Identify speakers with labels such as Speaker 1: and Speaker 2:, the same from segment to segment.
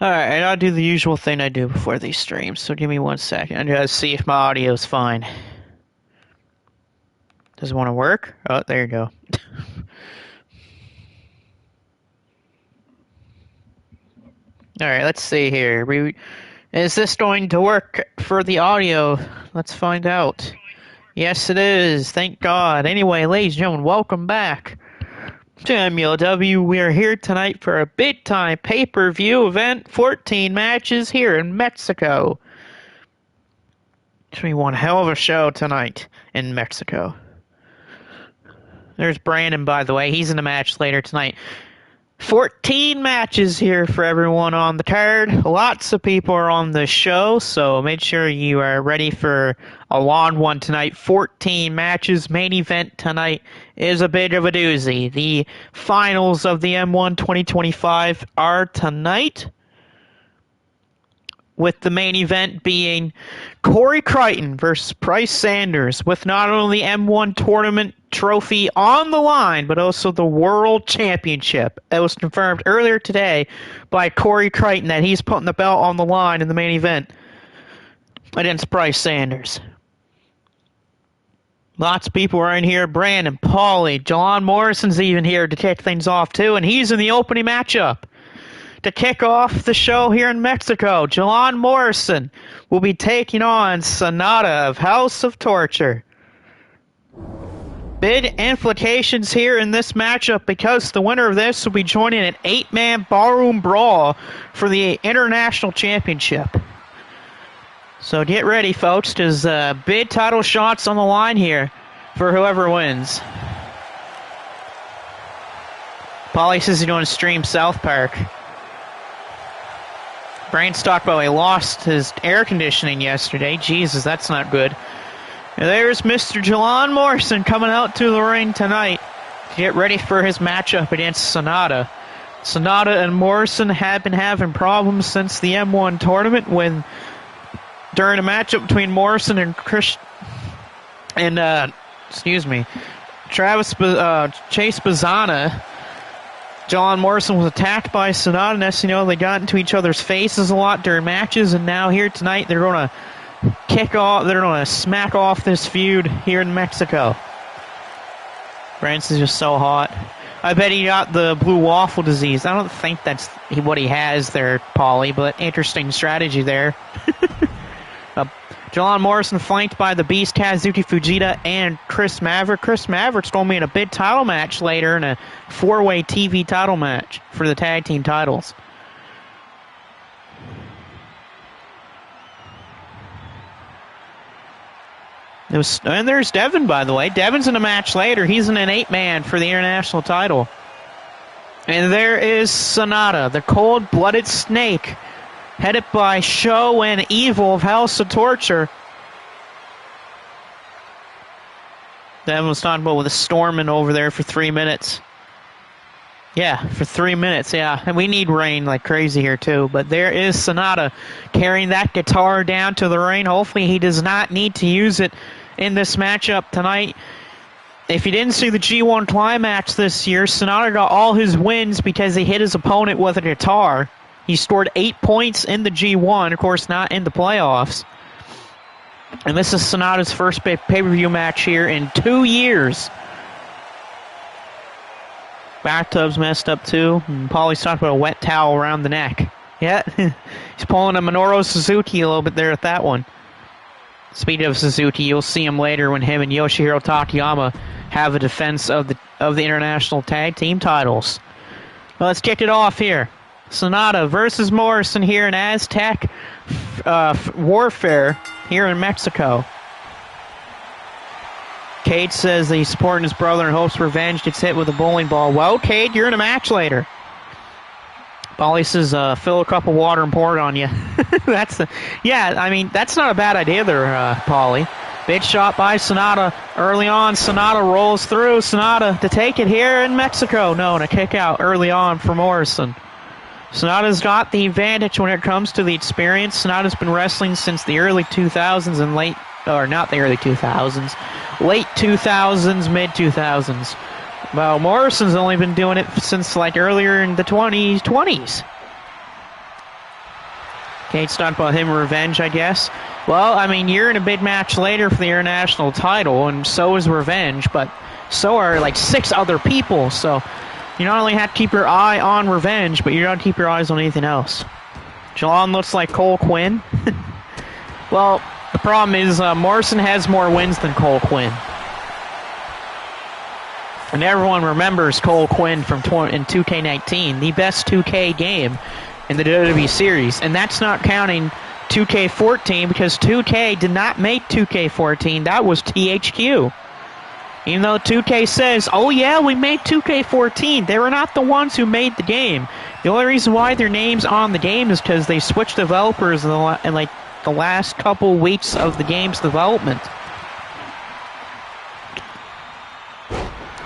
Speaker 1: Alright, I gotta do the usual thing I do before these streams, so give me 1 second. I gotta see if my audio's fine. Does it want to work? Oh, there you go. Alright, let's see here. Is this going to work for the audio? Let's find out. Yes, it is. Thank God. Anyway, ladies and gentlemen, welcome back to MLW. We are here tonight for a big-time pay-per-view event. 14 matches here in Mexico. It's going to be one hell of a show tonight in Mexico. There's Brandon, by the way. He's in a match later tonight. 14 matches here for everyone on the card. Lots of people are on the show, so make sure you are ready for a long one tonight. 14 matches. Main event tonight is a bit of a doozy. The finals of the M1 2025 are tonight, with the main event being Corey Crichton versus Bryce Sanders, with not only M1 tournament trophy on the line, but also the World Championship. It was confirmed earlier today by Corey Crichton that he's putting the belt on the line in the main event against Bryce Sanders. Lots of people are in here. Brandon, Paulie, John Morrison's even here to kick things off too, and he's in the opening matchup. To kick off the show here in Mexico, John Morrison will be taking on Sonata of House of Torture. Big implications here in this matchup because the winner of this will be joining an 8-man ballroom brawl for the International Championship. So get ready, folks, because big title shots on the line here for whoever wins. Paulie says he's doing Stream South Park. Brain's talked about he lost his air conditioning yesterday. Jesus, that's not good. And there's Mr. Jelon Morrison coming out to the ring tonight to get ready for his matchup against Sonata. Sonata and Morrison have been having problems since the M1 tournament when, during a matchup between Morrison and Chase Bazana, John Morrison was attacked by Sonata. Next, they got into each other's faces a lot during matches, and now here tonight they're going to smack off this feud here in Mexico. Branson's just so hot. I bet he got the blue waffle disease. I don't think that's what he has there, Paulie, but interesting strategy there. John Morrison flanked by the Beast, Kazuki Fujita, and Chris Maverick. Chris Maverick's going to be in a big title match later in a 4-way TV title match for the tag team titles. And there's Devin, by the way. Devin's in a match later. He's in an 8-man for the international title. And there is Sonata, the cold-blooded snake, headed by Show and Evil of House of Torture. Devin was talking about with a storming over there for 3 minutes. Yeah, for 3 minutes, yeah. And we need rain like crazy here, too. But there is Sonata carrying that guitar down to the ring. Hopefully he does not need to use it in this matchup tonight. If you didn't see the G1 Climax this year, Sonata got all his wins because he hit his opponent with a guitar. He scored 8 points in the G1, of course not in the playoffs. And this is Sonata's first pay-per-view match here in 2 years. Bathtub's messed up too. And Paulie's talking about a wet towel around the neck. Yeah, he's pulling a Minoru Suzuki a little bit there at that one. Speaking of Suzuki, you'll see him later when him and Yoshihiro Takayama have a defense of the international tag team titles. Well, let's kick it off here. Sonata versus Morrison here in Aztec Warfare here in Mexico. Cade says that he's supporting his brother and hopes revenge gets hit with a bowling ball. Well, Cade, you're in a match later. Paulie says, fill a cup of water and pour it on you. That's not a bad idea there, Paulie. Big shot by Sonata early on. Sonata rolls through. Sonata to take it here in Mexico. No, and a kick out early on for Morrison. Sonata's got the advantage when it comes to the experience. Sonata's been wrestling since the early 2000s and late 2000s, mid 2000s. Well, Morrison's only been doing it since earlier in the 2020s. Kate's talking about him revenge, I guess. Well, I mean, you're in a big match later for the international title, and so is Revenge, but so are like 6 other people, so you not only have to keep your eye on Revenge, but you got to keep your eyes on anything else. Jalon looks like Cole Quinn. Well, the problem is Morrison has more wins than Cole Quinn. And everyone remembers Cole Quinn from in 2K19, the best 2K game in the WWE series. And that's not counting 2K14, because 2K did not make 2K14. That was THQ. Even though 2K says, oh yeah, we made 2K14, they were not the ones who made the game. The only reason why their name's on the game is because they switched developers in like the last couple weeks of the game's development.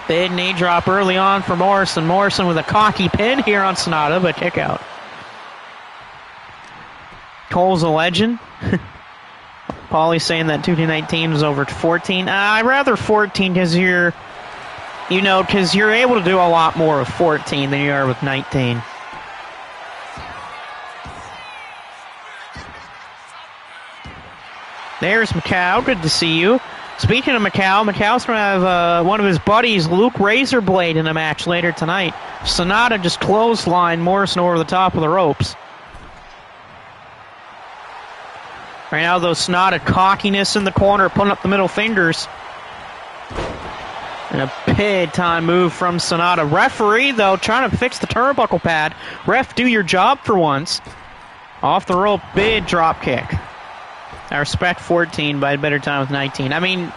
Speaker 1: Big knee drop early on for Morrison. Morrison with a cocky pin here on Sonata, but kick out. Cole's a legend. Paulie's saying that 2K19 was over 14. I'd rather 14 because you're able to do a lot more with 14 than you are with 19. There's Macau. Good to see you. Speaking of Macau's going to have one of his buddies, Luke Razorblade, in a match later tonight. Sonata just clotheslined Morrison over the top of the ropes. Right now, though, Sonata cockiness in the corner, putting up the middle fingers. And a big-time move from Sonata. Referee, though, trying to fix the turnbuckle pad. Ref, do your job for once. Off the rope, big drop kick. I respect 14, but I had a better time with 19. I mean,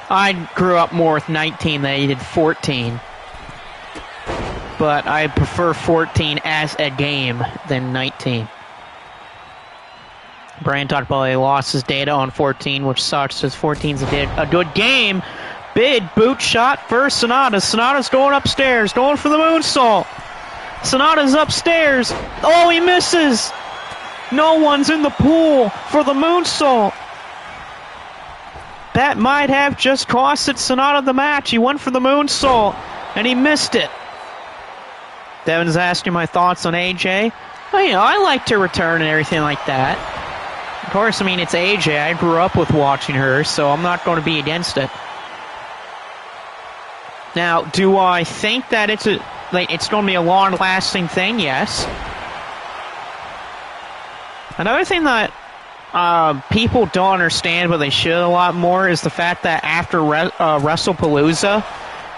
Speaker 1: I grew up more with 19 than I did 14. But I prefer 14 as a game than 19. Brian talked about he lost his data on 14, which sucks, because 14's a good game. Big boot shot for Sonata. Sonata's going upstairs, going for the moonsault. Sonata's upstairs. Oh, he misses. No one's in the pool for the moonsault. That might have just costed Sonata the match. He went for the moonsault, and he missed it. Devin's asking my thoughts on AJ. Well, I like to return and everything like that. Of course, I mean, it's AJ. I grew up with watching her, so I'm not going to be against it. Now, do I think that it's going to be a long-lasting thing? Yes. Another thing that people don't understand, but they should a lot more, is the fact that after WrestlePalooza,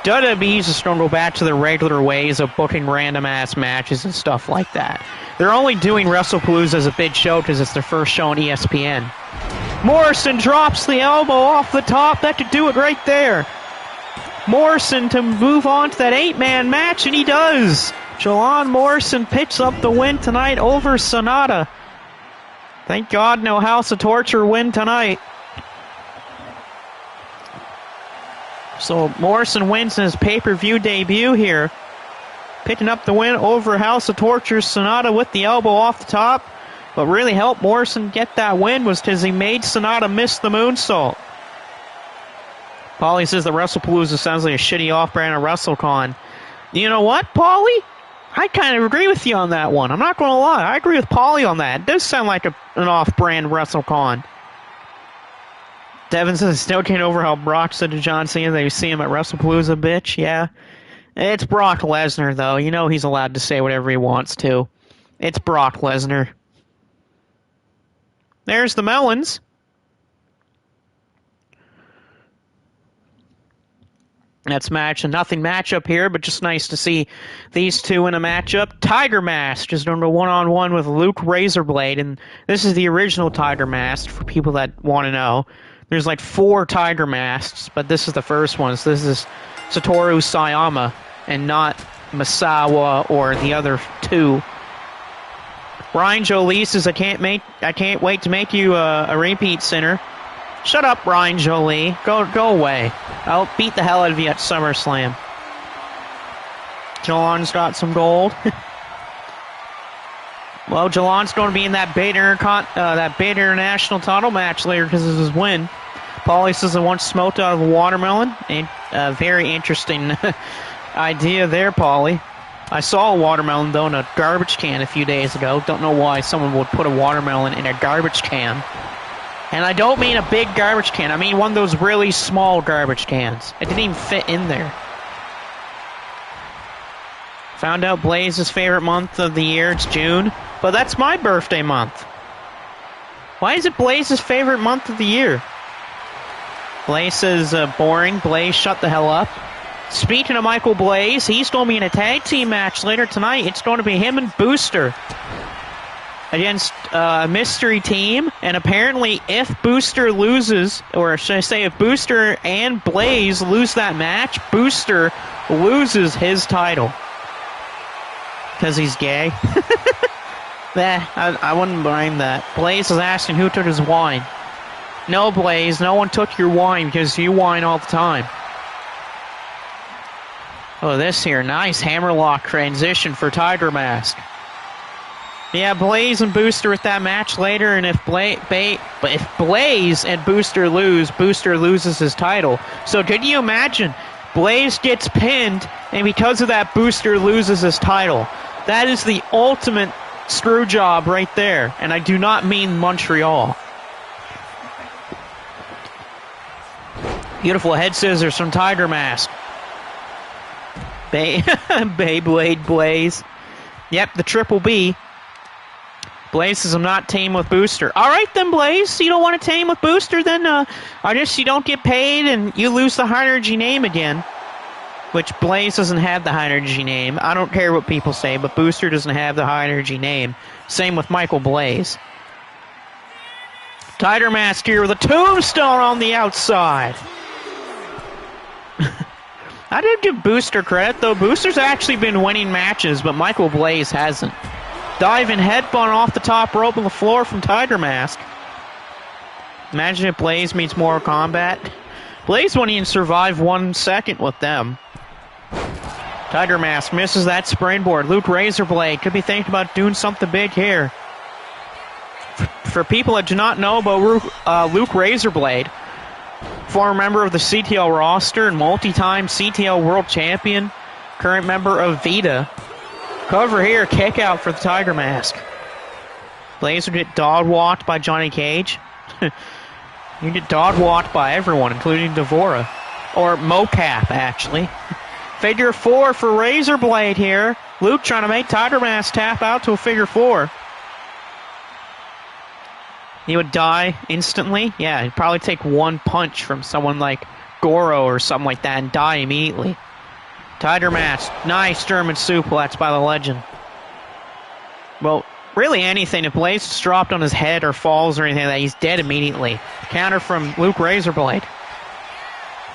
Speaker 1: WWE's just going to go back to their regular ways of booking random-ass matches and stuff like that. They're only doing WrestlePalooza as a big show because it's their first show on ESPN. Morrison drops the elbow off the top. That could do it right there. Morrison to move on to that 8-man match, and he does. Jalon Morrison picks up the win tonight over Sonata. Thank God no House of Torture win tonight. So Morrison wins in his pay-per-view debut here. Picking up the win over House of Torture. Sonata with the elbow off the top. What really helped Morrison get that win was because he made Sonata miss the moonsault. Paulie says the WrestlePalooza sounds like a shitty off-brand of WrestleCon. You know what, Paulie? I kind of agree with you on that one. I'm not going to lie. I agree with Paulie on that. It does sound like an off-brand WrestleCon. Devin says, still can't over how Brock said to John Cena they see him at WrestlePalooza, bitch. Yeah. It's Brock Lesnar, though. You know he's allowed to say whatever he wants to. It's Brock Lesnar. There's the melons. That's a nothing matchup here, but just nice to see these two in a matchup. Tiger Mask just doing a one-on-one with Luke Razorblade, and this is the original Tiger Mask for people that want to know. There's like 4 Tiger Masks, but this is the first one. So this is Satoru Sayama and not Misawa or the other 2. Ryan Jolie says, I can't wait to make you a repeat center. Shut up, Ryan Jolie. Go away. I'll beat the hell out of you at SummerSlam. Jalon's got some gold. Well, Jalon's going to be in that big international title match later because of his win. Paulie says I once smoked out of a watermelon. And very interesting idea there, Paulie. I saw a watermelon, though, in a garbage can a few days ago. Don't know why someone would put a watermelon in a garbage can. And I don't mean a big garbage can. I mean one of those really small garbage cans. It didn't even fit in there. Found out Blaze's favorite month of the year. It's June. But that's my birthday month. Why is it Blaze's favorite month of the year? Blaze says, boring. Blaze, shut the hell up. Speaking of Michael Blaze, he's going to be in a tag team match later tonight. It's going to be him and Booster against a mystery team. And apparently, if Booster loses, or should I say if Booster and Blaze lose that match, Booster loses his title. Because he's gay. I wouldn't mind that. Blaze is asking who took his wine. No, Blaze, no one took your wine because you whine all the time. Oh, this here, nice hammerlock transition for Tiger Mask. Yeah, Blaze and Booster with that match later, and if Blaze and Booster lose, Booster loses his title. So could you imagine? Blaze gets pinned, and because of that, Booster loses his title. That is the ultimate screw job right there, and I do not mean Montreal. Beautiful head scissors from Tiger Mask. Beyblade Blaze. Yep, the triple B. Blaze says, I'm not teaming with Booster. Alright then, Blaze. You don't want to team with Booster? Then I guess you don't get paid and you lose the high energy name again. Which Blaze doesn't have the high energy name. I don't care what people say, but Booster doesn't have the high energy name. Same with Michael Blaze. Tiger Mask here with a tombstone on the outside. I did give Booster credit, though. Booster's actually been winning matches, but Michael Blaze hasn't. Diving headbutt off the top rope of the floor from Tiger Mask. Imagine if Blaze meets Mortal Kombat. Blaze wouldn't even survive 1 second with them. Tiger Mask misses that springboard. Luke Razorblade could be thinking about doing something big here. For people that do not know about Luke Razorblade, former member of the CTL roster and multi-time CTL world champion, current member of Vita. Cover here, kick out for the Tiger Mask. Blaze would get dog-walked by Johnny Cage. You get dog-walked by everyone, including Devora. Or Mocap, actually. Figure 4 for Razorblade here. Luke trying to make Tiger Mask tap out to a figure 4. He would die instantly. Yeah, he'd probably take one punch from someone like Goro or something like that and die immediately. Tiger Mask. Nice German suplex by the legend. Well, really anything. If Blaze is dropped on his head or falls or anything like that, he's dead immediately. Counter from Luke Razorblade.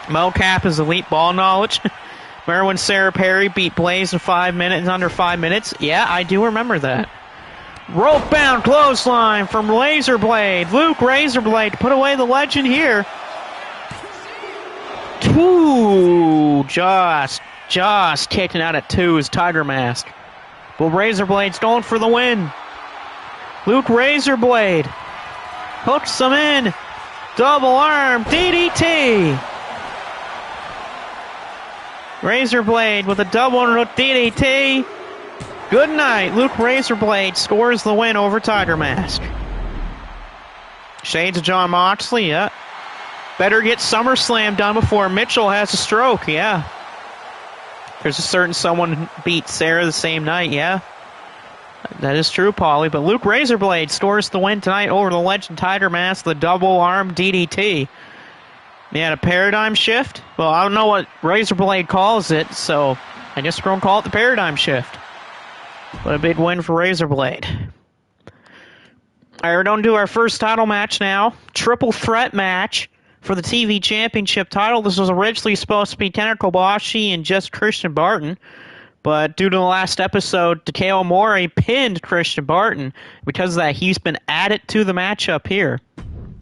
Speaker 1: Mocap is elite ball knowledge. Remember when Sarah Perry beat Blaze in 5 minutes, under 5 minutes? Yeah, I do remember that. Rope bound clothesline from Razorblade. Luke Razorblade to put away the legend here. Ooh, just kicking out at 2 is Tiger Mask. But Razorblade's going for the win. Luke Razorblade hooks him in. Double arm DDT. Razorblade with a double hook DDT. Good night. Luke Razorblade scores the win over Tiger Mask. Shades of John Moxley, yeah. Better get SummerSlam done before Mitchell has a stroke, yeah. There's a certain someone beat Sarah the same night, yeah. That is true, Paulie. But Luke Razorblade scores the win tonight over the legend Tiger Mask, the double arm DDT. He had a paradigm shift. Well, I don't know what Razorblade calls it, so I guess we're going to call it the paradigm shift. But a big win for Razorblade. Alright, we're going to do our first title match now. Triple threat match for the TV Championship title. This was originally supposed to be Tanner Kobashi and just Christian Barton. But due to the last episode, Takeo Mori pinned Christian Barton. Because of that, he's been added to the matchup here.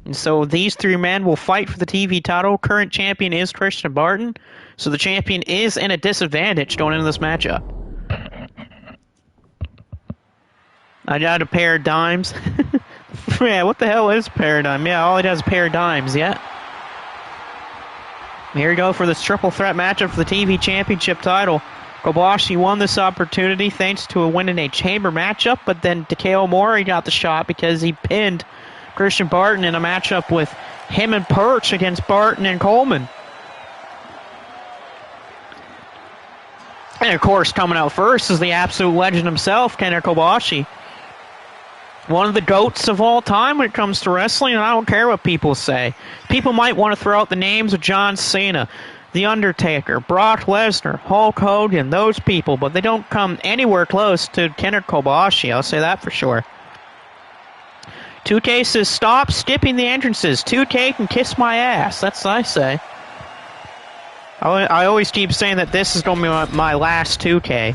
Speaker 1: And so these 3 men will fight for the TV title. Current champion is Christian Barton. So the champion is in a disadvantage going into this matchup. I got a pair of dimes. Yeah, what the hell is a paradigm? Yeah, all it has is a pair of dimes, yeah. Here we go for this triple threat matchup for the TV Championship title. Kobashi won this opportunity thanks to a win in a chamber matchup, but then Takeo Mori got the shot because he pinned Christian Barton in a matchup with him and Perch against Barton and Coleman. And of course, coming out first is the absolute legend himself, Kenta Kobashi. One of the GOATs of all time when it comes to wrestling, and I don't care what people say. People might want to throw out the names of John Cena, The Undertaker, Brock Lesnar, Hulk Hogan, those people, but they don't come anywhere close to Kenta Kobashi, I'll say that for sure. 2K says, stop skipping the entrances. 2K can kiss my ass. That's what I say. I always keep saying that this is going to be my last 2K.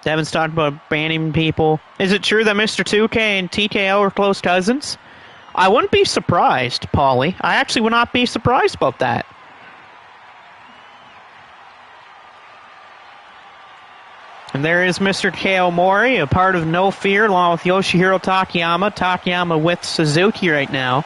Speaker 1: Devin's talking about banning people. Is it true that Mr. 2K and TKO are close cousins? I wouldn't be surprised, Paulie. I actually would not be surprised about that. And there is Mr. Takeo Mori, a part of No Fear, along with Yoshihiro Takayama. Takayama with Suzuki right now.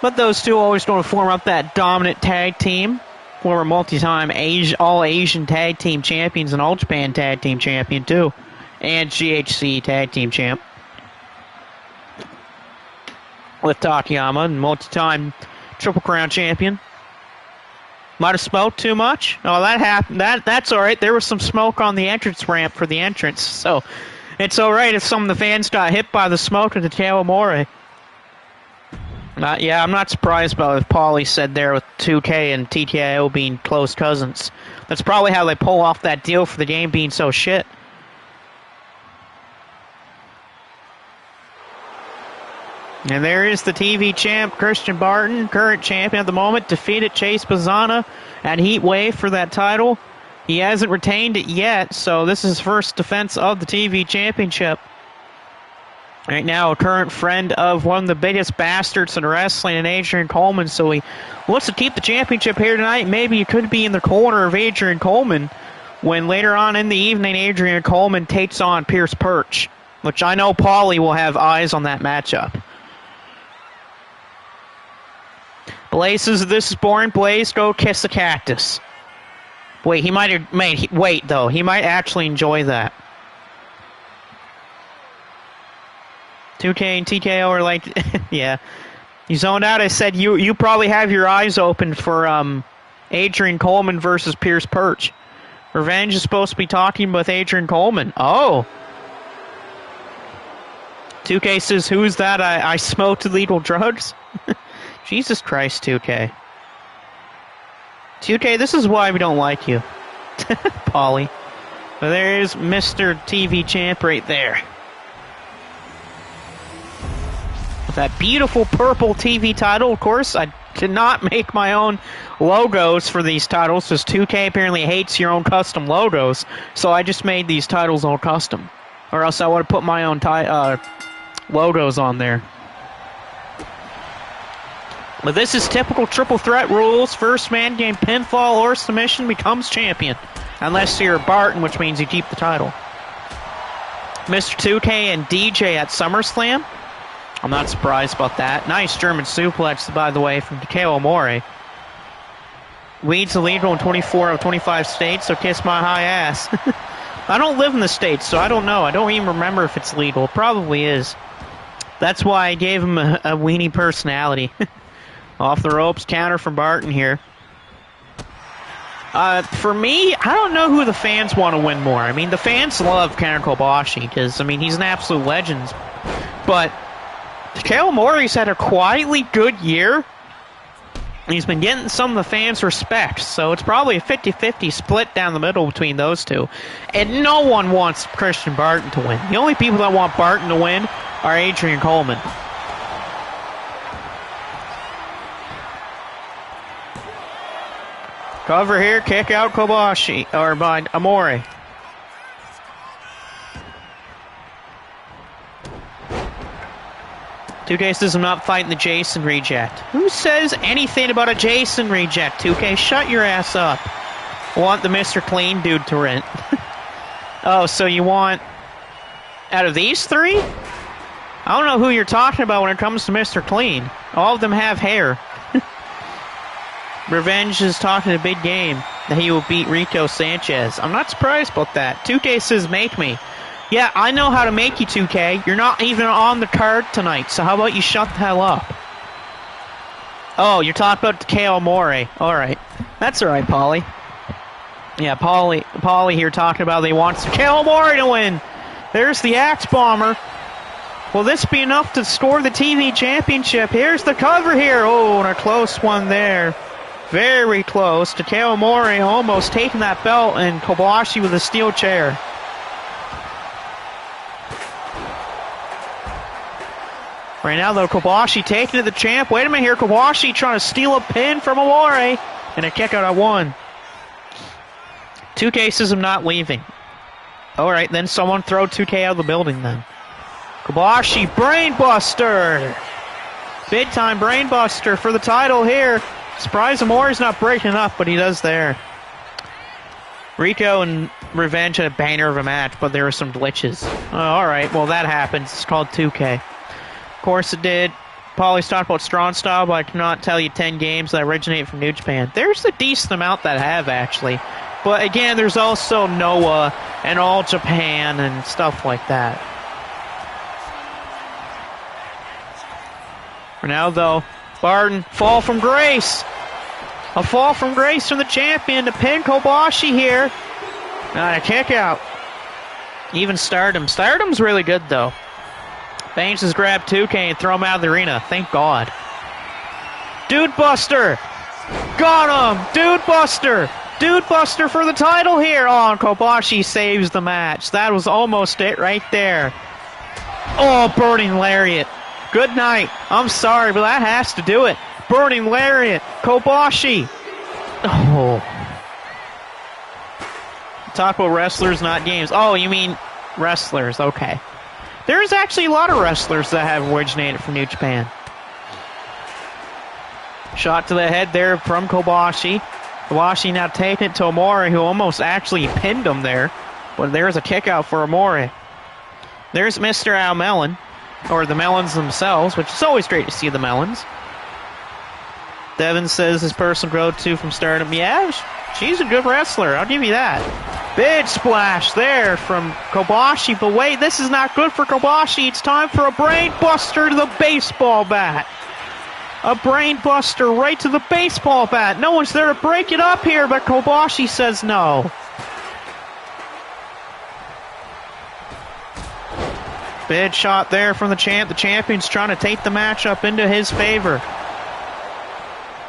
Speaker 1: But those two always going to form up that dominant tag team. Former multi-time all-Asian tag team champions and All-Japan tag team champion, too. And GHC tag team champ. With Takayama, and multi-time Triple Crown champion. Might have smoked too much. Oh, that happened. That's all right. There was some smoke on the entrance ramp for the entrance, so it's all right if some of the fans got hit by the smoke of the Takeo Mori. Yeah, I'm not surprised about what Paulie said there with 2K and TKO being close cousins. That's probably how they pull off that deal for the game being so shit. And there is the TV champ, Christian Barton, current champion at the moment, defeated Chase Bazana at Heat Wave for that title. He hasn't retained it yet, so this is his first defense of the TV championship. Right now, a current friend of one of the biggest bastards in wrestling, and Adrian Coleman, so he wants to keep the championship here tonight. Maybe he could be in the corner of Adrian Coleman when later on in the evening, Adrian Coleman takes on Pierce Perch, which I know Paulie will have eyes on that matchup. Blaze says, this is boring. Blaze, go kiss a cactus. Wait, he might have wait, though. He might actually enjoy that. 2K and TKO are like, yeah. You zoned out. I said you probably have your eyes open for Adrian Coleman versus Pierce Perch. Revenge is supposed to be talking with Adrian Coleman. Oh. 2K says, who's that? I smoked illegal drugs? Jesus Christ, 2K. 2K, this is why we don't like you. Paulie. But there is Mr. TV Champ right there. With that beautiful purple TV title, of course, I did not make my own logos for these titles, because 2K apparently hates your own custom logos, so I just made these titles all custom. Or else I would have put my own logos on there. But this is typical triple threat rules. First man game pinfall or submission becomes champion. Unless you're Barton, which means you keep the title. Mr. 2K and DJ at SummerSlam. I'm not surprised about that. Nice German suplex, by the way, from Takeo Mori. Weed's illegal in 24 of 25 states, so kiss my high ass. I don't live in the States, so I don't know. I don't even remember if it's legal. It probably is. That's why I gave him a weenie personality. Off the ropes, counter from Barton here. For me, I don't know who the fans want to win more. I mean, the fans love Kenta Kobashi because, I mean, he's an absolute legend. But Takeo Mori's had a quietly good year. He's been getting some of the fans' respect, so it's probably a 50-50 split down the middle between those two. And no one wants Christian Barton to win. The only people that want Barton to win are Adrian Coleman. Cover here, kick out Kobashi, or by Amore. Two says I'm not fighting the Jason reject. Who says anything about a Jason reject? 2K, shut your ass up. Want the Mr. Clean dude to rent. Oh, so you want out of these three? I don't know who you're talking about when it comes to Mr. Clean. All of them have hair. Revenge is talking a big game that he will beat Rico Sanchez. I'm not surprised about that. 2K says make me. Yeah, I know how to make you, 2K. You're not even on the card tonight, so how about you shut the hell up? Oh, you're talking about Kale Morey. Alright. That's alright, Polly. Yeah, Polly here talking about he wants Kale Morey to win. There's the Axe Bomber. Will this be enough to score the TV championship? Here's the cover here. Oh, and a close one there. Very close. Takeo Mori almost taking that belt, and Kobayashi with a steel chair. Right now, though, Kobayashi taking it to the champ. Wait a minute here. Kobayashi trying to steal a pin from Amore. And a kick out at 1. 2K says I'm not leaving. Alright, then someone throw 2K out of the building then. Kobayashi, Brainbuster! Big time Brainbuster for the title here. Surprised Amore's not breaking up, but he does there. Rico and Revenge had a banner of a match, but there were some glitches. Oh, alright, well that happens. It's called 2K. Of course it did. Pauly's talked about Strong Style, but I cannot tell you 10 games that originate from New Japan. There's a decent amount that have, actually. But again, there's also Noah and All Japan and stuff like that. For now, though, Barton, fall from grace. A fall from grace from the champion to pin Kobayashi here. And a kick out. Even Stardom. Stardom's really good, though. Banks has grabbed 2K and throw him out of the arena. Thank God. Dude Buster. Got him. Dude Buster. Dude Buster for the title here. Oh, and Kobayashi saves the match. That was almost it right there. Oh, burning lariat. Good night. I'm sorry, but that has to do it. Burning lariat. Kobayashi. Oh. Talk about wrestlers, not games. Oh, you mean wrestlers. Okay. There's actually a lot of wrestlers that have originated from New Japan. Shot to the head there from Kobayashi. Kobayashi now taking it to Amore, who almost actually pinned him there. But there's a kick out for Amore. There's Mr. Al Melon. Or the Melons themselves, which is always great to see the Melons. Devin says his personal go-to from Stardom. Yeah, she's a good wrestler. I'll give you that. Big splash there from Kobayashi. But wait, this is not good for Kobayashi. It's time for a brain buster to the baseball bat. A brain buster right to the baseball bat. No one's there to break it up here, but Kobayashi says no. Big shot there from the champ. The champion's trying to take the match up into his favor.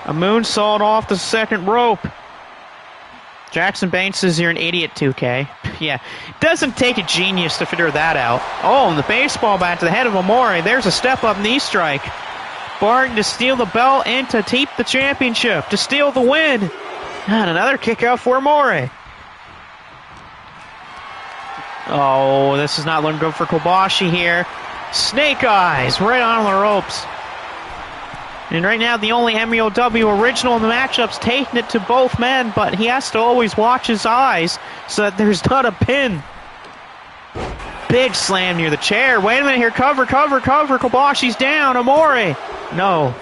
Speaker 1: A moonsault off the second rope. Jackson Banks says you're an idiot, 2K. Yeah, doesn't take a genius to figure that out. Oh, and the baseball bat to the head of Amore. There's a step-up knee strike. Barton to steal the belt and to keep the championship. To steal the win. And another kick out for Amore. Oh, this is not looking good for Kobayashi here. Snake Eyes right on the ropes. And right now, the only MEOW original in the matchup's taking it to both men, but he has to always watch his eyes so that there's not a pin. Big slam near the chair. Wait a minute here. Cover, cover, cover. Kobayashi's down. Amore. No.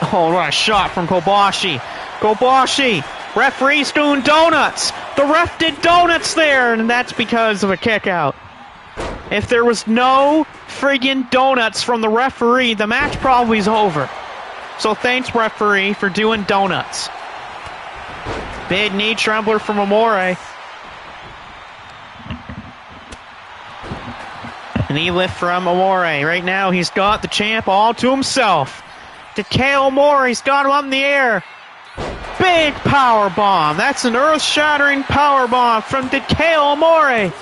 Speaker 1: Oh, what a shot from Kobayashi. Kobayashi. Referee's doing donuts. The ref did donuts there, and that's because of a kick out. If there was no friggin' donuts from the referee, the match probably is over. So thanks, referee, for doing donuts. Big knee trembler from Amore. Knee lift from Amore. Right now, he's got the champ all to himself. Takeo Amore, he's got him up in the air. Big power bomb. That's an earth-shattering power bomb from Takeo Amore.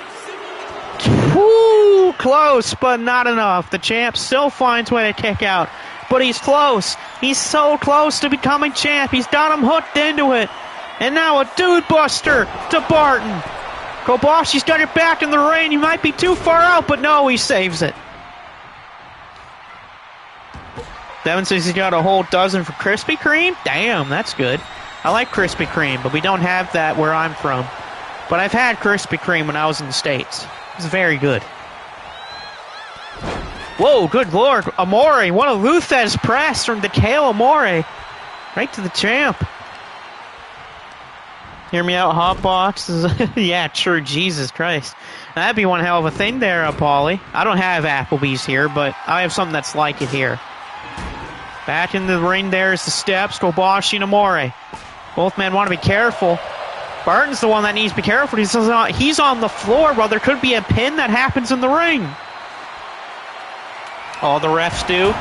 Speaker 1: Woo, close, but not enough. The champ still finds a way to kick out, but he's close. He's so close to becoming champ. He's got him hooked into it. And now a dude buster to Barton. Kobayashi's got it back in the ring. He might be too far out, but no, he saves it. Devin says he's got a whole dozen for Krispy Kreme. Damn, that's good. I like Krispy Kreme, but we don't have that where I'm from. But I've had Krispy Kreme when I was in the States. It's very good. Whoa, good lord. Amore, what a Luthez press from Takeo Amore. Right to the champ. Hear me out, hot boxes. Yeah, true, Jesus Christ. That'd be one hell of a thing there, Paulie. I don't have Applebee's here, but I have something that's like it here. Back in the ring, there's the steps. Kobashi and Amore. Both men want to be careful. Barton's the one that needs to be careful. He's on the floor, bro. There could be a pin that happens in the ring. Oh, the refs do.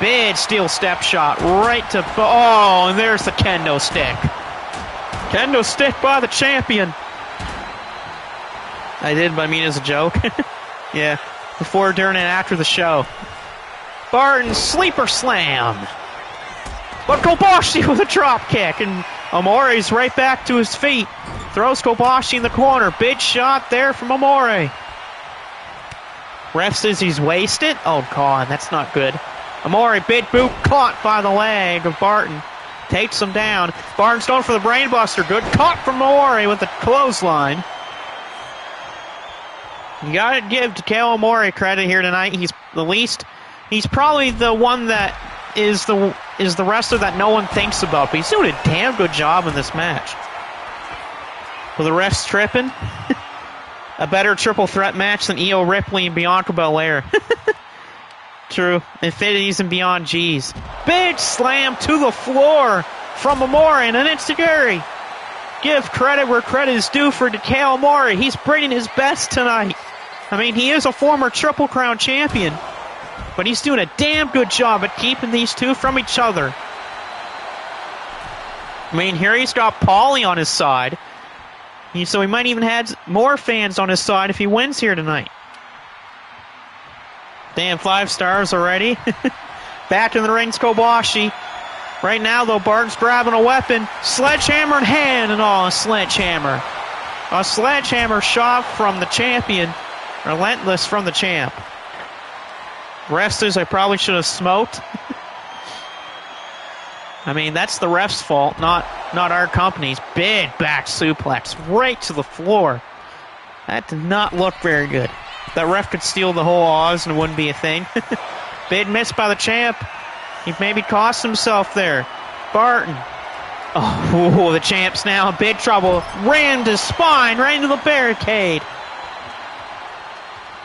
Speaker 1: Big steel step shot right to... Oh, and there's the kendo stick. Kendo stick by the champion. I did, but I mean as a joke. Yeah, before, during, and after the show. Barton, sleeper slam. But Kobashi with a drop kick, and Amore's right back to his feet. Throws Kobashi in the corner. Big shot there from Amore. Ref says he's wasted. Oh, God, that's not good. Amore, big boot caught by the leg of Barton. Takes him down. Barton's going for the brainbuster. Good caught from Amore with the clothesline. You gotta give Takeo Amore credit here tonight. He's the least... He's probably the one that is the wrestler that no one thinks about, but he's doing a damn good job in this match. With the refs tripping. A better triple threat match than Io Ripley and Bianca Belair. True. Infinities and Beyond G's. Big slam to the floor from Amore and an enziguri. Give credit where credit is due for Takeo Amore. He's bringing his best tonight. I mean, he is a former Triple Crown champion, but he's doing a damn good job at keeping these two from each other. I mean, here he's got Paulie on his side. So he might even have more fans on his side if he wins here tonight. Damn, 5 stars already. Back in the ring's Kobashi. Right now, though, Barton's grabbing a weapon. Sledgehammer in hand and all, a sledgehammer. A sledgehammer shot from the champion. Relentless from the champ. Ref says I probably should have smoked. I mean, that's the ref's fault, not our company's. Big back suplex right to the floor. That did not look very good. That ref could steal the whole Oz and it wouldn't be a thing. Big miss by the champ. He maybe cost himself there. Barton. Oh, the champ's now in big trouble. Rammed his spine right into the barricade.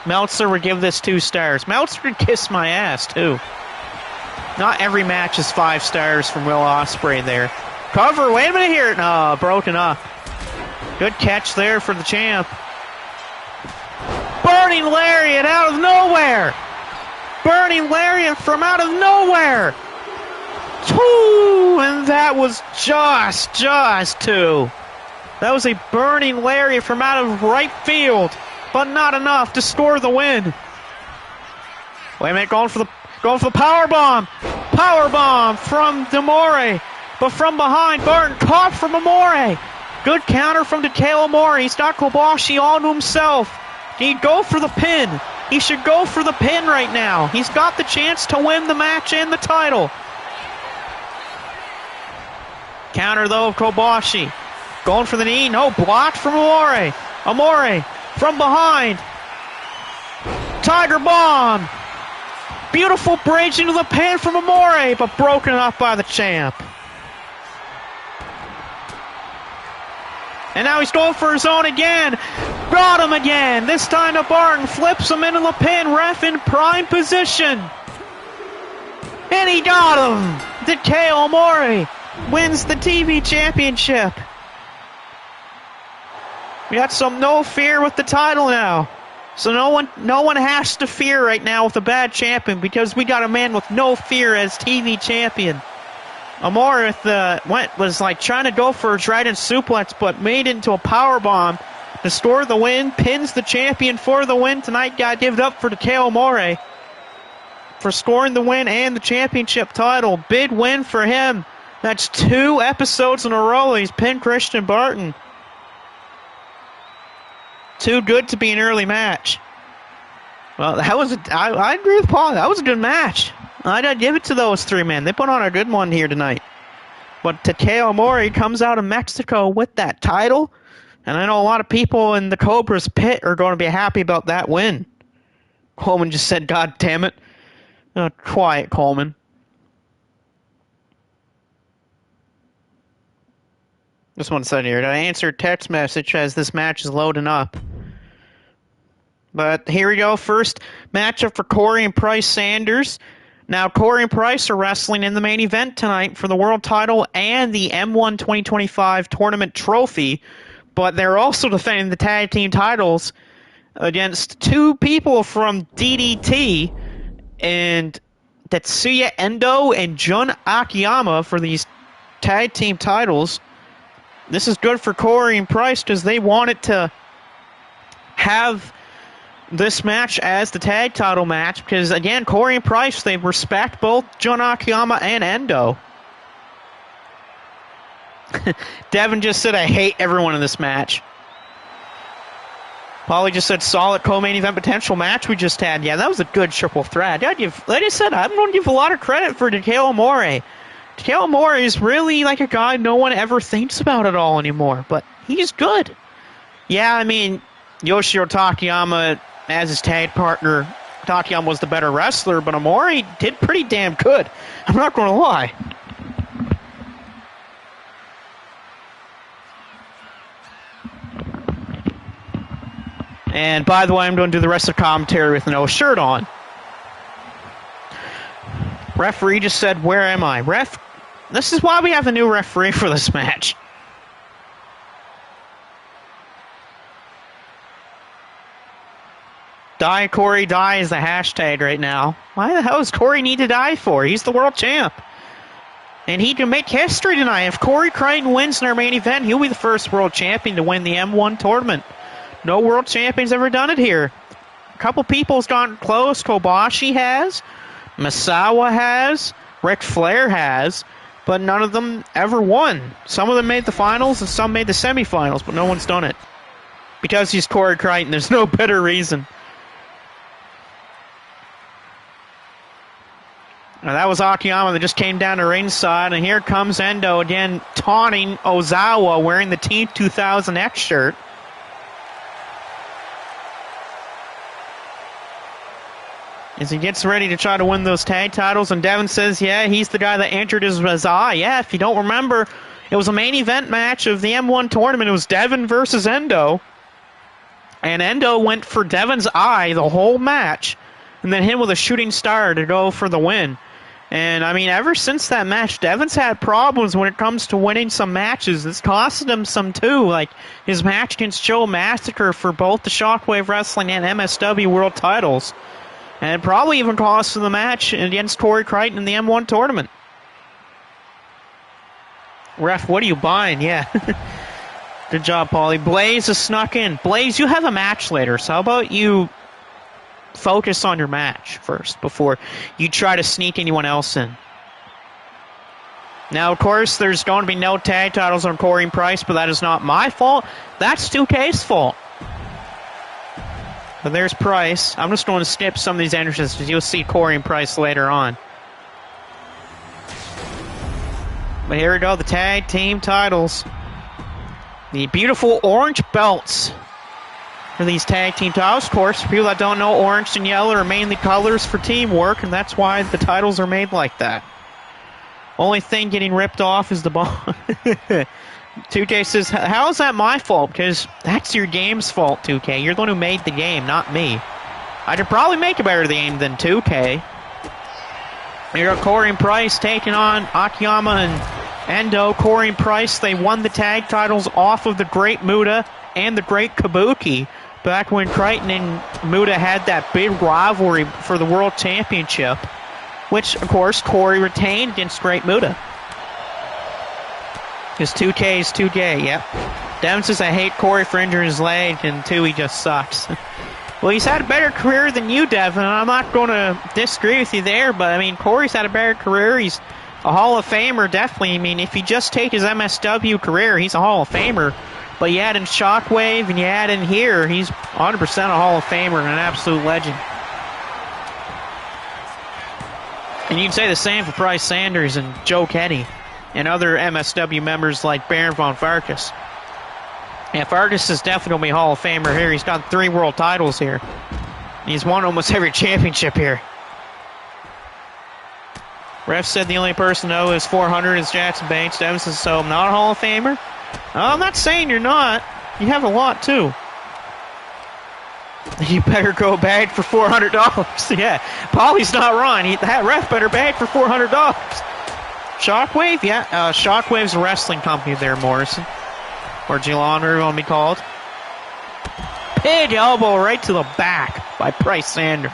Speaker 1: Meltzer would give this 2 stars. Meltzer could kiss my ass, too. Not every match is 5 stars from Will Ospreay there. Cover, wait a minute here. No, broken up. Good catch there for the champ. Burning lariat out of nowhere. Burning lariat from out of nowhere. 2, and that was just 2. That was a burning lariat from out of right field, but not enough to score the win. Wait a minute, going for the power bomb. Power bomb from Amore, but from behind, Barton caught from Amore. Good counter from Takeo Amore. He's got Kobashi all to himself. He'd go for the pin. He should go for the pin right now. He's got the chance to win the match and the title. Counter, though, of Kobashi. Going for the knee. No, blocked from Amore. Amore from behind. Tiger Bomb. Beautiful bridge into the pin from Amore, but broken up by the champ. And now he's going for his own again. Got him again. This time to Barton. Flips him into the pin. Ref in prime position. And he got him. Takeo Amore wins the TV championship. We got some no fear with the title now. So no one has to fear right now with a bad champion because we got a man with no fear as TV champion. Amore was like trying to go for a trident suplex, but made it into a power bomb to score the win. Pins the champion for the win tonight. Got give it up for Takeo Amore for scoring the win and the championship title. Big win for him. That's 2 episodes in a row he's pinned Christian Barton. Too good to be an early match. Well, I agree with Paul. That was a good match. I'd give it to those 3 men. They put on a good one here tonight. But Takeo Amore comes out of Mexico with that title. And I know a lot of people in the Cobra's pit are going to be happy about that win. Coleman just said, God damn it. Quiet, Coleman. This one said here, to answer text message as this match is loading up. But here we go. First matchup for Corey and Price Sanders. Now, Corey and Price are wrestling in the main event tonight for the world title and the M1 2025 tournament trophy. But they're also defending the tag team titles against two people from DDT, and Tetsuya Endo and Jun Akiyama for these tag team titles. This is good for Corey and Price because they wanted to have this match as the tag title match because, again, Corey and Price, they respect both Jun Akiyama and Endo. Devin just said, I hate everyone in this match. Paulie just said, solid co-main event potential match we just had. Yeah, that was a good triple threat. Like I said, I'm going to give a lot of credit for Takeo Amore. Takeo Amore is really like a guy no one ever thinks about at all anymore, but he's good. Yeah, I mean, Yoshiro Takayama as his tag partner, Takayama was the better wrestler, but Amore did pretty damn good. I'm not going to lie. And by the way, I'm going to do the rest of the commentary with no shirt on. Referee just said, where am I? This is why we have a new referee for this match. Die Corey, die is the hashtag right now. Why the hell does Corey need to die for? He's the world champ. And he can make history tonight. If Corey Crichton wins in our main event, he'll be the first world champion to win the M1 tournament. No world champion's ever done it here. A couple people's gotten close. Kobashi has. Misawa has. Ric Flair has. But none of them ever won. Some of them made the finals and some made the semifinals, but no one's done it. Because he's Corey Crichton, there's no better reason. Now that was Akiyama that just came down to ringside, and here comes Endo again taunting Ozawa wearing the Team 2000X shirt. As he gets ready to try to win those tag titles, and Devin says, yeah, he's the guy that entered his eye. Yeah, if you don't remember, it was a main event match of the M1 tournament. It was Devin versus Endo. And Endo went for Devin's eye the whole match, and then him with a shooting star to go for the win. And, I mean, ever since that match, Devin's had problems when it comes to winning some matches. It's costed him some, too. Like, his match against Joe Massacre for both the Shockwave Wrestling and MSW World titles. And it probably even cost him the match against Corey Crichton in the M1 tournament. Ref, what are you buying? Yeah. Good job, Paulie. Blaze has snuck in. Blaze, you have a match later, so how about you focus on your match first before you try to sneak anyone else in. Now, of course, there's going to be no tag titles on Corey and Price, but that is not my fault. That's 2K's fault. But there's Price. I'm just going to skip some of these entrances because you'll see Corey and Price later on. But here we go, the tag team titles. The beautiful orange belts for these tag team titles. Of course, for people that don't know, orange and yellow are mainly colors for teamwork, and that's why the titles are made like that. Only thing getting ripped off is the ball. 2K says, how is that my fault? Because that's your game's fault, 2K. You're the one who made the game, not me. I could probably make a better game than 2K. Here are Corey and Price taking on Akiyama and Endo. Corey and Price, they won the tag titles off of the Great Muta and the Great Kabuki back when Crichton and Muta had that big rivalry for the World Championship, which, of course, Corey retained against Great Muta. Because 2K is 2K, yep. Devin says, I hate Corey for injuring his leg, and 2, he just sucks. Well, he's had a better career than you, Devin, and I'm not going to disagree with you there, but, I mean, Corey's had a better career. He's a Hall of Famer, definitely. I mean, if you just take his MSW career, he's a Hall of Famer. But you add in Shockwave, and you add in here, he's 100% a Hall of Famer and an absolute legend. And you can say the same for Price Sanders and Joe Kenny and other MSW members like Baron von Farkas. Yeah, Farkas is definitely Hall of Famer here. He's got 3 world titles here. He's won almost every championship here. Ref said the only person to know is 400 is Jackson Banks. Devin says, so I'm not a Hall of Famer? I'm not saying you're not. You have a lot, too. You better go bag for $400. Yeah, Paulie's not wrong. That ref better bag for $400. Shockwave? Yeah, Shockwave's a wrestling company there, Morrison. Or Geelong, whatever you want to be called. Big elbow right to the back by Bryce Sanders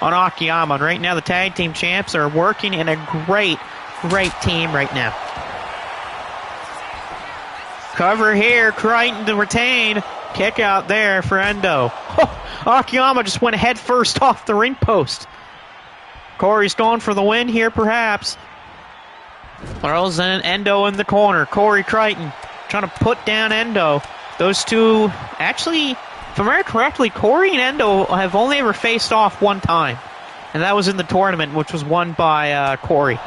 Speaker 1: on Akiyama. And right now the tag team champs are working in a great team right now. Cover here, Crichton to retain. Kick out there for Endo. Oh, Akiyama just went head first off the ring post. Corey's going for the win here, perhaps. Throws in Endo in the corner. Corey Crichton trying to put down Endo. Those two, actually, if I remember correctly, Corey and Endo have only ever faced off one time. And that was in the tournament, which was won by Corey.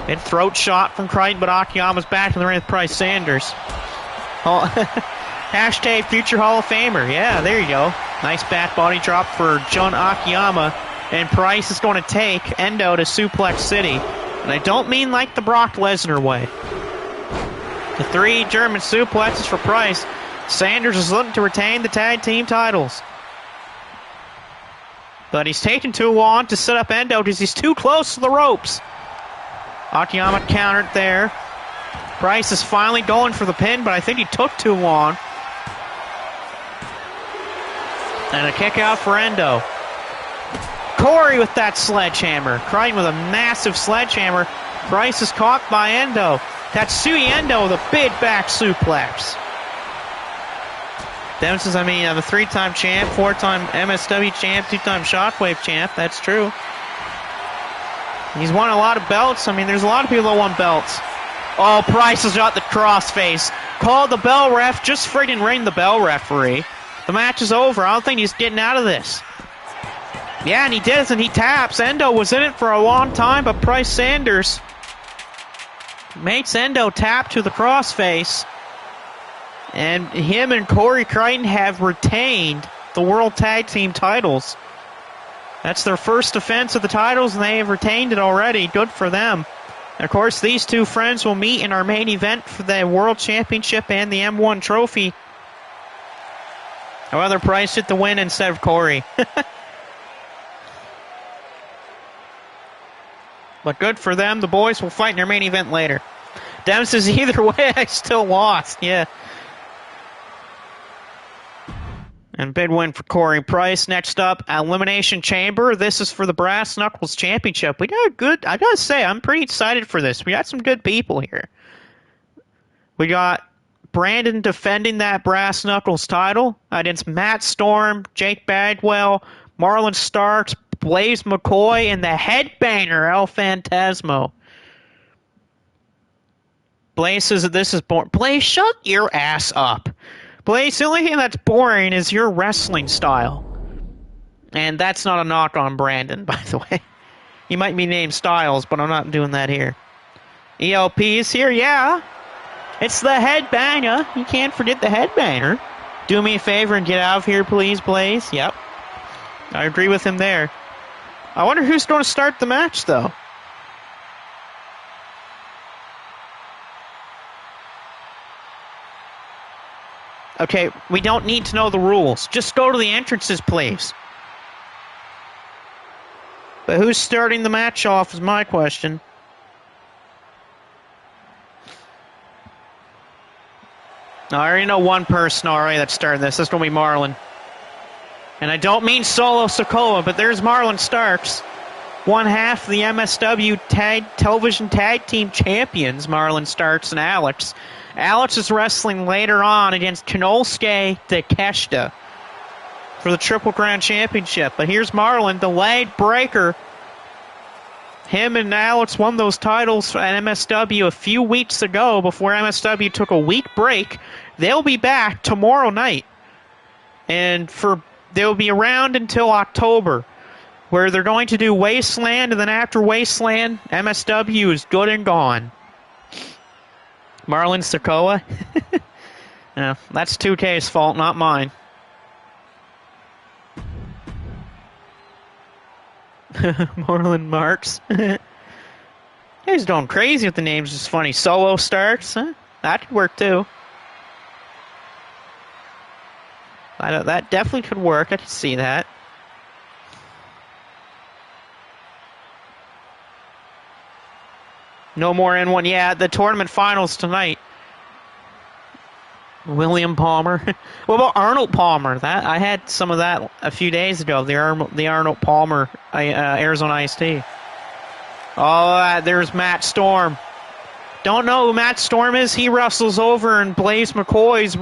Speaker 1: Good throat shot from Crichton, but Akiyama's back in the ring with Bryce Sanders. Oh, hashtag future Hall of Famer. Yeah, there you go. Nice back body drop for Jun Akiyama. And Price is going to take Endo to Suplex City. And I don't mean like the Brock Lesnar way. The 3 German suplexes for Price. Sanders is looking to retain the tag team titles. But he's taking too long to set up Endo because he's too close to the ropes. Akiyama countered there. Price is finally going for the pin, but I think he took too long. And a kick out for Endo. Corey with that sledgehammer. Crichton with a massive sledgehammer. Price is caught by Endo. Tatsui Endo with a big back suplex. Devin says, I'm a 3-time champ, 4-time MSW champ, 2-time Shockwave champ. That's true. He's won a lot of belts. There's a lot of people that won belts. Oh, Price has got the crossface. Called the bell ref. Just friggin' ring the bell referee. The match is over. I don't think he's getting out of this. Yeah, and he does, and he taps. Endo was in it for a long time, but Bryce Sanders makes Endo tap to the crossface. And him and Corey Crichton have retained the World Tag Team titles. That's their first defense of the titles, and they have retained it already. Good for them. And of course, these two friends will meet in our main event for the World Championship and the M1 trophy. However, Price hit the win instead of Corey. But good for them. The boys will fight in their main event later. Devin says, either way, I still lost. Yeah. And big win for Corey Price. Next up, Elimination Chamber. This is for the Brass Knuckles Championship. We got a good, I gotta say, I'm pretty excited for this. We got some good people here. We got Brandon defending that Brass Knuckles title against Matt Storm, Jake Bagwell, Marlon Starks, Blaze McCoy, and the headbanger, El Phantasmo. Blaze says that this is boring. Blaze, shut your ass up. Blaze, the only thing that's boring is your wrestling style. And that's not a knock on Brandon, by the way. He might be named Styles, but I'm not doing that here. ELP is here, yeah. It's the headbanger. You can't forget the headbanger. Do me a favor and get out of here, please, Blaze. Yep. I agree with him there. I wonder who's going to start the match, though. Okay, we don't need to know the rules. Just go to the entrances, please. But who's starting the match off is my question. I already know one person already that's starting this. This is going to be Marlon. And I don't mean Solo Sikoa, but there's Marlon Starks. One half of the MSW Television Tag Team Champions, Marlon Starks and Alex. Alex is wrestling later on against Konosuke Takeshita for the Triple Crown Championship. But here's Marlon, the leg breaker. Him and Alex won those titles at MSW a few weeks ago before MSW took a week break. They'll be back tomorrow night. And they'll be around until October, where they're going to do Wasteland, and then after Wasteland, MSW is good and gone. Marlon Sikoa? No, that's 2K's fault, not mine. Marlon Marks. He's going crazy with the names. It's funny. Solo starts. Huh? That could work too. That definitely could work. I could see that. No more N1. Yeah, the tournament finals tonight. William Palmer. What about Arnold Palmer? That I had some of that a few days ago. The Arnold Palmer Arizona Iced Tea. Oh, there's Matt Storm. Don't know who Matt Storm is. He wrestles over in Blaze McCoy's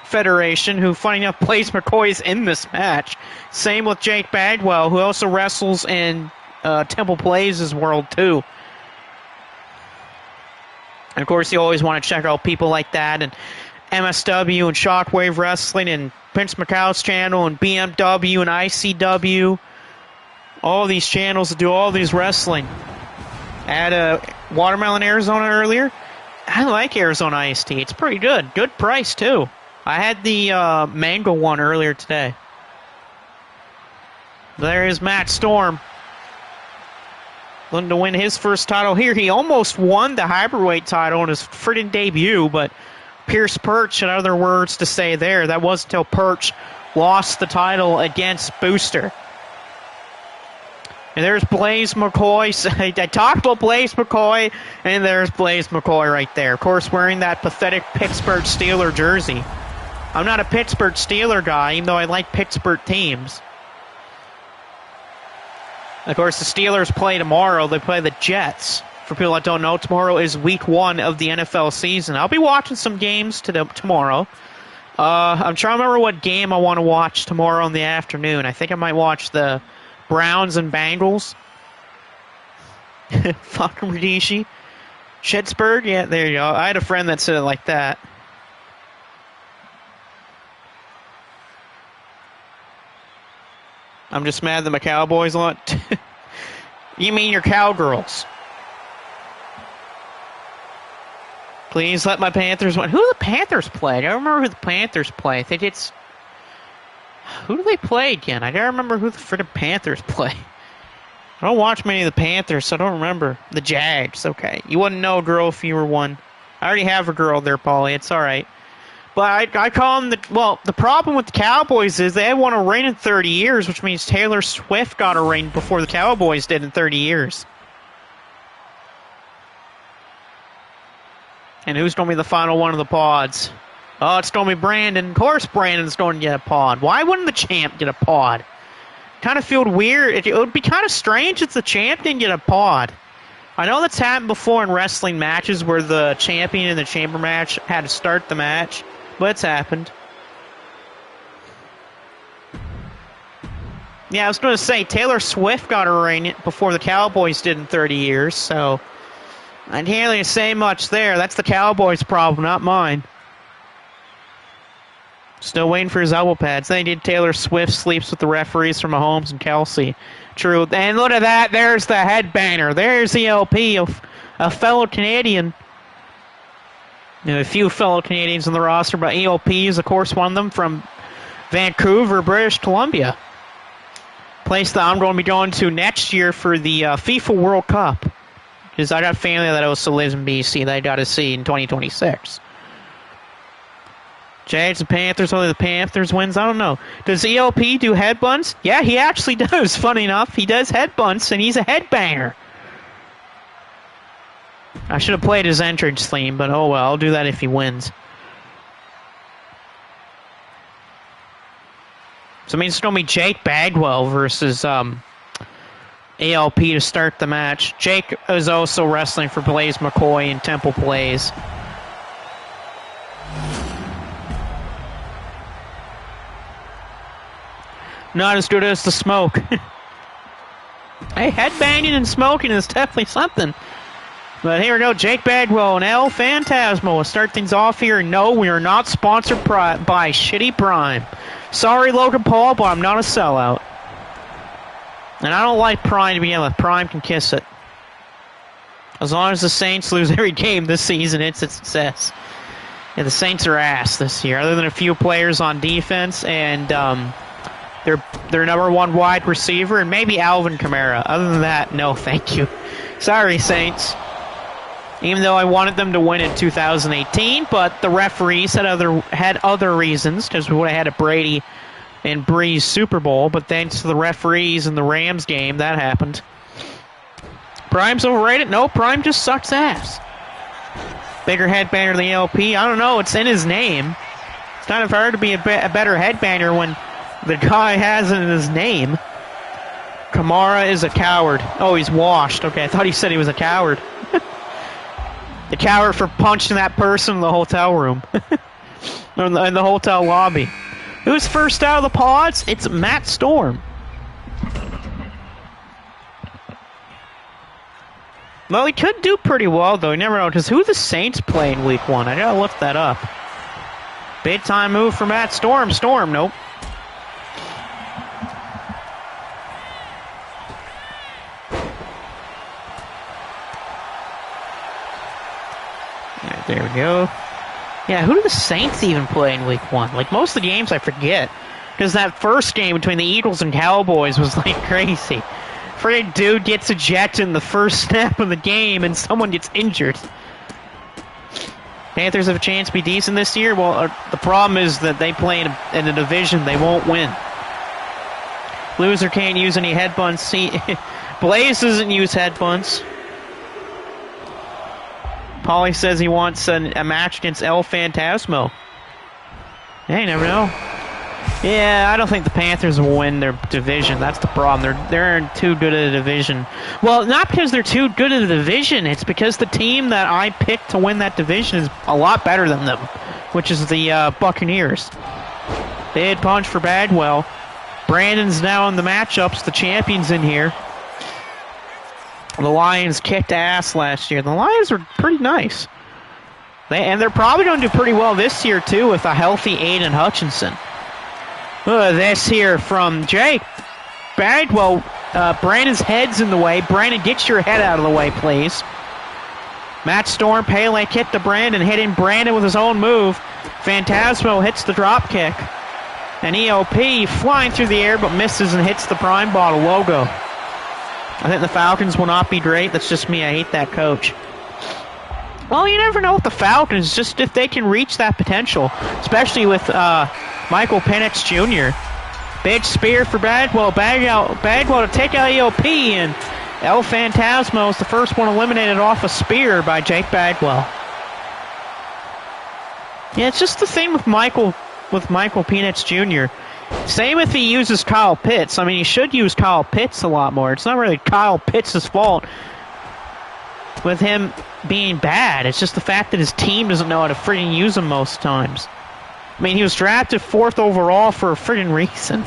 Speaker 1: federation, who, funny enough, Blaze McCoy's in this match. Same with Jake Bagwell, who also wrestles in Temple Blaze's world, too. And, of course, you always want to check out people like that, and MSW and Shockwave Wrestling and Vince McCow's channel and BMW and ICW. All these channels that do all these wrestling. At Watermelon, Arizona earlier. I like Arizona Iced Tea. It's pretty good. Good price, too. I had the mango one earlier today. There is Matt Storm. Looking to win his first title here. He almost won the Hyperweight title in his friggin' debut, but Pierce Perch had other words to say there. That was until Perch lost the title against Booster. And there's Blaze McCoy. I talked about Blaze McCoy, and there's Blaze McCoy right there. Of course, wearing that pathetic Pittsburgh Steeler jersey. I'm not a Pittsburgh Steeler guy, even though I like Pittsburgh teams. Of course, the Steelers play tomorrow. They play the Jets. For people that don't know, tomorrow is week 1 of the NFL season. I'll be watching some games tomorrow. I'm trying to remember what game I want to watch tomorrow in the afternoon. I think I might watch the Browns and Bengals. Fucking Ridishi. Schittsburg? Yeah, there you go. I had a friend that said it like that. I'm just mad that my Cowboys lot. You mean your Cowgirls? Please let my Panthers win. Who do the Panthers play? I don't remember who the Panthers play. I think it's... Who do they play again? I don't remember who the friggin' Panthers play. I don't watch many of the Panthers, so I don't remember. The Jags, okay. You wouldn't know a girl if you were one. I already have a girl there, Paulie. It's alright. But I call them the problem with the Cowboys is they won a ring in 30 years, which means Taylor Swift got a ring before the Cowboys did in 30 years. And who's going to be the final one of the pods? Oh, it's going to be Brandon. Of course Brandon's going to get a pod. Why wouldn't the champ get a pod? Kind of feel weird. It would be kind of strange if the champ didn't get a pod. I know that's happened before in wrestling matches where the champion in the chamber match had to start the match. But it's happened. Yeah, I was going to say, Taylor Swift got a ring before the Cowboys did in 30 years, so I can't really say much there. That's the Cowboys' problem, not mine. Still waiting for his elbow pads. Then he did Taylor Swift sleeps with the referees from Mahomes and Kelsey. True. And look at that. There's the headbanger. There's ELP, a fellow Canadian. You know, a few fellow Canadians on the roster, but ELP is, of course, one of them from Vancouver, British Columbia. Place that I'm going to be going to next year for the FIFA World Cup. Because I got family that also lives in BC that I got to see in 2026. Jags and Panthers, only the Panthers wins? I don't know. Does ELP do headbutts? Yeah, he actually does, funny enough. He does headbutts, and he's a headbanger. I should have played his entrance theme, but oh well, I'll do that if he wins. So it means it's going to be Jake Bagwell versus ALP to start the match. Jake is also wrestling for Blaze McCoy and Temple Blaze. Not as good as the smoke. Hey, headbanging and smoking is definitely something. But here we go, Jake Bagwell and El Phantasmo will start things off here. No, we are not sponsored by Shitty Prime. Sorry, Logan Paul, but I'm not a sellout. And I don't like Prime to begin with. Prime can kiss it. As long as the Saints lose every game this season, it's a success. Yeah, the Saints are ass this year, other than a few players on defense and their number one wide receiver, and maybe Alvin Kamara. Other than that, no, thank you. Sorry, Saints. Even though I wanted them to win in 2018, but the referees had other reasons, because we would have had a Brady and Breeze Super Bowl, but thanks to the referees in the Rams game, that happened. Prime's overrated? No, Prime just sucks ass. Bigger headbanger than ELP? I don't know, it's in his name. It's kind of hard to be a better headbanger when the guy has it in his name. Kamara is a coward. Oh, he's washed. Okay, I thought he said he was a coward. The coward for punching that person in the hotel room. In the hotel lobby. Who's first out of the pods? It's Matt Storm. Well, he could do pretty well, though. You never know, because who the Saints play in Week 1? I gotta look that up. Big time move for Matt Storm. Storm, nope. Right, there we go. Yeah, who do the Saints even play in Week 1? Like, most of the games I forget. Because that first game between the Eagles and Cowboys was, like, crazy. Friggin' dude gets ejected in the first snap of the game and someone gets injured. Panthers have a chance to be decent this year? Well, the problem is that they play in a division they won't win. Loser can't use any head bunts. See, Blaze doesn't use head bunts. Paulie says he wants a match against El Phantasmo. Hey, you never know. Yeah, I don't think the Panthers will win their division. That's the problem. They're too good at a division. Well, not because they're too good at a division. It's because the team that I picked to win that division is a lot better than them, which is the Buccaneers. Big punch for Bagwell. Brandon's now in the matchups. The champion's in here. The Lions kicked ass last year. The Lions are pretty nice. They're probably going to do pretty well this year, too, with a healthy Aiden Hutchinson. This here from Jake Bagwell. Brandon's head's in the way. Brandon, get your head out of the way, please. Matt Storm, Pele kick to Brandon, hitting Brandon with his own move. Phantasmo hits the drop kick. And ELP flying through the air but misses and hits the Prime Bottle logo. I think the Falcons will not be great. That's just me. I hate that coach. Well, you never know with the Falcons, just if they can reach that potential, especially with Michael Penix Jr. Big spear for Bagwell. Bagwell to take out ELP, and El Phantasmo is the first one eliminated off a spear by Jake Bagwell. Yeah, it's just the thing with Michael Penix Jr. Same if he uses Kyle Pitts. I mean, he should use Kyle Pitts a lot more. It's not really Kyle Pitts' fault with him being bad. It's just the fact that his team doesn't know how to friggin' use him most times. I mean, he was drafted 4th overall for a friggin' reason.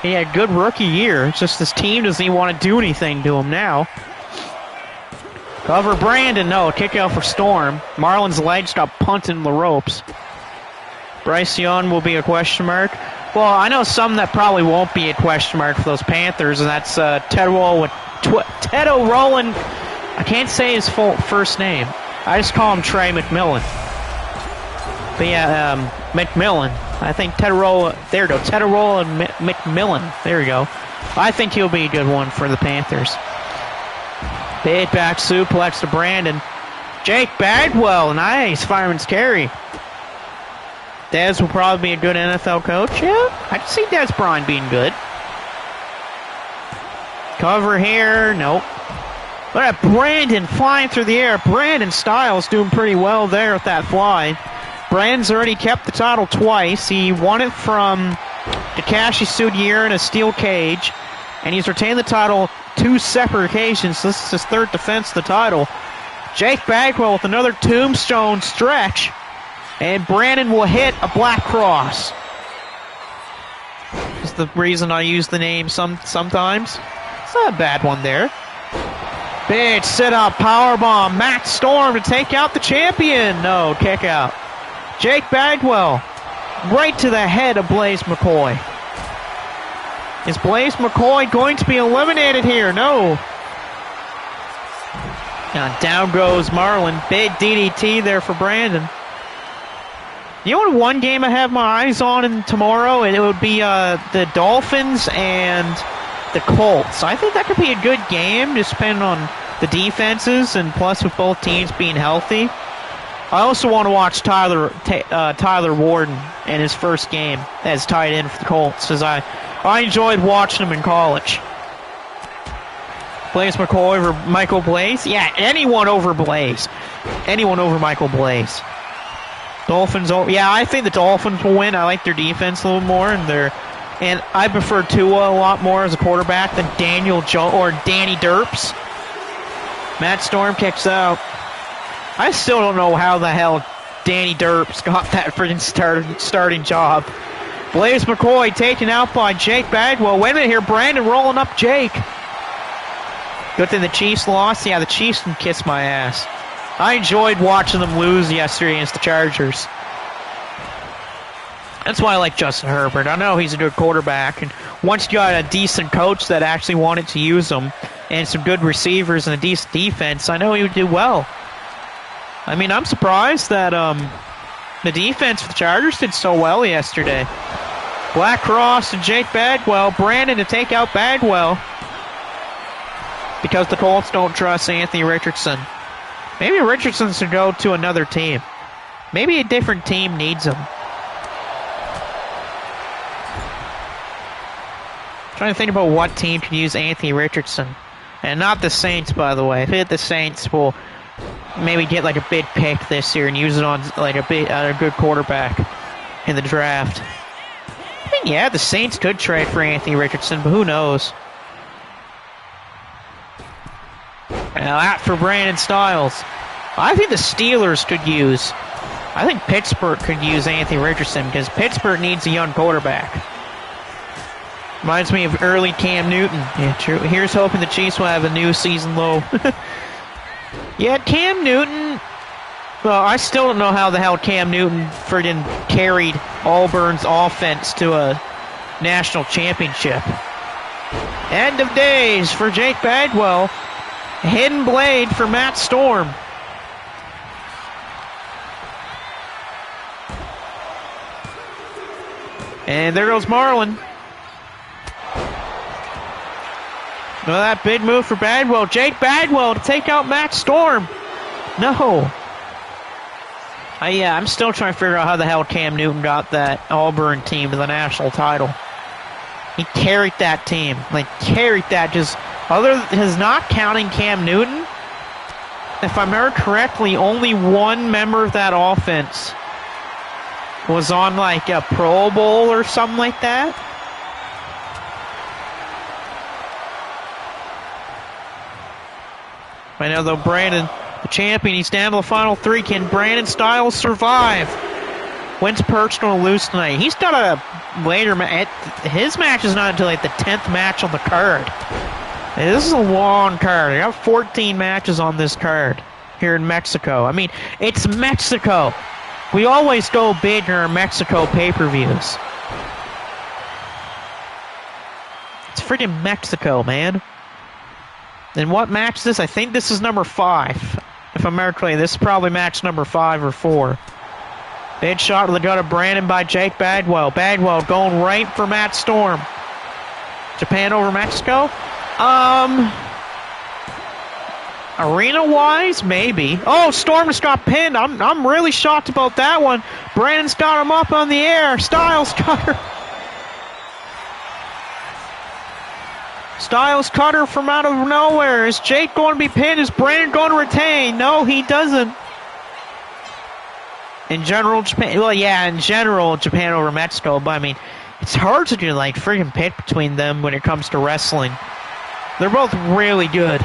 Speaker 1: He had a good rookie year. It's just his team doesn't even want to do anything to him now. Cover Brandon. No, kick out for Storm. Marlon's legs got punted in the ropes. Bryce Young will be a question mark. Well, I know some that probably won't be a question mark for those Panthers, and that's Tedo Roland. I can't say his full first name. I just call him Trey McMillan. But yeah, McMillan. I think Tedo Roland McMillan. There we go. I think he'll be a good one for the Panthers. Big back suplex to Brandon. Jake Bagwell. Nice. Fireman's carry. Dez will probably be a good NFL coach. Yeah, I can see Dez Bryant being good. Cover here. Nope. Look at Brandon flying through the air. Brandon Styles doing pretty well there with that fly. Brandon's already kept the title twice. He won it from Takashi Sugiura in a steel cage, and he's retained the title 2 separate occasions. So this is his 3rd defense of the title. Jake Bagwell with another tombstone stretch, and Brandon will hit a Black Cross. That's the reason I use the name sometimes. It's not a bad one there. Big sit-up powerbomb. Matt Storm to take out the champion. No, kick out. Jake Bagwell right to the head of Blaze McCoy. Is Blaze McCoy going to be eliminated here? No. Now down goes Marlon. Big DDT there for Brandon. You know what one game I have my eyes on tomorrow? And it would be the Dolphins and the Colts. I think that could be a good game, just depending on the defenses, and plus with both teams being healthy. I also want to watch Tyler Warden in his first game as tight end for the Colts, as I enjoyed watching him in college. Blaze McCoy over Michael Blaze? Yeah, anyone over Blaze. Anyone over Michael Blaze. Dolphins, yeah, I think the Dolphins will win. I like their defense a little more, and I prefer Tua a lot more as a quarterback than Danny Derps. Matt Storm kicks out. I still don't know how the hell Danny Derps got that freaking starting job. Blaze McCoy taken out by Jake Bagwell. Wait a minute here, Brandon rolling up Jake. Good thing the Chiefs lost. Yeah, the Chiefs can kiss my ass. I enjoyed watching them lose yesterday against the Chargers. That's why I like Justin Herbert. I know he's a good quarterback, and once you got a decent coach that actually wanted to use him, and some good receivers and a decent defense, I know he would do well. I mean, I'm surprised that the defense for the Chargers did so well yesterday. Black Cross to Jake Bagwell. Brandon to take out Bagwell because the Colts don't trust Anthony Richardson. Maybe Richardson should go to another team. Maybe a different team needs him. Trying to think about what team could use Anthony Richardson. And not the Saints, by the way. If the Saints will maybe get like a big pick this year and use it on like a good quarterback in the draft. I mean, yeah, the Saints could trade for Anthony Richardson, but who knows? Now out for Brandon Stiles. I think the Steelers could use. I think Pittsburgh could use Anthony Richardson because Pittsburgh needs a young quarterback. Reminds me of early Cam Newton. Yeah, true. Here's hoping the Chiefs will have a new season low. Yeah, Cam Newton. Well, I still don't know how the hell Cam Newton friggin' carried Auburn's offense to a national championship. End of days for Jake Bagwell. Hidden blade for Matt Storm. And there goes Marlin. Well, that big move for Bagwell. Jake Bagwell to take out Matt Storm. No. I'm still trying to figure out how the hell Cam Newton got that Auburn team to the national title. He carried that team. Like, carried that. Just, his not counting Cam Newton, if I remember correctly, only one member of that offense was on, like, a Pro Bowl or something like that. I know, though, Brandon, the champion, he's down to the final three. Can Brandon Stiles survive? When's Perch going to lose tonight? He's got a later match. His match is not until like the 10th match on the card. And this is a long card. I got 14 matches on this card here in Mexico. I mean, it's Mexico. We always go big in our Mexico pay-per-views. It's freaking Mexico, man. And what match is this? I think this is number 5. If I'm remember correctly, this is probably match number 5 or 4. Big shot to the gut of Brandon by Jake Bagwell. Bagwell going right for Matt Storm. Japan over Mexico? Arena-wise, maybe. Oh, Storm just got pinned. I'm really shocked about that one. Brandon's got him up on the air. Stiles cutter. Stiles cutter from out of nowhere. Is Jake going to be pinned? Is Brandon going to retain? No, he doesn't. In general, Japan. Well, yeah, in general, Japan over Mexico. But I mean, it's hard to do like friggin' pick between them when it comes to wrestling. They're both really good,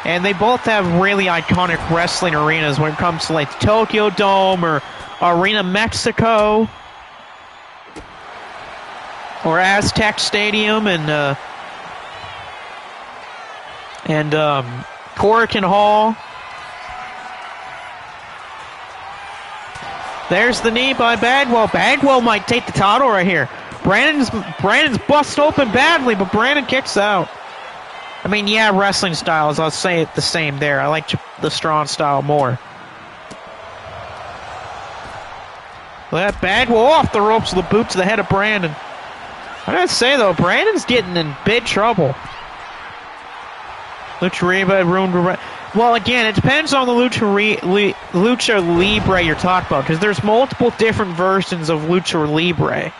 Speaker 1: and they both have really iconic wrestling arenas when it comes to like the Tokyo Dome or Arena Mexico or Aztec Stadium and Korakuen Hall. There's the knee by Bagwell. Bagwell might take the title right here. Brandon's bust open badly, but Brandon kicks out. I mean, yeah, wrestling styles, I'll say it the same there. I like the strong style more. That Bagwell off the ropes with a boot to the head of Brandon. I gotta say though, Brandon's getting in big trouble. Lucha Libre. Well, again, it depends on the Lucha Libre you're talking about, because there's multiple different versions of Lucha Libre.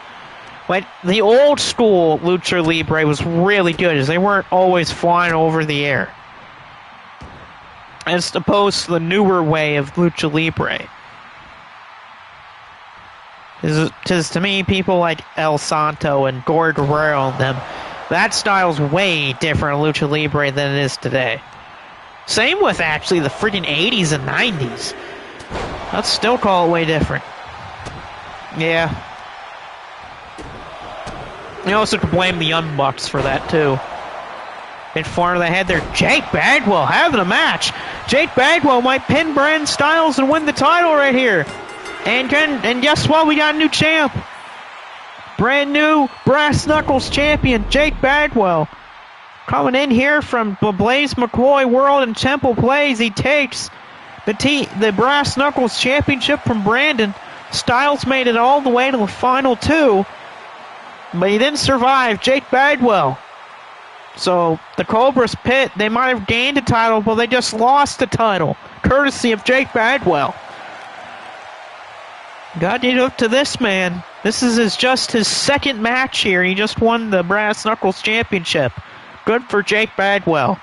Speaker 1: Like, the old school Lucha Libre was really good, as they weren't always flying over the air, as opposed to the newer way of Lucha Libre. Because to me, people like El Santo and Gore Guerrero and them, that style's way different in Lucha Libre than it is today. Same with, actually, the freaking 80s and 90s. I'd still call it way different. Yeah. You also could blame the Young Bucks for that, too. In far of the head there, Jake Bagwell having a match. Jake Bagwell might pin Brandon Styles and win the title right here. And guess what? We got a new champ. Brand new Brass Knuckles champion, Jake Bagwell. Coming in here from the Blaze McCoy World and Temple Blaze, he takes the Brass Knuckles championship from Brandon. Styles made it all the way to the final two, but he didn't survive. Jake Bagwell. So the Cobra's Pit, they might have gained a title, but they just lost the title, courtesy of Jake Bagwell. Got to up to this man. This is just his second match here. He just won the Brass Knuckles Championship. Good for Jake Bagwell.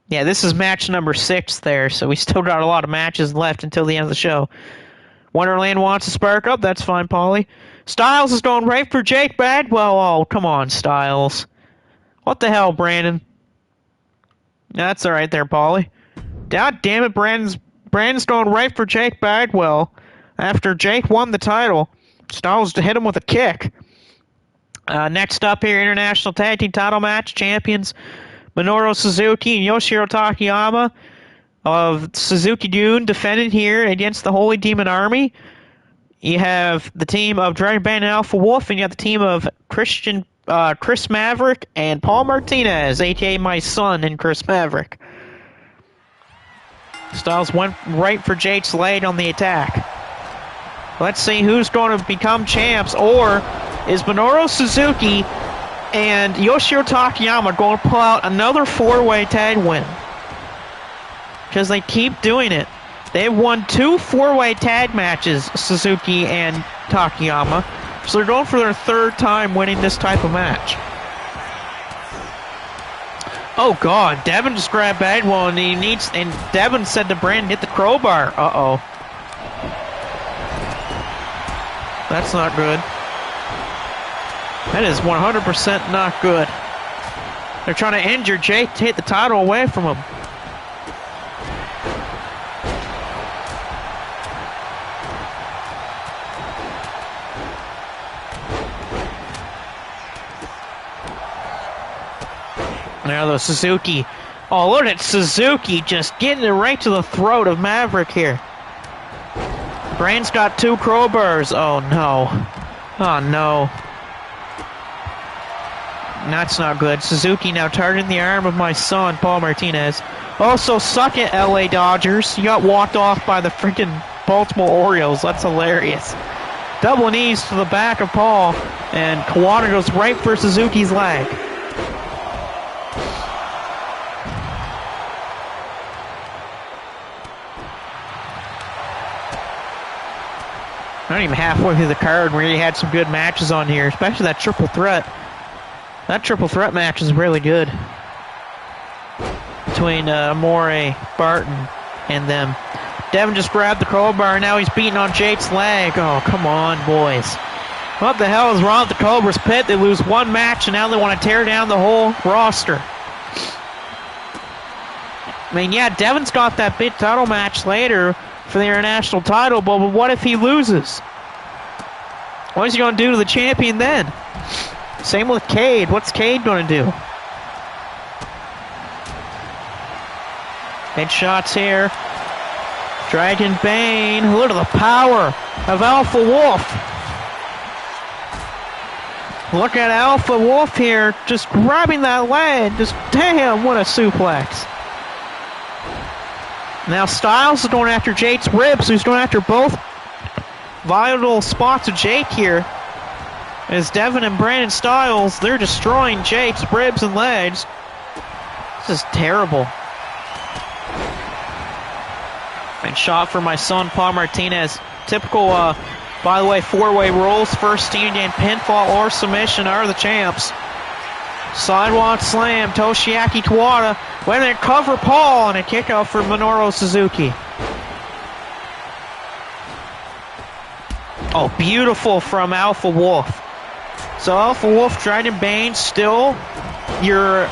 Speaker 1: Yeah, this is match number 6 there, so we still got a lot of matches left until the end of the show. Wonderland wants to spark up. That's fine, Paulie. Styles is going right for Jake Bagwell. Oh, come on, Styles. What the hell, Brandon? That's all right there, Paulie. God damn it, Brandon's going right for Jake Bagwell. After Jake won the title, Styles to hit him with a kick. Next up here, International Tag Team Title Match. Champions Minoru Suzuki and Yoshihiro Takayama of Suzuki Dune defending here against the Holy Demon Army. You have the team of Dragon Band and Alpha Wolf, and you have the team of Chris Maverick and Paul Martinez, a.k.a. my son and Chris Maverick. Styles went right for Jake's leg on the attack. Let's see who's going to become champs, or is Minoru Suzuki and Yoshihiro Takayama going to pull out another 4-way tag win? Because they keep doing it. They've won 2 4-way tag matches, Suzuki and Takayama, so they're going for their 3rd time winning this type of match. Oh God, Devin just grabbed Bagwell and Devin said to Brandon, hit the crowbar. Uh-oh. That's not good. That is 100% not good. They're trying to injure Jake to hit the title away from him. Now the Suzuki. Oh, look at Suzuki just getting it right to the throat of Maverick here. Brain's got 2 crowbars. Oh, no. Oh, no. That's not good. Suzuki now targeting the arm of my son, Paul Martinez. Also, suck it, LA Dodgers. You got walked off by the freaking Baltimore Orioles. That's hilarious. Double knees to the back of Paul, and Kawada goes right for Suzuki's leg. Not even halfway through the card, we already had some good matches on here, especially that triple threat. That triple threat match is really good. Between Amore, Barton, and them. Devin just grabbed the crowbar, and now he's beating on Jake's leg. Oh, come on, boys. What the hell is wrong with the Cobra's Pit? They lose 1 match, and now they want to tear down the whole roster. I mean, yeah, Devin's got that big title match later for the international title, but what if he loses? What is he going to do to the champion then? Same with Cade. What's Cade going to do? Head shots here. Dragon Bane. Look at the power of Alpha Wolf. Look at Alpha Wolf here, just grabbing that leg. Just damn, what a suplex. Now Styles is going after Jake's ribs, who's going after both vital spots of Jake here. As Devin and Brandon Styles, they're destroying Jake's ribs and legs. This is terrible. And shot for my son, Paul Martinez. Typical, by the way, four-way rules. First team to gain pinfall or submission are the champs. Sidewalk slam, Toshiaki Tawada. Wait a minute, cover Paul, and a kick out for Minoru Suzuki. Oh, beautiful from Alpha Wolf. So Alpha Wolf, Dragon Bane, still your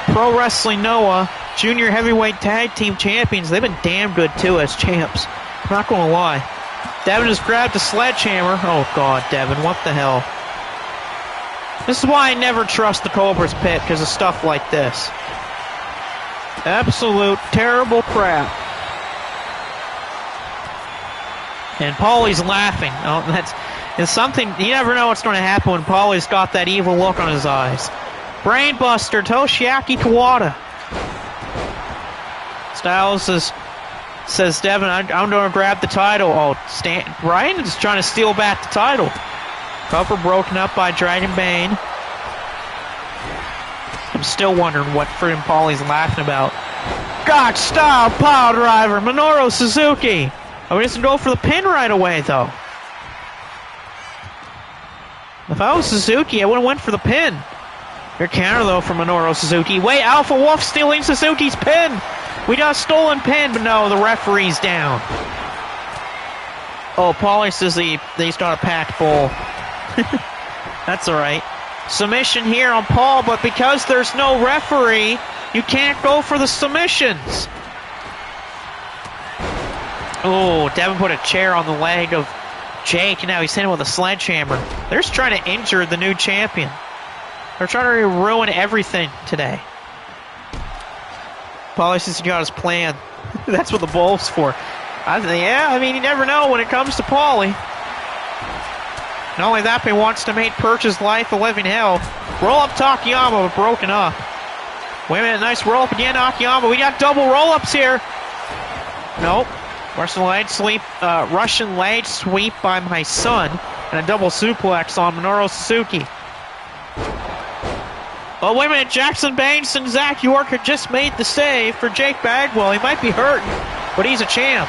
Speaker 1: Pro Wrestling Noah Junior Heavyweight Tag Team Champions. They've been damn good, too, as champs. I'm not going to lie. Devin has grabbed a sledgehammer. Oh, God, Devin, what the hell? This is why I never trust the Cobra's Pit, because of stuff like this. Absolute terrible crap. And Paulie's laughing. Oh, it's something, you never know what's going to happen when Paulie's got that evil look on his eyes. Brainbuster, Toshiaki Tawada. Styles says Devin, I'm going to grab the title. Oh, Ryan is trying to steal back the title. Cover broken up by Dragon Bane. I'm still wondering what freaking Paulie's laughing about. Gotch style power driver, Minoru Suzuki. Oh, he doesn't go for the pin right away, though. If I was Suzuki, I would have went for the pin. Good counter, though, from Minoru Suzuki. Wait, Alpha Wolf stealing Suzuki's pin. We got a stolen pin, but no, the referee's down. Oh, Paulie says he's got a packed bowl. That's all right. Submission here on Paul, but because there's no referee, you can't go for the submissions. Oh, Devin put a chair on the leg of Jake, and now he's hitting with a sledgehammer. They're just trying to injure the new champion. They're trying to ruin everything today. Paulie says he got his plan. That's what the bowl's for. I mean, you never know when it comes to Paulie. Not only that, but he wants to make Perch's life a living hell. Roll up Takayama, but broken up. Wait a minute, nice roll up again, Akiyama. We got double roll ups here. Nope. Russian leg sweep by my son, and a double suplex on Minoru Suzuki. Oh, wait a minute, Jackson Baines and Zach York had just made the save for Jake Bagwell. He might be hurting, but he's a champ.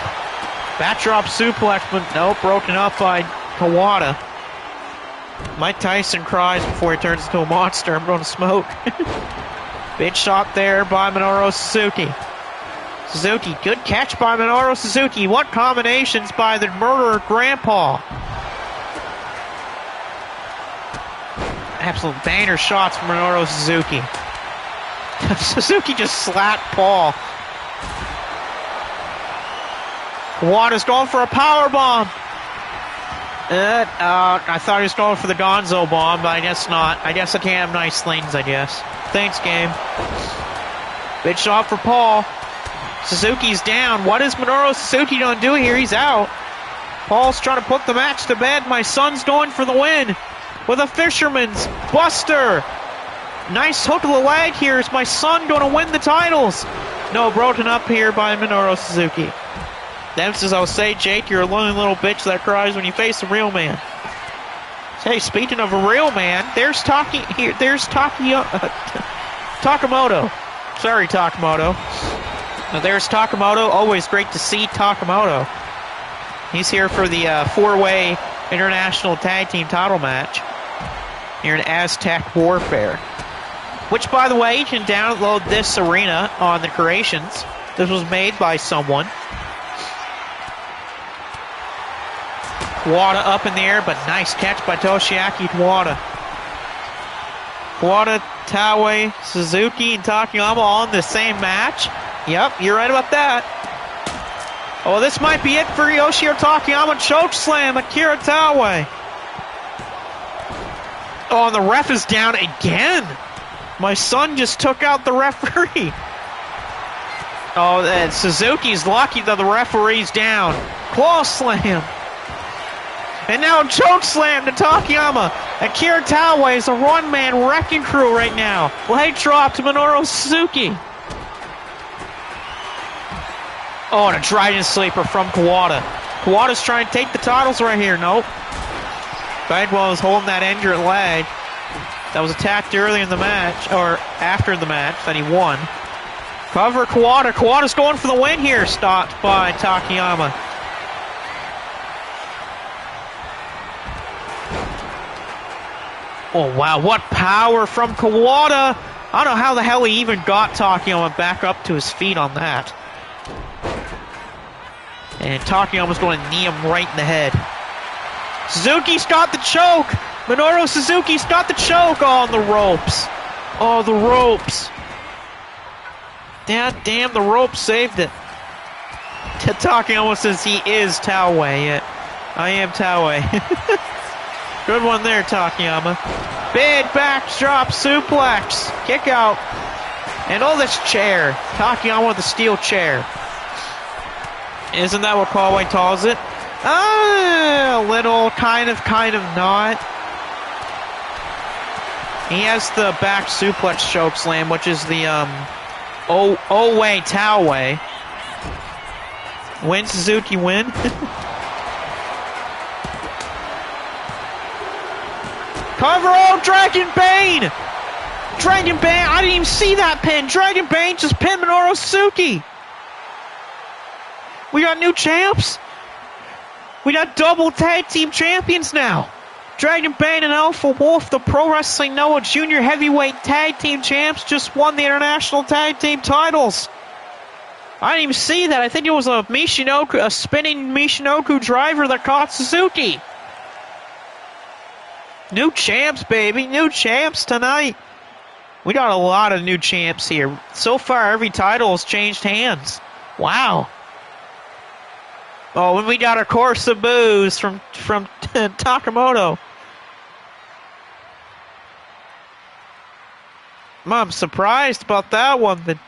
Speaker 1: Backdrop suplex, but nope, broken up by Kawada. Mike Tyson cries before he turns into a monster. I'm going to smoke. Big shot there by Minoru Suzuki. Suzuki, good catch by Minoru Suzuki. What combinations by the murderer grandpa. Absolute banger shots from Minoru Suzuki. Suzuki just slapped Paul. Kawada's going for a power bomb. I thought he was going for the Gonzo bomb, but I guess not. I guess I can't have nice things, I guess. Thanks, game. Big shot for Paul. Suzuki's down. What is Minoru Suzuki going to do here? He's out. Paul's trying to put the match to bed. My son's going for the win with a fisherman's buster. Nice hook of the leg here. Is my son going to win the titles? No, broken up here by Minoru Suzuki. Then says, I'll say, Jake, you're a lonely little bitch that cries when you face a real man. Hey, speaking of a real man, there's Takamoto. Sorry, Takamoto. There's Takamoto. Always great to see Takamoto. He's here for the four-way international tag team title match here in Aztec Warfare. Which, by the way, you can download this arena on the Creations. This was made by someone. Kawada up in the air, but nice catch by Toshiaki Kawada. Kawada, Taue, Suzuki, and Takayama all in the same match. Yep, you're right about that. Oh, this might be it for Yoshihiro Takayama. Choke slam, Akira Taue. Oh, and the ref is down again. My son just took out the referee. Oh, and Suzuki's lucky that the referee's down. Claw slam. And now choke slam to Takayama. Akira Taue is a one-man wrecking crew right now. Leg drop to Minoru Suzuki. Oh, and a Dragon Sleeper from Kawada. Kawada's trying to take the titles right here. Nope. Bagwell is holding that injured leg. That was attacked early in the match, or after the match, that he won. Cover Kawada. Kawada's going for the win here. Stopped by Takayama. Oh, wow. What power from Kawada. I don't know how the hell he even got Takayama back up to his feet on that. And Takayama's going to knee him right in the head. Suzuki's got the choke. Minoru Suzuki's got the choke on the ropes. Oh, the ropes. Damn, the rope saved it. Takayama says he is Taue. Yeah, I am Taue. Good one there, Takayama. Big backdrop suplex. Kick out. And oh, this chair. Takayama with the steel chair. Isn't that what Callaway calls it? A little, kind of not. He has the back suplex choke slam, which is the Owe Taue. Win Suzuki win. Cover, oh, Dragon Bane! Dragon Bane, I didn't even see that pin. Dragon Bane just pinned Minoru Suzuki. We got new champs. We got double tag team champions now. Dragon Bane and Alpha Wolf, the Pro Wrestling Noah Junior Heavyweight Tag Team Champs, just won the International Tag Team titles. I didn't even see that. I think it was a spinning Michinoku driver that caught Suzuki. New champs, baby. New champs tonight. We got a lot of new champs here. So far, every title has changed hands. Wow. Oh, and we got a course of boos from Takamoto. I'm surprised about that one. The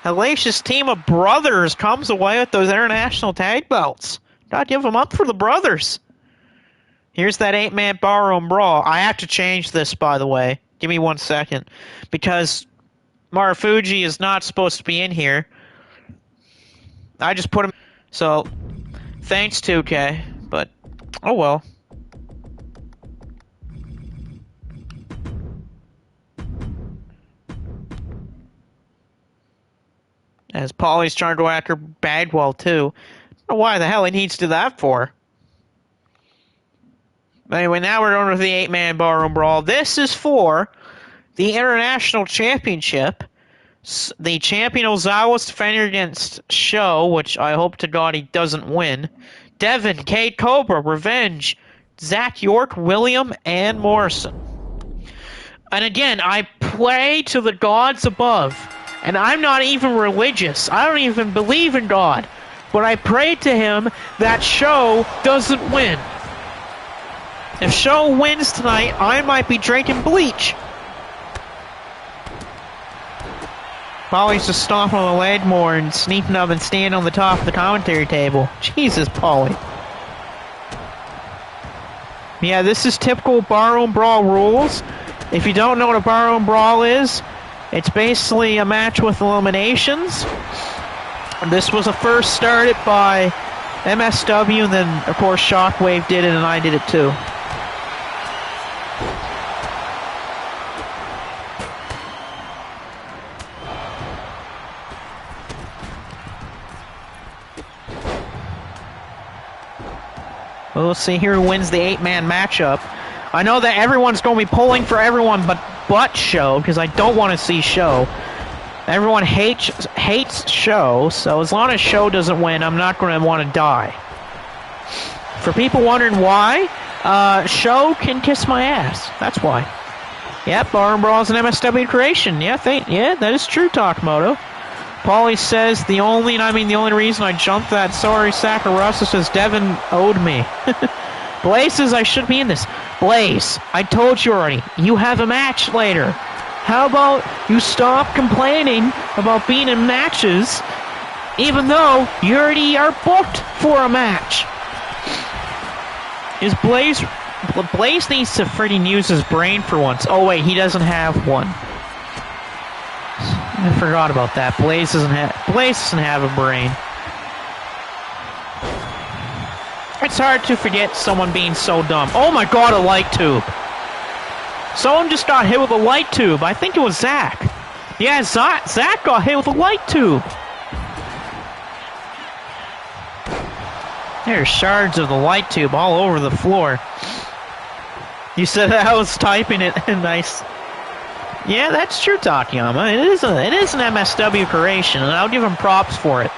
Speaker 1: hellacious team of brothers comes away with those international tag belts. Gotta give them up for the brothers. Here's that 8-man barroom brawl. I have to change this, by the way. Give me 1 second. Because Marufuji is not supposed to be in here. I just put him... So, thanks 2K. But, oh well. As Paulie's trying to go after Bagwell, too. I don't know why the hell he needs to do that for. Anyway, now we're going to the 8-man barroom brawl. This is for the International Championship. The champion Ozawa's defending against Sho, which I hope to God he doesn't win. Devin, Cade Cobra, Revenge, Zach York, William, and Morrison. And again, I pray to the gods above. And I'm not even religious. I don't even believe in God. But I pray to him that Sho doesn't win. If Sho wins tonight, I might be drinking bleach. Paulie's just stomping on the leg more and sneaking up and standing on the top of the commentary table. Jesus, Paulie. Yeah, this is typical barroom brawl rules. If you don't know what a barroom brawl is, it's basically a match with eliminations. This was first started by MSW, and then, of course, Shockwave did it, and I did it too. Well, let's see here who wins the 8-man matchup. I know that everyone's going to be pulling for everyone but Sho, because I don't want to see Sho. Everyone hates Sho, so as long as Sho doesn't win, I'm not going to want to die. For people wondering why, Sho can kiss my ass. That's why. Yep, Barroom Brawl is an MSW creation. Yeah, that is true, Takamoto. Paulie says the only reason I jumped that sorry sack of rust is because Devin owed me. Blaze says I should be in this. Blaze, I told you already, you have a match later. How about you stop complaining about being in matches, even though you already are booked for a match? Is Blaze needs to freaking use his brain for once. Oh wait, he doesn't have one. I forgot about that. Blaze doesn't have a brain. It's hard to forget someone being so dumb. Oh my god, a light tube. Someone just got hit with a light tube. I think it was Zach. Yeah, Zach got hit with a light tube. There's shards of the light tube all over the floor. You said I was typing it nice. Yeah, that's true, Takayama. It is an MSW creation, and I'll give them props for it.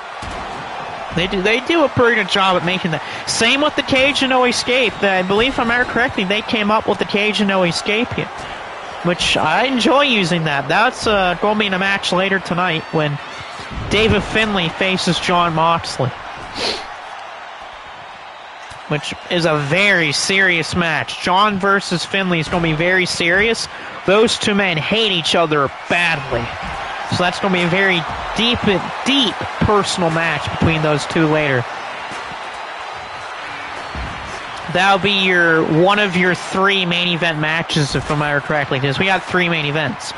Speaker 1: They do a pretty good job at making that. Same with the Cage and No Escape. I believe, if I remember correctly, they came up with the Cage and No Escape here, which I enjoy using that. That's going to be in a match later tonight when David Finlay faces Jon Moxley, which is a very serious match. John versus Finlay is going to be very serious. Those two men hate each other badly. So that's going to be a very deep personal match between those two later. That'll be one of your 3 main event matches, if I remember correctly, because we got 3 main events.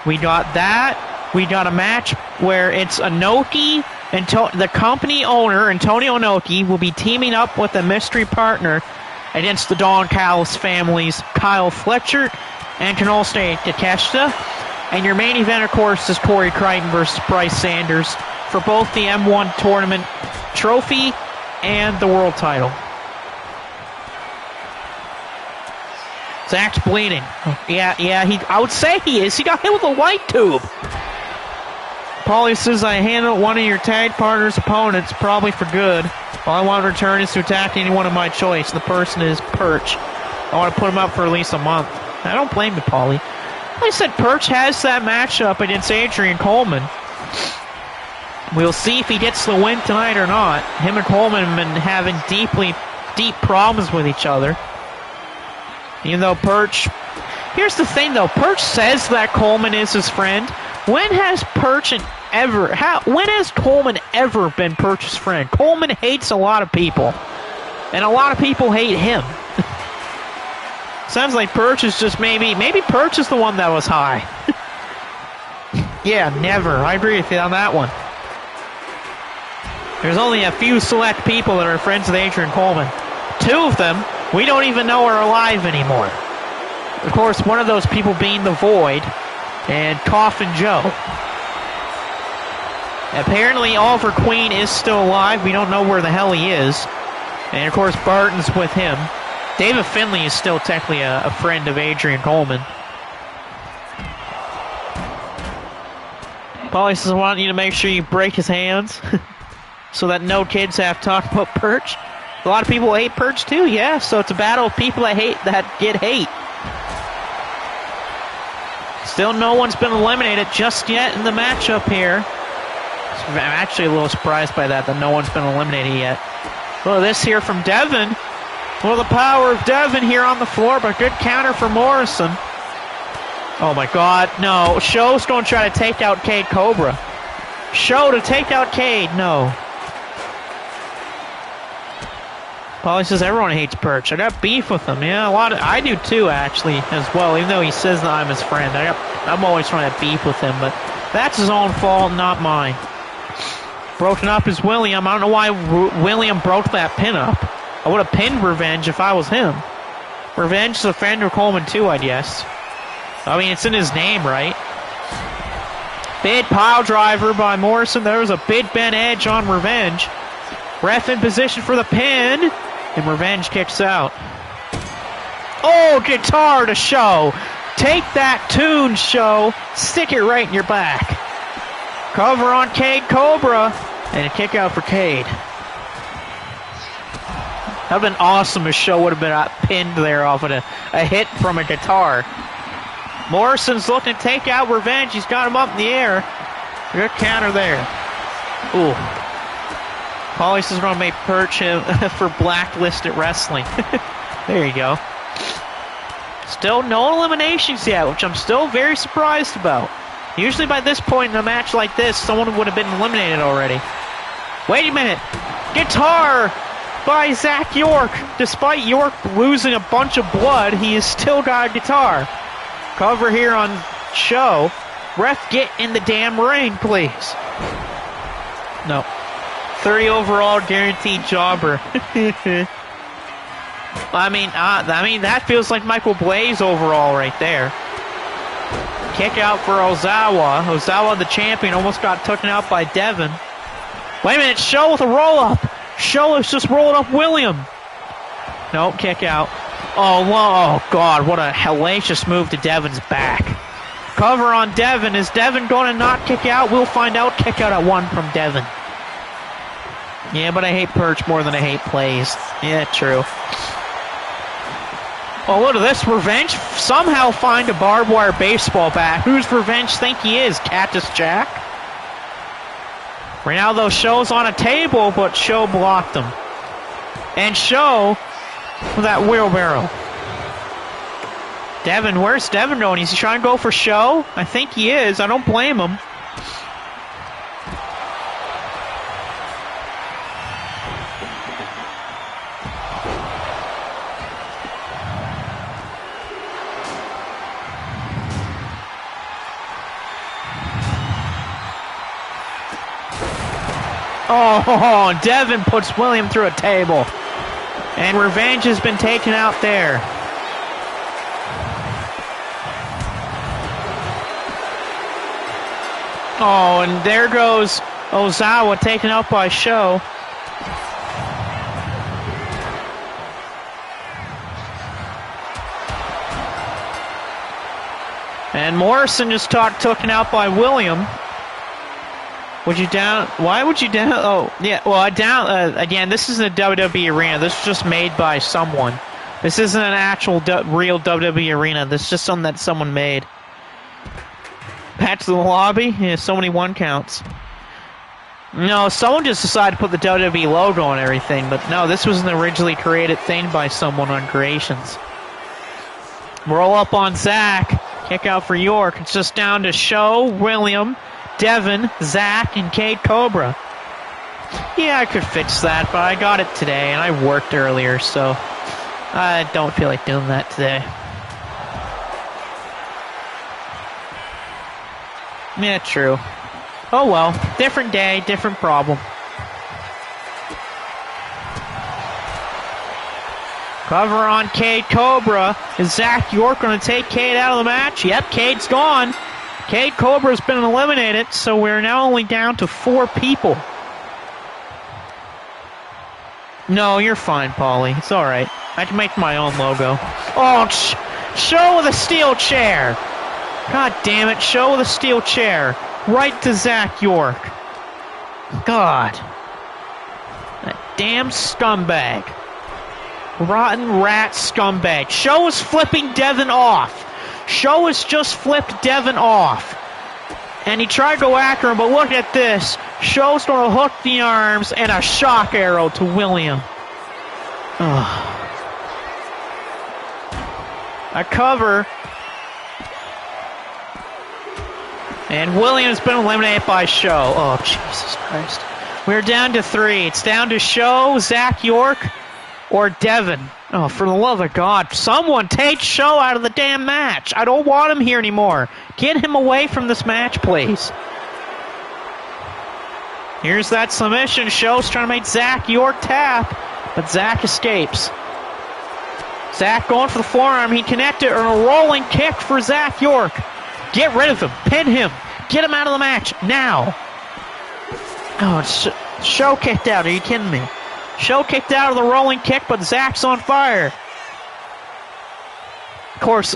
Speaker 1: We got that. We got a match where it's Inoki and the company owner, Antonio Inoki, will be teaming up with a mystery partner against the Don Callis families, Kyle Fletcher and Kanosuke Takeshita. And your main event, of course, is Corey Crichton versus Bryce Sanders for both the M1 tournament trophy and the world title. Zach's bleeding. Yeah, I would say he is. He got hit with a light tube. Paulie says, I handled one of your tag partner's opponents, probably for good. All I want in return is to attack anyone of my choice. The person is Perch. I want to put him up for at least a month. I don't blame you, Paulie. Like I said, Perch has that matchup against Adrian Coleman. We'll see if he gets the win tonight or not. Him and Coleman have been having deep problems with each other. Even though Perch... Here's the thing, though. Perch says that Coleman is his friend. When has Coleman ever been Perch's friend? Coleman hates a lot of people. And a lot of people hate him. Sounds like Perch is just maybe Perch is the one that was high. Yeah, never. I agree with you on that one. There's only a few select people that are friends with Adrian Coleman. 2 of them we don't even know are alive anymore. Of course, one of those people being the Void and Coffin Joe. Apparently, Oliver Queen is still alive. We don't know where the hell he is. And of course, Barton's with him. David Finlay is still technically a friend of Adrian Coleman. Paulie says, I want you to make sure you break his hands so that no kids have to talk about Perch. A lot of people hate Perch too, yeah, so it's a battle of people that get hate. Still no one's been eliminated just yet in the matchup here. I'm actually a little surprised by that no one's been eliminated yet. Well, this here from Devin. Well, the power of Devin here on the floor, but good counter for Morrison. Oh my god, no. Show's going to try to take out Cade Cobra. Show to take out Cade, no. Paulie says everyone hates Perch. I got beef with him, yeah, I do too, actually, as well, even though he says that I'm his friend. I'm always trying to beef with him, but that's his own fault, not mine. Broken up is William. I don't know why William broke that pin up. I would have pinned Revenge if I was him. Revenge is a friend of Coleman too, I guess. I mean, it's in his name, right? Big pile driver by Morrison. There was a Big Ben edge on Revenge. Ref in position for the pin. And Revenge kicks out. Oh, guitar to Show. Take that tune, Show. Stick it right in your back. Cover on Cade Cobra. And a kick out for Cade. That would have been awesome if Show would have been pinned there off of a hit from a guitar. Morrison's looking to take out Revenge. He's got him up in the air. Good counter there. Ooh. Paulie says we're going to make Perch him for Blacklisted Wrestling. There you go. Still no eliminations yet, which I'm still very surprised about. Usually by this point in a match like this, someone would have been eliminated already. Wait a minute. Guitar by Zach York. Despite York losing a bunch of blood, he has still got a guitar. Cover here on Show. Ref, get in the damn ring, please. No. 30 overall guaranteed jobber. I mean, that feels like Michael Blaze overall right there. Kick out for Ozawa. Ozawa, the champion, almost got taken out by Devin. Wait a minute, Show with a roll-up. Show is just rolling up William. Nope, kick out. Oh, God, what a hellacious move to Devin's back. Cover on Devin. Is Devin going to not kick out? We'll find out. Kick out at 1 from Devin. Yeah, but I hate Perch more than I hate plays. Yeah, true. Oh, look at this. Revenge somehow find a barbed wire baseball bat. Who's Revenge think he is? Cactus Jack? Right now, though, Show's on a table, but Show blocked him. And Show with that wheelbarrow. Devin, where's Devin going? Is he trying to go for Show? I think he is. I don't blame him. Oh, Devin puts William through a table. And Revenge has been taken out there. Oh, and there goes Ozawa taken out by Show. And Morrison just taken out by William. Would you down? Why would you down? Oh, yeah. Well, I down again. This isn't a WWE arena. This is just made by someone. This isn't an actual real WWE arena. This is just something that someone made. Back to the lobby. Yeah, so many 1 counts. No, someone just decided to put the WWE logo on everything. But no, this was an originally created thing by someone on Creations. Roll up on Zach. Kick out for York. It's just down to Show, William, Devin, Zach, and Cade Cobra. Yeah, I could fix that, but I got it today, and I worked earlier, so I don't feel like doing that today. Yeah, true. Oh well, different day, different problem. Cover on Cade Cobra. Is Zach York going to take Cade out of the match? Yep, Cade's gone. Cade Cobra's been eliminated, so we're now only down to 4 people. No, you're fine, Paulie. It's alright. I can make my own logo. Oh, Show with a steel chair. God damn it, Show with a steel chair. Right to Zach York. God. That damn scumbag. Rotten rat scumbag. Show is flipping Devin off. Show has just flipped Devin off. And he tried to go after him, but look at this. Show's going to hook the arms and a shock arrow to William. Ugh. A cover. And William's been eliminated by Show. Oh, Jesus Christ. We're down to 3. It's down to Show, Zach York, or Devin. Oh, for the love of God, someone take Show out of the damn match. I don't want him here anymore. Get him away from this match, please. Here's that submission. Show's trying to make Zach York tap, but Zach escapes. Zach going for the forearm. He connected on a rolling kick for Zach York. Get rid of him. Pin him. Get him out of the match now. Oh, Show kicked out. Are you kidding me? Show kicked out of the rolling kick, but Zach's on fire. Of course,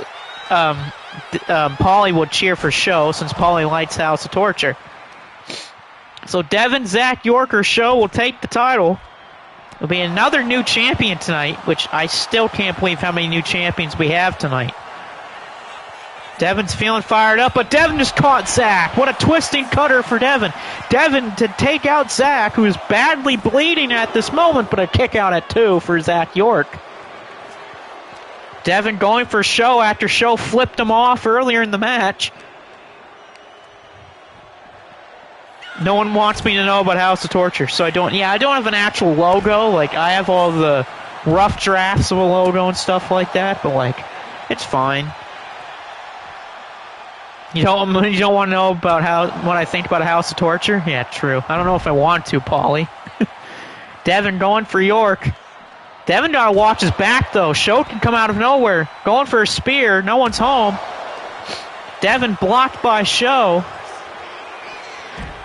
Speaker 1: Paulie would cheer for Show since Paulie likes House of Torture. So Devin, Zach York, or Show will take the title. There'll be another new champion tonight, which I still can't believe how many new champions we have tonight. Devin's feeling fired up, but Devin just caught Zach. What a twisting cutter for Devin. Devin to take out Zach, who is badly bleeding at this moment, but a kick out at 2 for Zach York. Devin going for Show after Show flipped him off earlier in the match. No one wants me to know about House of Torture, so I don't have an actual logo. Like, I have all the rough drafts of a logo and stuff like that, but, like, it's fine. You don't want to know about what I think about a House of Torture? Yeah, true. I don't know if I want to, Paulie. Devin going for York. Devin gotta watch his back though. Show can come out of nowhere. Going for a spear. No one's home. Devin blocked by Show.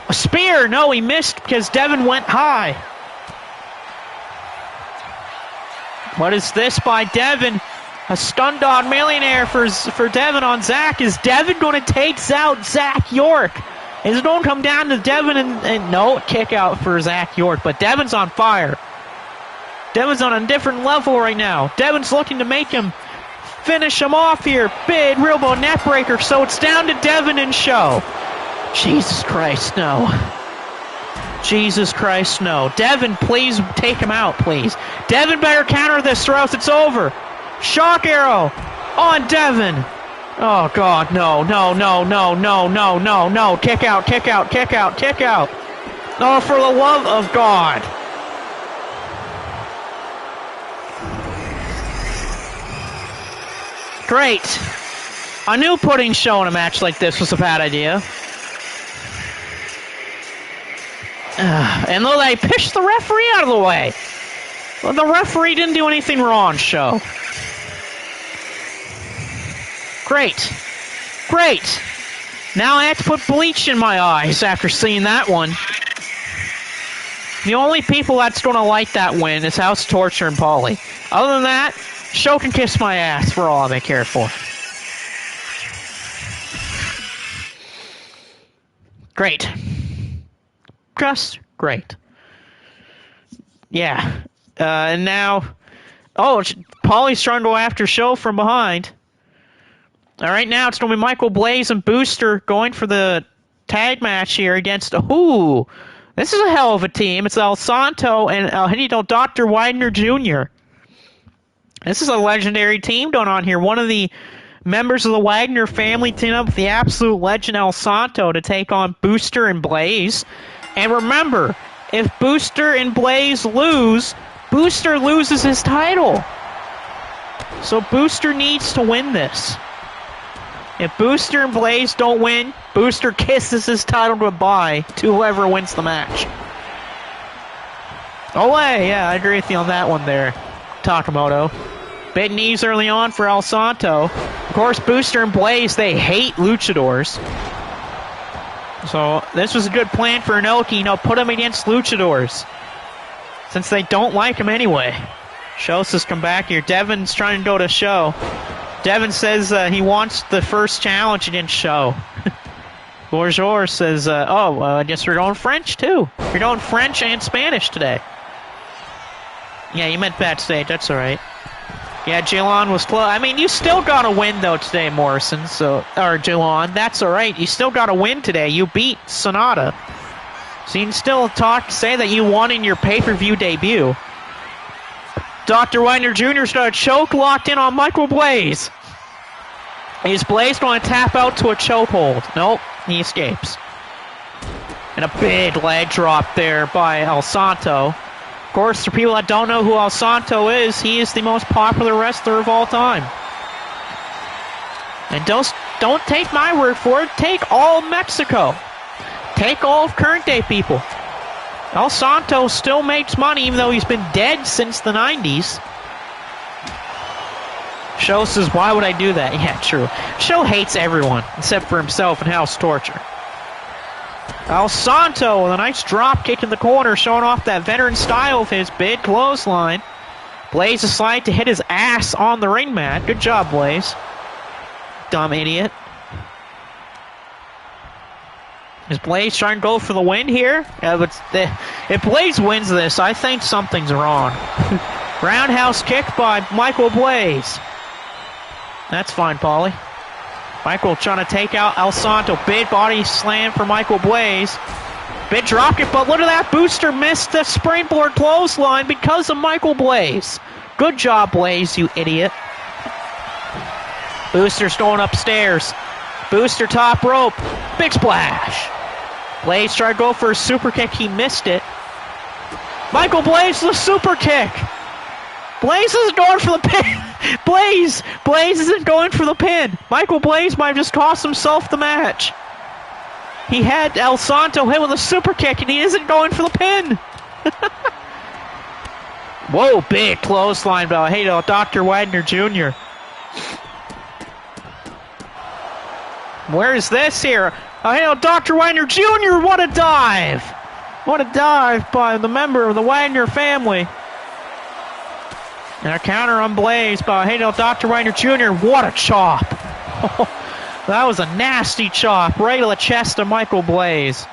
Speaker 1: A spear! No, he missed because Devin went high. What is this by Devin? A stun dog millionaire for Devin on Zach. Is Devin going to take out Zach York? Is it going to come down to Devin and no, kick out for Zach York. But Devin's on fire. Devin's on a different level right now. Devin's looking to make him finish him off here. Big real bow net breaker. So it's down to Devin and Show. Jesus Christ, no. Jesus Christ, no. Devin, please take him out, please. Devin better counter this or else it's over. Shock arrow on Devin. Oh, God, no, no, no, no, no, no, no, no. Kick out, kick out, kick out, kick out. Oh, for the love of God. Great. I knew putting Show in a match like this was a bad idea. And though they pushed the referee out of the way. Well, the referee didn't do anything wrong, Show. Great. Great. Now I have to put bleach in my eyes after seeing that one. The only people that's going to like that win is House Torture and Paulie. Other than that, Show can kiss my ass for all I care for. Great. Just great. Yeah. And now... Oh, Paulie's trying to go after Show from behind. All right, now it's going to be Michael Blaze and Booster going for the tag match here against... Ooh! This is a hell of a team. It's El Santo and Dr. Widener Jr. This is a legendary team going on here. One of the members of the Wagner family team up with the absolute legend El Santo to take on Booster and Blaze. And remember, if Booster and Blaze lose, Booster loses his title. So Booster needs to win this. If Booster and Blaze don't win, Booster kisses his title goodbye to whoever wins the match. Olé, yeah, I agree with you on that one there, Takamoto. Big knees early on for El Santo. Of course, Booster and Blaze, they hate luchadors. So this was a good plan for Inoki, put him against luchadors. Since they don't like him anyway. Show says come back here. Devin's trying to go to Show. Devin says he wants the first challenge against Show. Bourgeois says, I guess we're going French too. We're going French and Spanish today. Yeah, you meant backstage, that's alright. Yeah, Jilon was close. I mean, you still got to win, though, today, Morrison. Or Jilon. That's all right. You still got to win today. You beat Sonata. So you can still say that you won in your pay-per-view debut. Dr. Widener Jr.'s got a choke locked in on Michael Blaze. Is Blaze going to tap out to a chokehold? Nope, he escapes. And a big leg drop there by El Santo. Of course, for people that don't know who El Santo is, he is the most popular wrestler of all time. And don't take my word for it. Take all of Mexico. Take all of current day people. El Santo still makes money even though he's been dead since the 90s. Show says, why would I do that? Yeah, true. Show hates everyone except for himself and House Torture. El Santo with a nice drop kick in the corner, showing off that veteran style of his big clothesline. Blaze a slide to hit his ass on the ring mat. Good job, Blaze. Dumb idiot. Is Blaze trying to go for the win here? If Blaze wins this, I think something's wrong. Roundhouse kick by Michael Blaze. That's fine, Paulie. Michael trying to take out El Santo. Big body slam for Michael Blaze. Big drop kick, but look at that. Booster missed the springboard clothesline because of Michael Blaze. Good job, Blaze, you idiot. Booster's going upstairs. Booster top rope. Big splash. Blaze tried to go for a super kick. He missed it. Michael Blaze, the super kick. Blaze is going for the pin. Blaze! Blaze isn't going for the pin. Michael Blaze might have just cost himself the match. He had El Santo hit with a super kick, and he isn't going for the pin. Whoa, big clothesline by Dr. Wagner Jr. Where is this here? Dr. Wagner Jr., what a dive! What a dive by the member of the Wagner family. And a counter on Blaze by Dr. Wagner Jr. What a chop! That was a nasty chop right to the chest of Michael Blaze.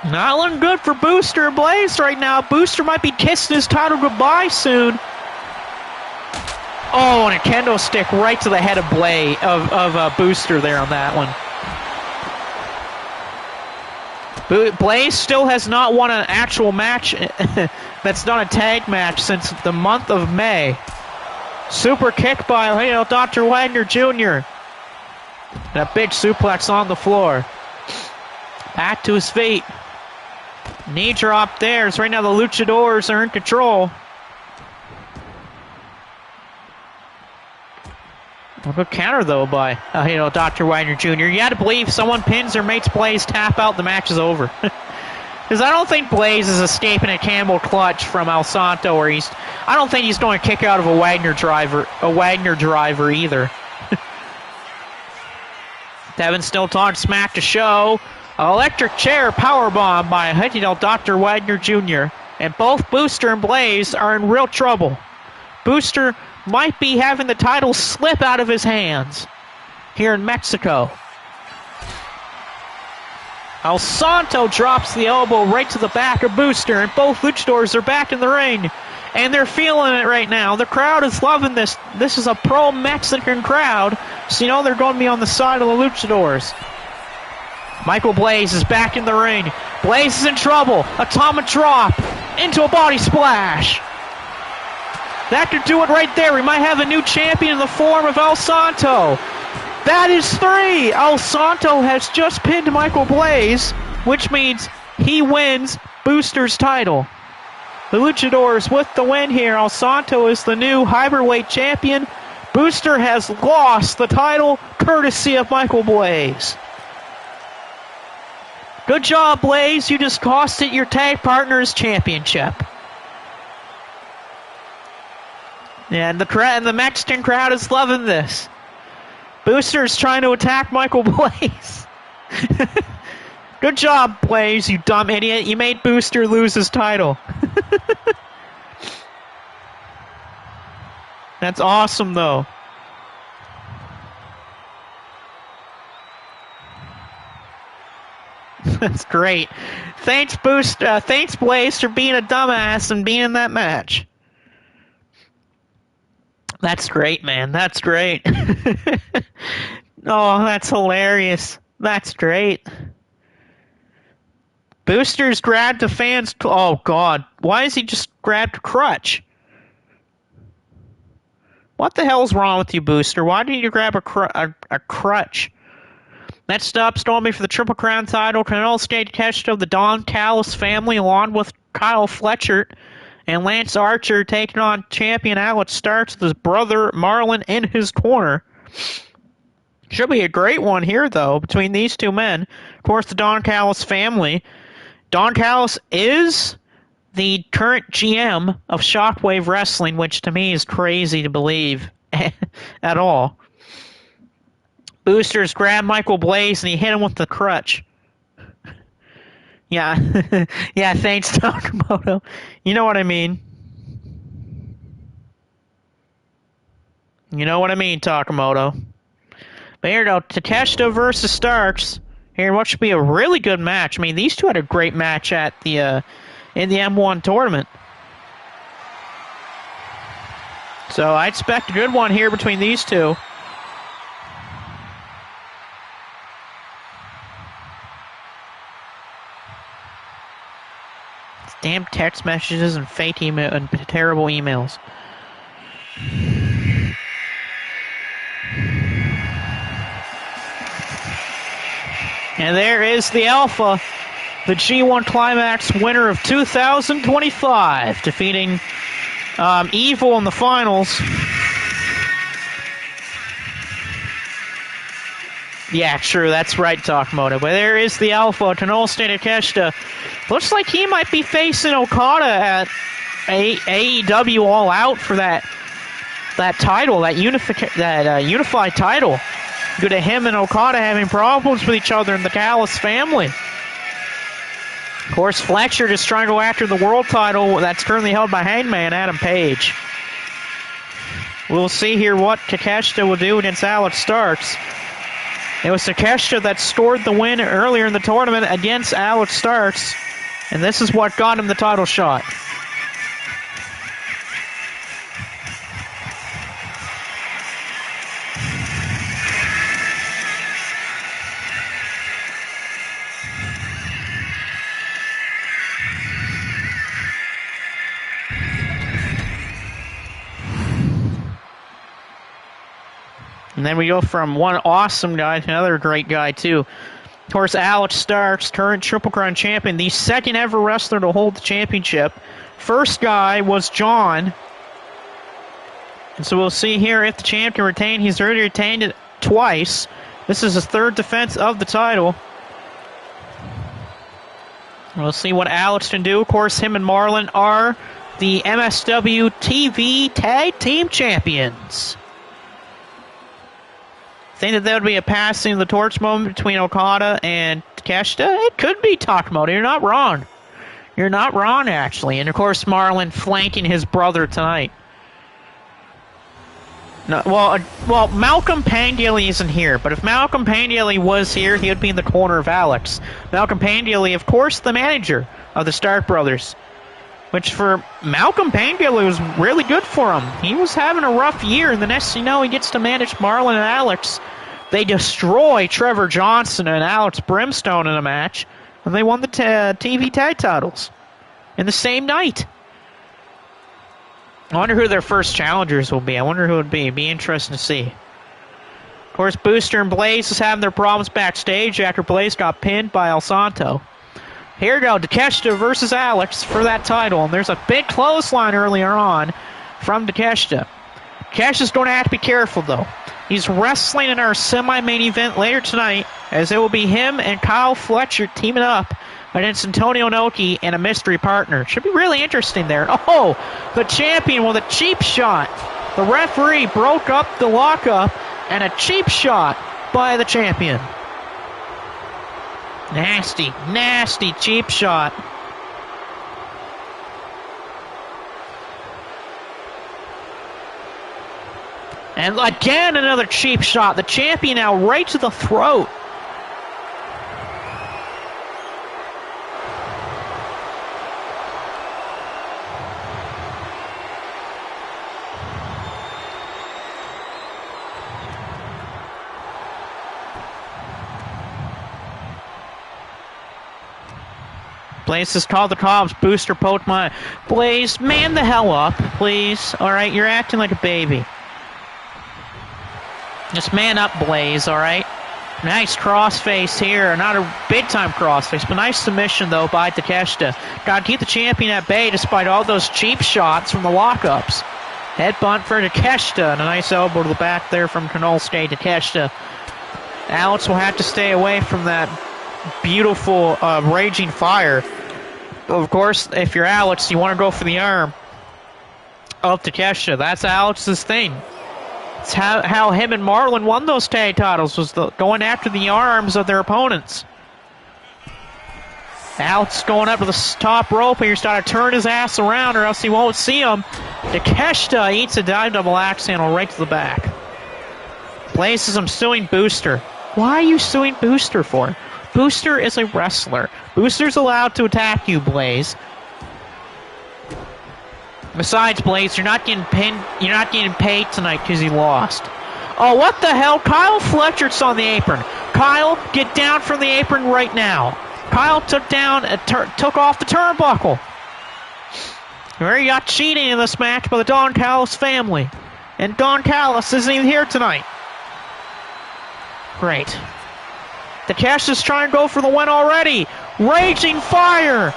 Speaker 1: Not looking good for Booster Blaze right now. Booster might be kissing his title goodbye soon. Oh, and a kendo stick right to the head of Booster there on that one. Blaze still has not won an actual match that's not a tag match since the month of May. Super kick by Dr. Wagner Jr. That big suplex on the floor. Back to his feet. Knee drop there. So right now the Luchadors are in control. A good counter, though, by Dr. Wagner Jr. You got to believe someone pins or makes Blaze tap out, the match is over. Because I don't think Blaze is escaping a Camel clutch from El Santo, or I don't think he's going to kick out of a Wagner driver either. Devin still talking smack to show. Electric chair powerbomb by Dr. Wagner Jr. And both Booster and Blaze are in real trouble. Booster might be having the title slip out of his hands here in Mexico. El Santo drops the elbow right to the back of Booster, and both luchadors are back in the ring. And they're feeling it right now. The crowd is loving this. This is a pro-Mexican crowd, so they're going to be on the side of the luchadors. Michael Blaze is back in the ring. Blaze is in trouble. Atomic drop into a body splash. That could do it right there. We might have a new champion in the form of El Santo. That is 3. El Santo has just pinned Michael Blaze, which means he wins Booster's title. The Luchadors with the win here. El Santo is the new Hyperweight champion. Booster has lost the title courtesy of Michael Blaze. Good job, Blaze. You just costed your tag partner's championship. And the Mexican crowd is loving this. Booster's trying to attack Michael Blaze. Good job, Blaze, you dumb idiot. You made Booster lose his title. That's awesome, though. That's great. Thanks, Blaze, for being a dumbass and being in that match. That's great, man. That's great. Oh, that's hilarious. That's great. Booster's grabbed a fan's... Oh, God. Why has he just grabbed a crutch? What the hell's wrong with you, Booster? Why did you grab a crutch? Next up, Stormy for the Triple Crown title. Canelo State catched of the Don Callis family, along with Kyle Fletcher and Lance Archer, taking on champion Alex Starks with his brother Marlon in his corner. Should be a great one here, though, between these two men. Of course, the Don Callis family. Don Callis is the current GM of Shockwave Wrestling, which to me is crazy to believe at all. Boosters grabbed Michael Blaze and he hit him with the crutch. Yeah, yeah, thanks, Takamoto. You know what I mean. You know what I mean, Takamoto. But here, though, Takeshita versus Starks. Here, what should be a really good match. I mean, these two had a great match at the in the M1 tournament. So I expect a good one here between these two. Damn text messages and fake email and terrible emails. And there is the Alpha, the G1 Climax winner of 2025, defeating Evil in the finals. Yeah, true, that's right, Takimoto. But there is the Alpha, Tennosuke Takeshita. Looks like he might be facing Okada at AEW All Out for that title, that unified title. Due to him and Okada having problems with each other in the Callis family. Of course, Fletcher just trying to go after the world title that's currently held by Hangman Adam Page. We'll see here what Takeshita will do against Alex Starks. It was Takeshita that scored the win earlier in the tournament against Alex Starks, and this is what got him the title shot. And then we go from one awesome guy to another great guy, too. Of course, Alex Starks, current Triple Crown champion, the second ever wrestler to hold the championship. First guy was John. And so we'll see here if the champ can retain. He's already retained it twice. This is his third defense of the title. We'll see what Alex can do. Of course, him and Marlon are the MSW TV Tag Team Champions. Think that would be a passing of the torch moment between Okada and Takeshita? It could be, Takimoto. You're not wrong. You're not wrong, actually. And, of course, Marlon flanking his brother tonight. No, well, Malcolm Pandilli isn't here, but if Malcolm Pandilli was here, he would be in the corner of Alex. Malcolm Pandilli, of course, the manager of the Stark Brothers, which for Malcolm Pandilli was really good for him. He was having a rough year, and the next thing you know, he gets to manage Marlon and Alex. They destroy Trevor Johnson and Alex Brimstone in a match, and they won the TV tag titles in the same night. I wonder who their first challengers will be. I wonder who it would be. It'd be interesting to see. Of course, Booster and Blaze is having their problems backstage after Blaze got pinned by El Santo. Here we go, Takeshita versus Alex for that title. And there's a big clothesline earlier on from Takeshita. Takeshita's going to have to be careful, though. He's wrestling in our semi-main event later tonight, as it will be him and Kyle Fletcher teaming up against Antonio Inoki and a mystery partner. Should be really interesting there. Oh, the champion with a cheap shot. The referee broke up the lockup, and a cheap shot by the champion. Nasty, nasty cheap shot. And again, another cheap shot. The champion now right to the throat. Blaze has called the cops. Booster poked my... Blaze, man the hell up, please. Alright, you're acting like a baby. Just man up, Blaze, alright? Nice crossface here. Not a big-time crossface, but nice submission, though, by Takeshita. Gotta keep the champion at bay despite all those cheap shots from the lockups. Headbutt for Takeshita, and a nice elbow to the back there from Tennosuke Takeshita. Alex will have to stay away from that beautiful raging fire. Of course, if you're Alex, you want to go for the arm of Takeshita. That's Alex's thing. It's how him and Marlon won those tag titles, was going after the arms of their opponents. Alex going up to the top rope, and he's got to turn his ass around or else he won't see him. Takeshita eats a dive double axe handle right to the back. Blaze says, I'm suing Booster. Why are you suing Booster for? Booster is a wrestler. Booster's allowed to attack you, Blaze. Besides, Blaze, you're not getting pinned. You're not getting paid tonight because you lost. Oh, what the hell? Kyle Fletcher's on the apron. Kyle, get down from the apron right now. Kyle took off the turnbuckle. We got cheating in this match by the Don Callis family, and Don Callis isn't even here tonight. Great. The Takeshita's trying to go for the win already. Raging fire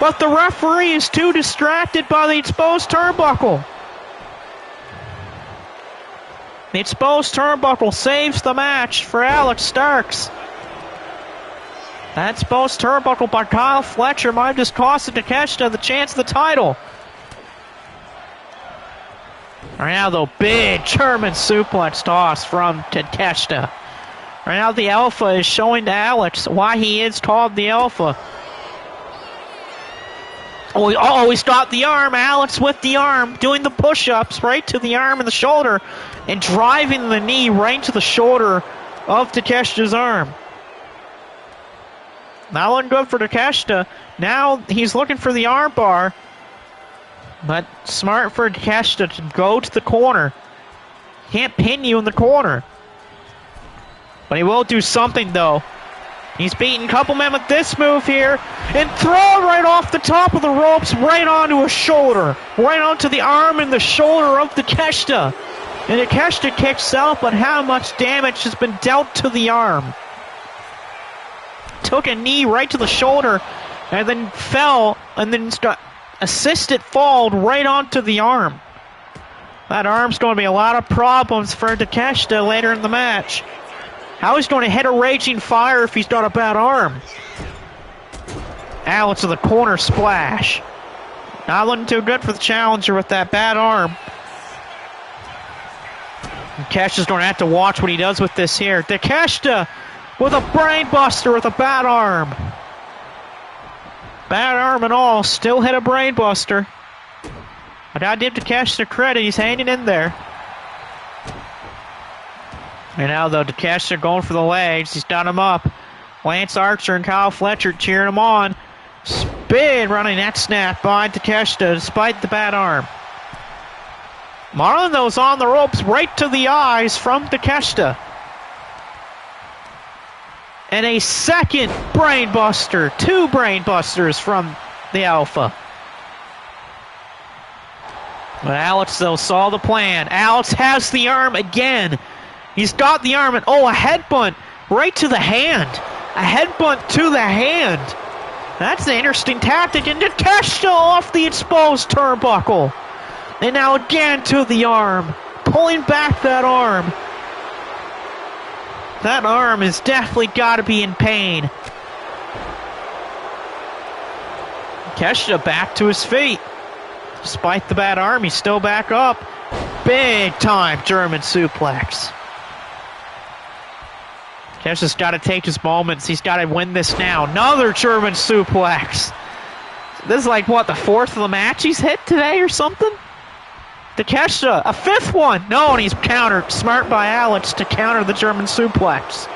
Speaker 1: but the referee is too distracted by the exposed turnbuckle. The exposed turnbuckle saves the match for Alex Starks. That exposed turnbuckle by Kyle Fletcher might have just cost Takeshita the chance of the title. Right now, though, big German suplex toss from Takeshita. Right now, the Alpha is showing to Alex why he is called the Alpha. Oh, he stopped the arm. Alex with the arm, doing the push-ups right to the arm and the shoulder, and driving the knee right to the shoulder of Takeshita's arm. Not looking good for Takeshita. Now he's looking for the arm bar, but smart for Takeshita to go to the corner. Can't pin you in the corner. But he will do something, though. He's beating a couple men with this move here, and throw it right off the top of the ropes, right onto a shoulder. Right onto the arm and the shoulder of Takeshita. And Takeshita kicks out, but how much damage has been dealt to the arm? Took a knee right to the shoulder, and then fell, and then got assisted fall right onto the arm. That arm's going to be a lot of problems for Takeshita later in the match. How he's going to hit a raging fire if he's got a bad arm? Alex to the corner splash. Not looking too good for the challenger with that bad arm. Takeshita's going to have to watch what he does with this here. Takeshita with a brainbuster with a bad arm. Bad arm and all, still hit a brainbuster. I gotta give Takeshita credit, he's hanging in there. And now, though, Takeshita going for the legs. He's got him up. Lance Archer and Kyle Fletcher cheering him on. Spin running that snap by Takeshita despite the bad arm. Marlon, though, is on the ropes right to the eyes from Takeshita. And a second brainbuster. 2 brainbusters from the Alpha. But Alex, though, saw the plan. Alex has the arm again. He's got the arm, and a headbutt right to the hand. A headbutt to the hand. That's an interesting tactic, and Takeshita off the exposed turnbuckle. And now again to the arm. Pulling back that arm. That arm has definitely got to be in pain. Takeshita back to his feet. Despite the bad arm, he's still back up. Big time German suplex. Takeshita's got to take his moments. He's got to win this now. Another German suplex. This is like, what, the 4th of the match he's hit today or something? Takeshita, a 5th one. No, and he's countered. Smart by Alex to counter the German suplex.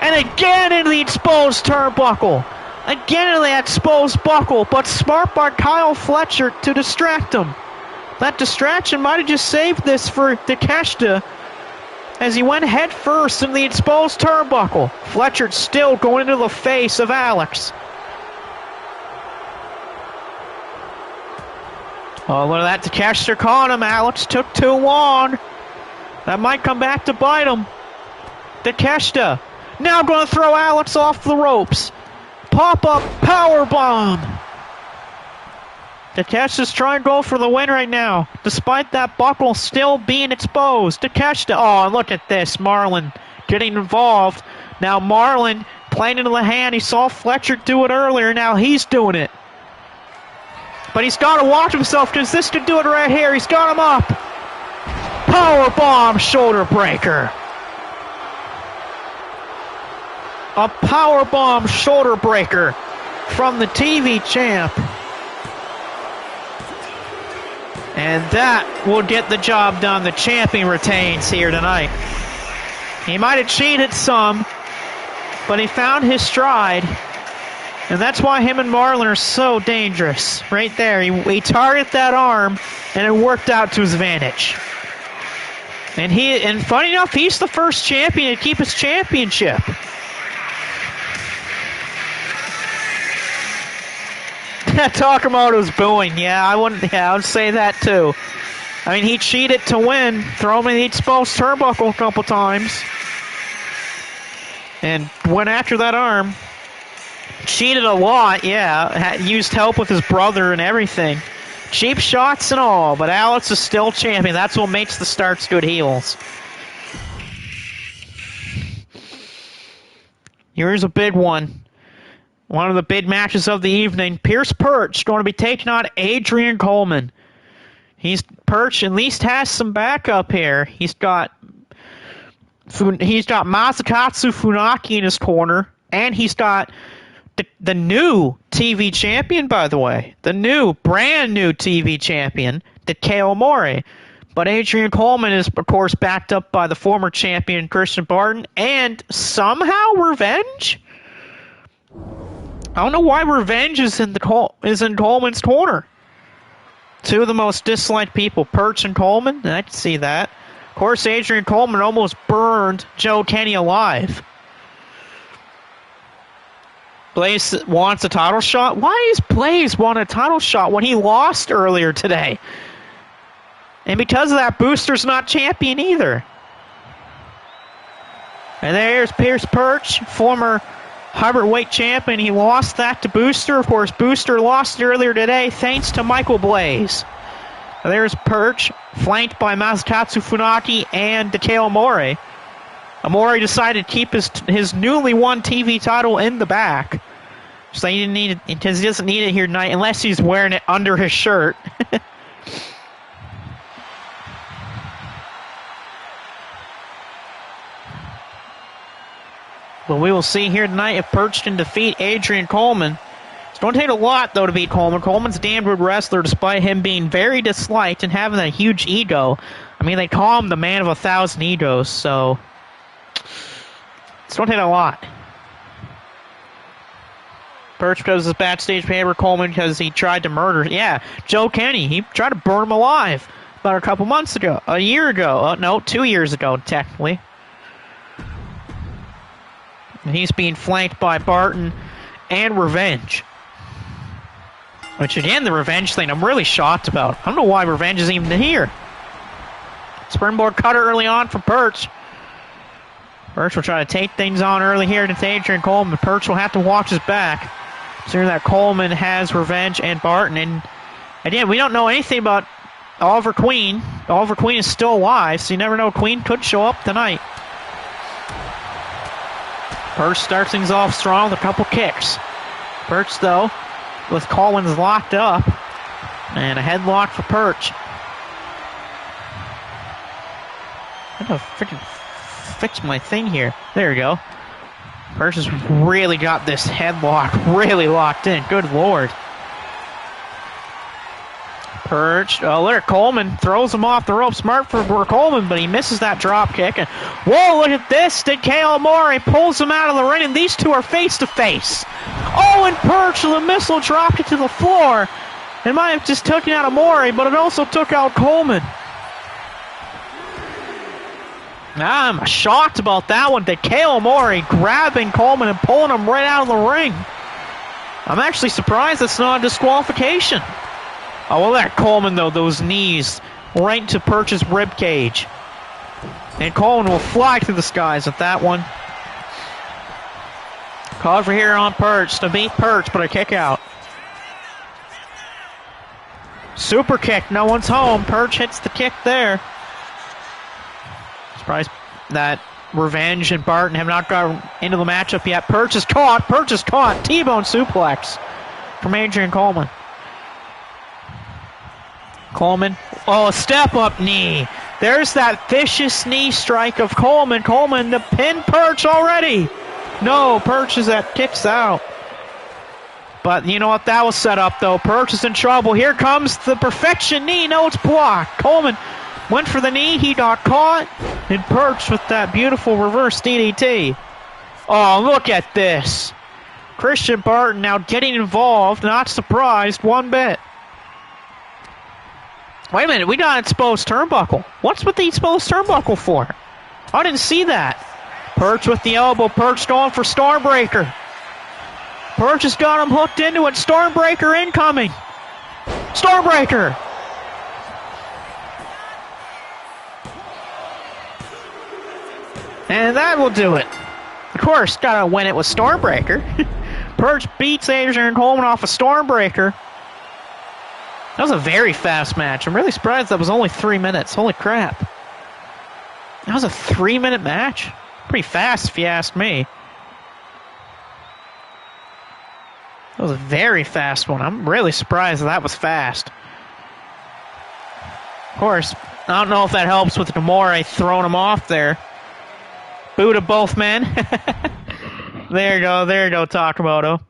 Speaker 1: And again into the exposed turnbuckle. Again into that exposed buckle, but smart by Kyle Fletcher to distract him. That distraction might have just saved this for Takeshita as he went head first in the exposed turnbuckle. Fletcher still going into the face of Alex. Oh, look at that. Takeshita caught him. Alex took too long. That might come back to bite him. Takeshita now going to throw Alex off the ropes. Pop-up powerbomb. Takeshita's trying to go for the win right now, despite that buckle still being exposed. Takeshita, oh, look at this. Marlon getting involved. Now Marlon playing into the hand. He saw Fletcher do it earlier. Now he's doing it. But he's got to watch himself because this could do it right here. He's got him up. Powerbomb shoulder breaker. A powerbomb shoulder breaker from the TV champ. And that will get the job done. The champion retains here tonight. He might have cheated some, but he found his stride. And that's why him and Marlon are so dangerous. Right there, he targeted that arm, and it worked out to his advantage. And funny enough, he's the first champion to keep his championship. Takamoto's booing. I would say that too. I mean, he cheated to win. Throw him in the exposed turnbuckle a couple times. And went after that arm. Cheated a lot, yeah. Used help with his brother and everything. Cheap shots and all, but Alex is still champion. That's what makes the Starks good heels. Here's a big one. One of the big matches of the evening. Pierce Perch going to be taking on Adrian Coleman. Perch at least has some backup here. He's got Masakatsu Funaki in his corner, and he's got the new TV champion, by the way. The brand new TV champion, Takeo Mori. But Adrian Coleman is, of course, backed up by the former champion, Christian Barton, and somehow Revenge? I don't know why Revenge is in Coleman's corner. Two of the most disliked people, Perch and Coleman. I can see that. Of course, Adrian Coleman almost burned Joe Kenny alive. Blaze wants a title shot. Why is Blaze want a title shot when he lost earlier today? And because of that, Booster's not champion either. And there's Pierce Perch, former hybrid weight champion. He lost that to Booster. Of course, Booster lost earlier today thanks to Michael Blaze. And there's Perch, flanked by Masakatsu Funaki and Takeo Mori. Amori decided to keep his newly won TV title in the back. So he didn't need it because he doesn't need it here tonight unless he's wearing it under his shirt. But we will see here tonight if Perch can defeat Adrian Coleman. It's going to take a lot, though, to beat Coleman. Coleman's a damn good wrestler, despite him being very disliked and having a huge ego. I mean, they call him the man of 1,000 egos, so it's going to take a lot. Perch because of his backstage behavior, Coleman because he tried to murder. Yeah, Joe Kenny, he tried to burn him alive about a couple months ago. A year ago. No, 2 years ago, technically. And he's being flanked by Barton and Revenge. Which, again, the Revenge thing I'm really shocked about. I don't know why Revenge is even here. Springboard cutter early on from Perch. Perch will try to take things on early here to Adrian Coleman. Perch will have to watch his back. Considering that Coleman has Revenge and Barton. And, again, we don't know anything about Oliver Queen. Oliver Queen is still alive, so you never know. Queen could show up tonight. Perch starts things off strong with a couple kicks. Perch, though, with Collins locked up. And a headlock for Perch. I gotta freaking fix my thing here. There we go. Perch has really got this headlock really locked in. Good lord. Perch. Oh, look, Coleman throws him off the rope. Smart for Coleman, but he misses that drop kick. And whoa, look at this. Takeo Mori pulls him out of the ring, and these two are face to face. Oh, and Perch, the missile dropped it to the floor. It might have just taken out Mori, but it also took out Coleman. I'm shocked about that one. Takeo Mori grabbing Coleman and pulling him right out of the ring. I'm actually surprised it's not a disqualification. Oh, well, that Coleman, though, those knees right into Perch's rib cage. And Coleman will fly through the skies with that one. Call for here on Perch to beat Perch, but a kick out. Super kick, no one's home. Perch hits the kick there. Surprised that Revenge and Barton have not got into the matchup yet. Perch is caught. T-bone suplex from Adrian Coleman. Coleman. Oh, step-up knee. There's that vicious knee strike of Coleman. Coleman to pin Perch already. No, Perch is that kicks out. But you know what? That was set up, though. Perch is in trouble. Here comes the perfection knee. No, it's blocked. Coleman went for the knee. He got caught. And Perch with that beautiful reverse DDT. Oh, look at this. Christian Barton now getting involved. Not surprised one bit. Wait a minute, we got exposed turnbuckle. What's with the exposed turnbuckle for? I didn't see that. Perch with the elbow. Perch going for Stormbreaker. Perch has got him hooked into it. Stormbreaker incoming. Stormbreaker. And that will do it. Of course, gotta win it with Stormbreaker. Perch beats Adrian Coleman off a Stormbreaker. That was a very fast match. I'm really surprised that was only 3 minutes. Holy crap. That was a 3-minute match? Pretty fast if you ask me. That was a very fast one. I'm really surprised that was fast. Of course, I don't know if that helps with Namora throwing him off there. Boo to both men. There you go, Takamoto.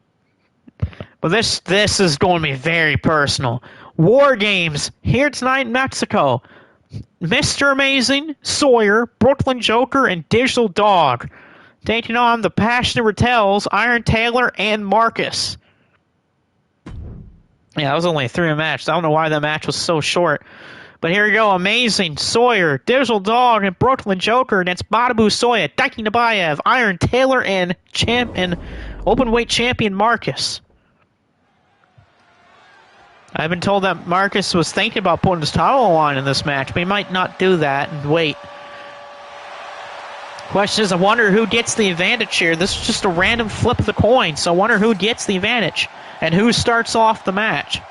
Speaker 1: But this is going to be very personal. War Games here tonight in Mexico. Mr. Amazing, Sawyer, Brooklyn Joker, and Digital Dog taking on the Passionate Rattels, Iron Taylor, and Marcus. Yeah, that was only a 3-minute match. I don't know why that match was so short. But here we go. Amazing, Sawyer, Digital Dog, and Brooklyn Joker against Matabu Soya, Daiki Nabayev, Iron Taylor, and openweight champion Marcus. I've been told that Marcus was thinking about putting his title on in this match, but he might not do that and wait. Question is, I wonder who gets the advantage here. This is just a random flip of the coin, so I wonder who gets the advantage and who starts off the match.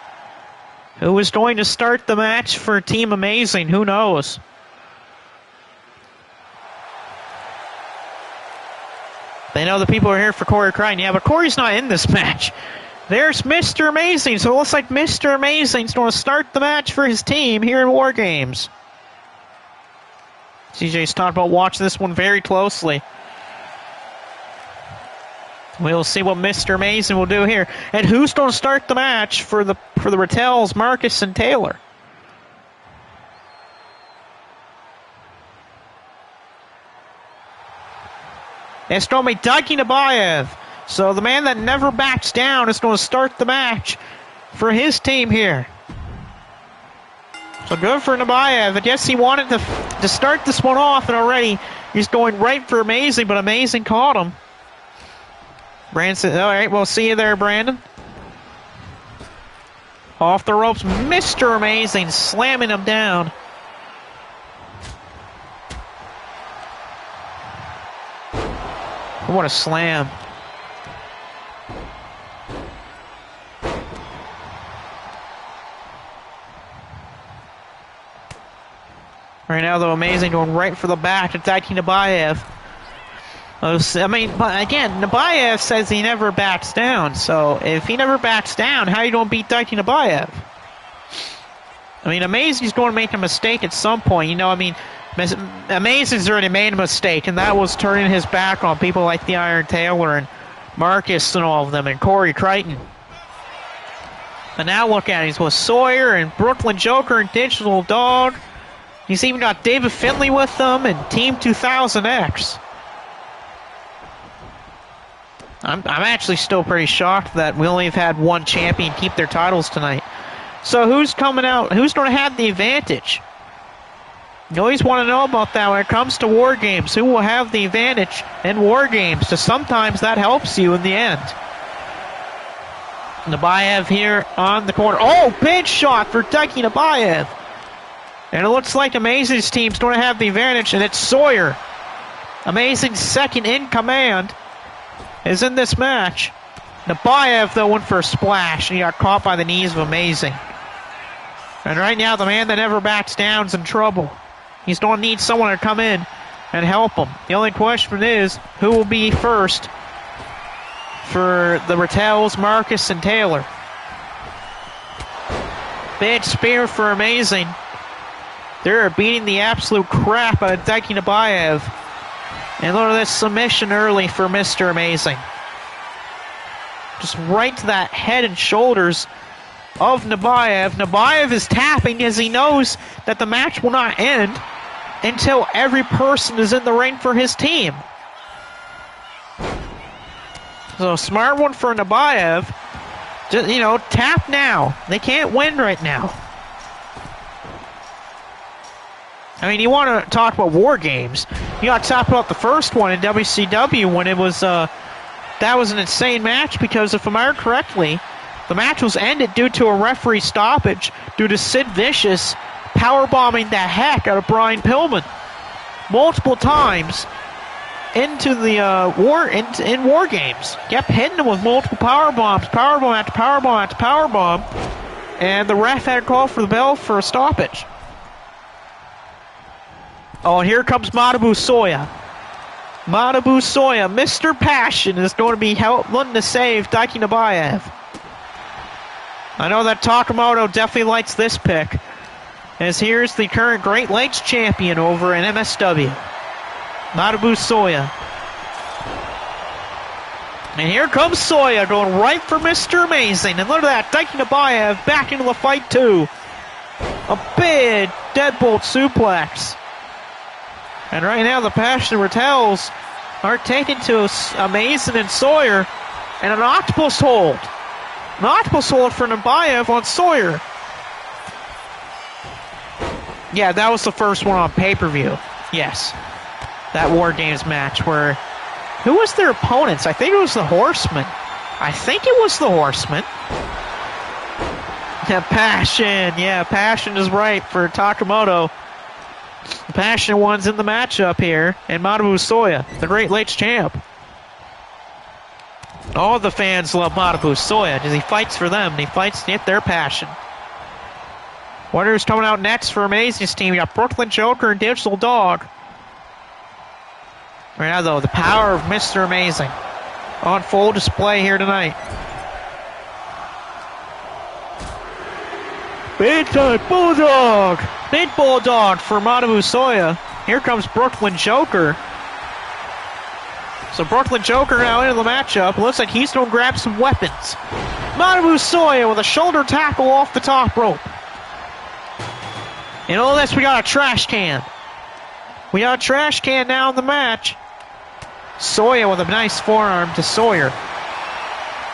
Speaker 1: Who is going to start the match for Team Amazing? Who knows? They know the people are here for Corey Crichton. Yeah, but Corey's not in this match. There's Mr. Amazing, so it looks like Mr. Amazing's going to start the match for his team here in War Games. CJ's talked about watching this one very closely. We'll see what Mr. Amazing will do here. And who's going to start the match for the Rattels, Marcus and Taylor? It's going to be Daiki Nabayev. So the man that never backs down is going to start the match for his team here. So good for Nabayev. I guess he wanted to start this one off, and already he's going right for Amazing, but Amazing caught him. Brandon said, all right, we'll see you there, Brandon. Off the ropes, Mr. Amazing slamming him down. What a slam. Right now, though, Amazing going right for the back, attacking Nabayev. I mean, but again, Nabayev says he never backs down, so if he never backs down, how are you going to beat Daiki Nabayev? I mean, Amazing's going to make a mistake at some point. You know, I mean, Amazing's already made a mistake, and that was turning his back on people like the Iron Taylor and Marcus and all of them, and Corey Crichton. But now look at it. He's with Sawyer and Brooklyn Joker and Digital Dog. He's even got David Finley with them and Team 2000X. I'm actually still pretty shocked that we only have had one champion keep their titles tonight. So who's coming out? Who's going to have the advantage? You always want to know about that when it comes to War Games. Who will have the advantage in War Games? So sometimes that helps you in the end. Nabayev here on the corner. Oh, big shot for Daiki Nabayev. And it looks like Amazing's team's going to have the advantage, and it's Sawyer. Amazing's second in command is in this match. Nabayev, though, went for a splash, and he got caught by the knees of Amazing. And right now, the man that never backs down is in trouble. He's going to need someone to come in and help him. The only question is, who will be first for the Rattels, Marcus, and Taylor? Big spear for Amazing. They're beating the absolute crap out of Daiki Nabayev. And look at this submission early for Mr. Amazing. Just right to that head and shoulders of Nabayev. Nabayev is tapping as he knows that the match will not end until every person is in the ring for his team. So smart one for Nabayev. Just, you know, tap now. They can't win right now. I mean, you want to talk about War Games. You got to talk about the first one in WCW when it was, that was an insane match because if I remember correctly, the match was ended due to a referee stoppage due to Sid Vicious powerbombing the heck out of Brian Pillman multiple times into the in war games. Kept hitting him with multiple power bombs, power bomb after power bomb after power bomb, and the ref had to call for the bell for a stoppage. Oh, and here comes Manabu Soya. Manabu Soya, Mr. Passion, is going to be looking to save Daiki Nabayev. I know that Takamoto definitely likes this pick, as here's the current Great Lakes champion over in MSW, Manabu Soya. And here comes Soya going right for Mr. Amazing. And look at that, Daiki Nabayev back into the fight too. A big deadbolt suplex. And right now the Passion Rattels are taken to Amazing and Sawyer, and an octopus hold. An octopus hold for Nabayev on Sawyer. Yeah, that was the first one on pay-per-view. Yes. That War Games match where... Who was their opponents? I think it was the Horsemen. Yeah, Passion. Yeah, Passion is right for Takamoto. The Passion one's in the matchup here. And Manabu Soya, the Great Lakes champ. All the fans love Manabu Soya because he fights for them and he fights to get their passion. Who's coming out next for Amazing's team? We got Brooklyn Joker and Digital Dog. Right now, though, the power of Mr. Amazing on full display here tonight. Big time Bulldog! Big Bulldog for Manabu Soya. Here comes Brooklyn Joker. So Brooklyn Joker now into the matchup. Looks like he's going to grab some weapons. Manabu Soya with a shoulder tackle off the top rope. In all this, we got a trash can. We got a trash can now in the match. Soya with a nice forearm to Sawyer.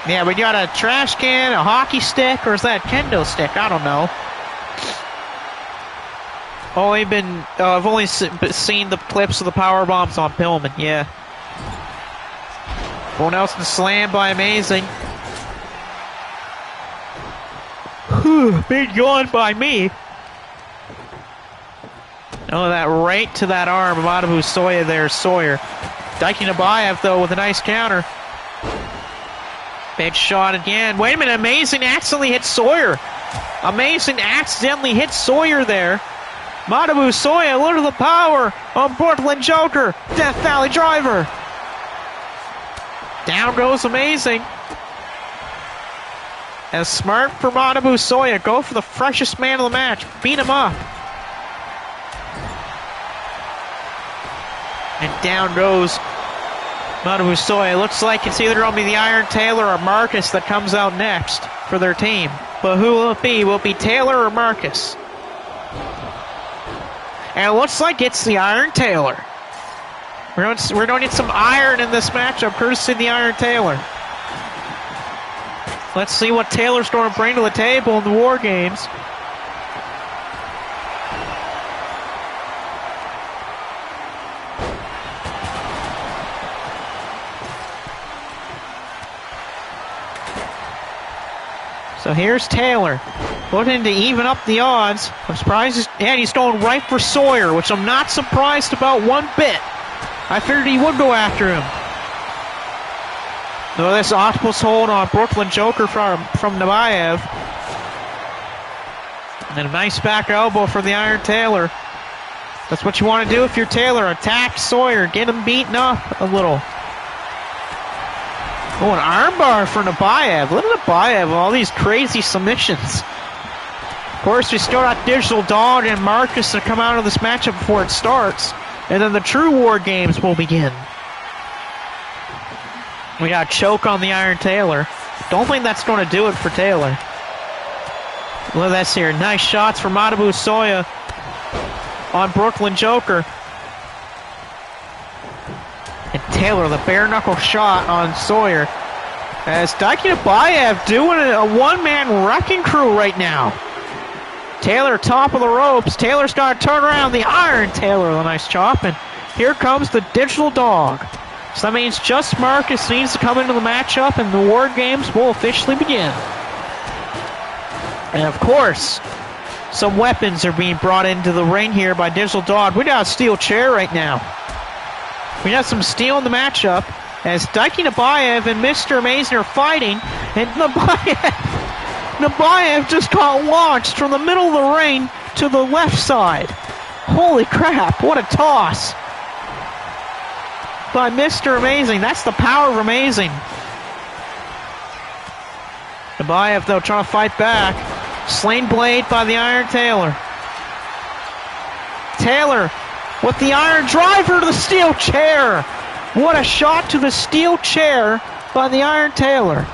Speaker 1: Yeah, we got a trash can, a hockey stick, or is that a kendo stick? I don't know. I've only seen the clips of the power bombs on Pillman, yeah. Bo Nelson slammed by Amazing. Big yawn by me. Oh, that right to that arm of Manabu Soya there, Sawyer. Daiki Nabayev, though, with a nice counter. Big shot again. Wait a minute, Amazing accidentally hit Sawyer. Amazing accidentally hit Sawyer there. Manabu Soya, look at the power on Brooklyn Joker. Death Valley Driver. Down goes Amazing. And smart for Manabu Soya. Go for the freshest man of the match. Beat him up. And down goes Manabu Soya. Looks like it's either going to be the Iron Taylor or Marcus that comes out next for their team. But who will it be? Will it be Taylor or Marcus? And it looks like it's the Iron Taylor. We're going to get some iron in this matchup, courtesy of the Iron Taylor. Let's see what Taylor's going to bring to the table in the War Games. So here's Taylor, looking to even up the odds. I'm surprised, and he's going right for Sawyer, which I'm not surprised about one bit. I figured he would go after him. So this octopus hold on Brooklyn Joker from Nabayev. And then a nice back elbow from the Iron Taylor. That's what you want to do if you're Taylor. Attack Sawyer, get him beaten up a little. Oh, an armbar for Nabayev. Look at Nabayev with all these crazy submissions. Of course, we still got Digital Dog and Marcus to come out of this matchup before it starts. And then the true War Games will begin. We got a choke on the Iron Taylor. Don't think that's going to do it for Taylor. Look at this here. Nice shots from Manabu Soya on Brooklyn Joker. And Taylor, the bare knuckle shot on Sawyer. As Daiki Nabayev doing a one-man wrecking crew right now. Taylor top of the ropes. Taylor's got to turn around. The Iron Taylor with a nice chop. And here comes the Digital Dog. So that means just Marcus needs to come into the matchup and the War Games will officially begin. And of course, some weapons are being brought into the ring here by Digital Dog. We got a steel chair right now. We got some steel in the matchup as Daiki Nabayev and Mr. Amazing are fighting, and Nabayev just got launched from the middle of the ring to the left side. Holy crap, what a toss by Mr. Amazing. That's the power of Amazing. Nabayev, though, trying to fight back. Slain blade by the Iron Taylor. Taylor with the iron driver to the steel chair. What a shot to the steel chair by the Iron Taylor.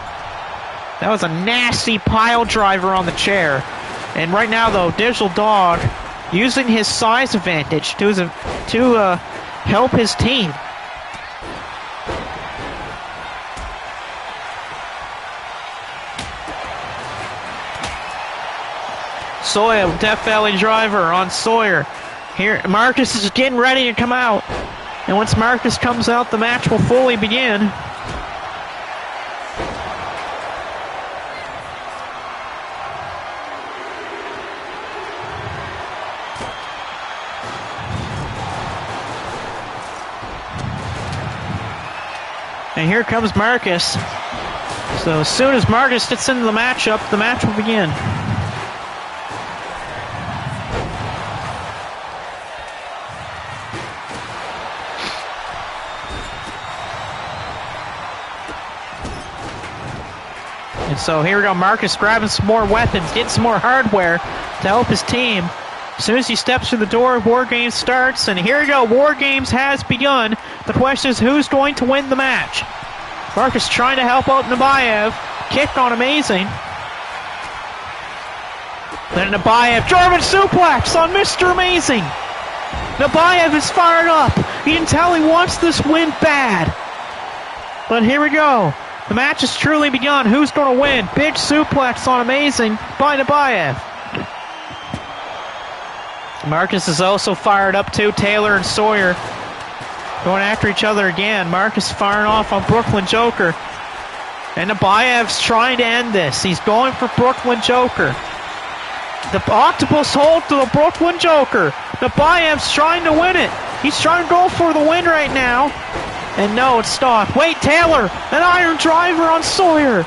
Speaker 1: That was a nasty pile driver on the chair. And right now, though, Digital Dog using his size advantage to help his team. Sawyer, Death Valley driver on Sawyer. Here, Marcus is getting ready to come out. And once Marcus comes out, the match will fully begin. And here comes Marcus. So as soon as Marcus gets into the matchup, the match will begin. And so here we go, Marcus grabbing some more weapons, getting some more hardware to help his team. As soon as he steps through the door, War Games starts, and here we go, War Games has begun. The question is, who's going to win the match? Marcus trying to help out Nabayev, kick on Amazing. Then Nabayev, German suplex on Mr. Amazing. Nabayev is fired up. You can tell he wants this win bad. But here we go. The match has truly begun. Who's going to win? Big suplex on Amazing by Nabayev. Marcus is also fired up too. Taylor and Sawyer going after each other again. Marcus firing off on Brooklyn Joker. And Nabayev's trying to end this. He's going for Brooklyn Joker. The octopus hold to the Brooklyn Joker. Nabayev's trying to win it. He's trying to go for the win right now. And no, it's stopped. Wait, Taylor! An iron driver on Sawyer!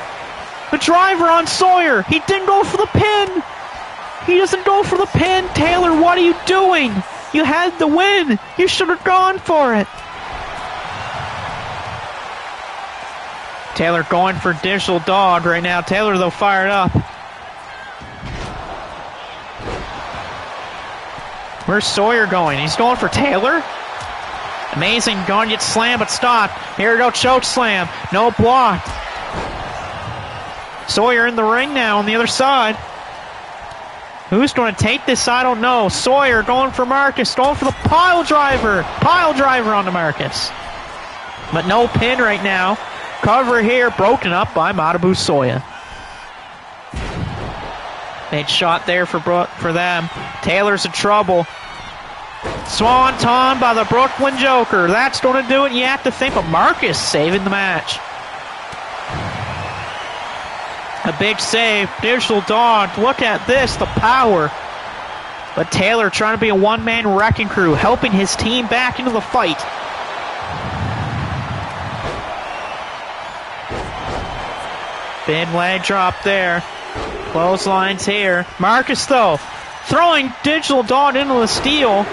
Speaker 1: The driver on Sawyer! He didn't go for the pin! He doesn't go for the pin! Taylor, what are you doing? You had the win! You should have gone for it! Taylor going for Digital Dog right now. Taylor, though, fired up. Where's Sawyer going? He's going for Taylor? Amazing, going to get slammed, but stopped. Here we go, choke slam. No block. Sawyer in the ring now on the other side. Who's going to take this? I don't know. Sawyer going for Marcus, going for the pile driver. Pile driver onto Marcus. But no pin right now. Cover here, broken up by Matabu Soya. Made shot there for them. Taylor's in trouble. Swanton by the Brooklyn Joker. That's going to do it. You have to think, but Marcus saving the match. A big save. Digital Dog. Look at this, the power. But Taylor trying to be a one-man wrecking crew, helping his team back into the fight. Big leg drop there. Clotheslines here. Marcus, though, throwing Digital Dog into the steel.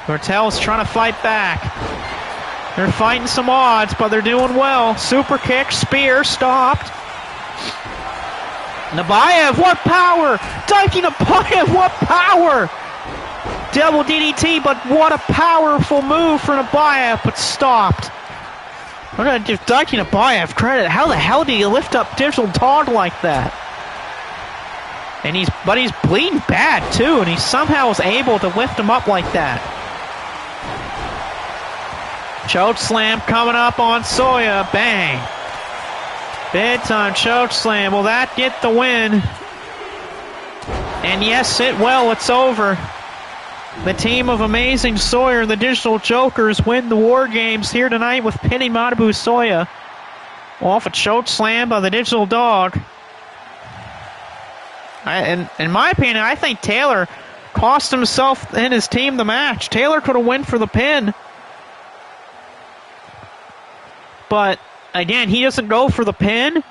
Speaker 1: Martel's trying to fight back. They're fighting some odds, but they're doing well. Super kick, spear, stopped. Nabayev, what power! Daiki Nabayev, what power! Double DDT, but what a powerful move for Nabayev, but stopped. We're going to give Daiki Nabayev credit. How the hell did he lift up Digital Dog like that? And he's bleeding bad too, and he somehow was able to lift him up like that. Choke slam coming up on Soya. Bang. Big time choke slam. Will that get the win? And yes, it will. It's over. The team of Amazing Sawyer and the Digital Jokers win the War Games here tonight with pinning Matabu Soya off a choke slam by the Digital Dog. In my opinion, I think Taylor cost himself and his team the match. Taylor could have went for the pin. But, again, he doesn't go for the pin.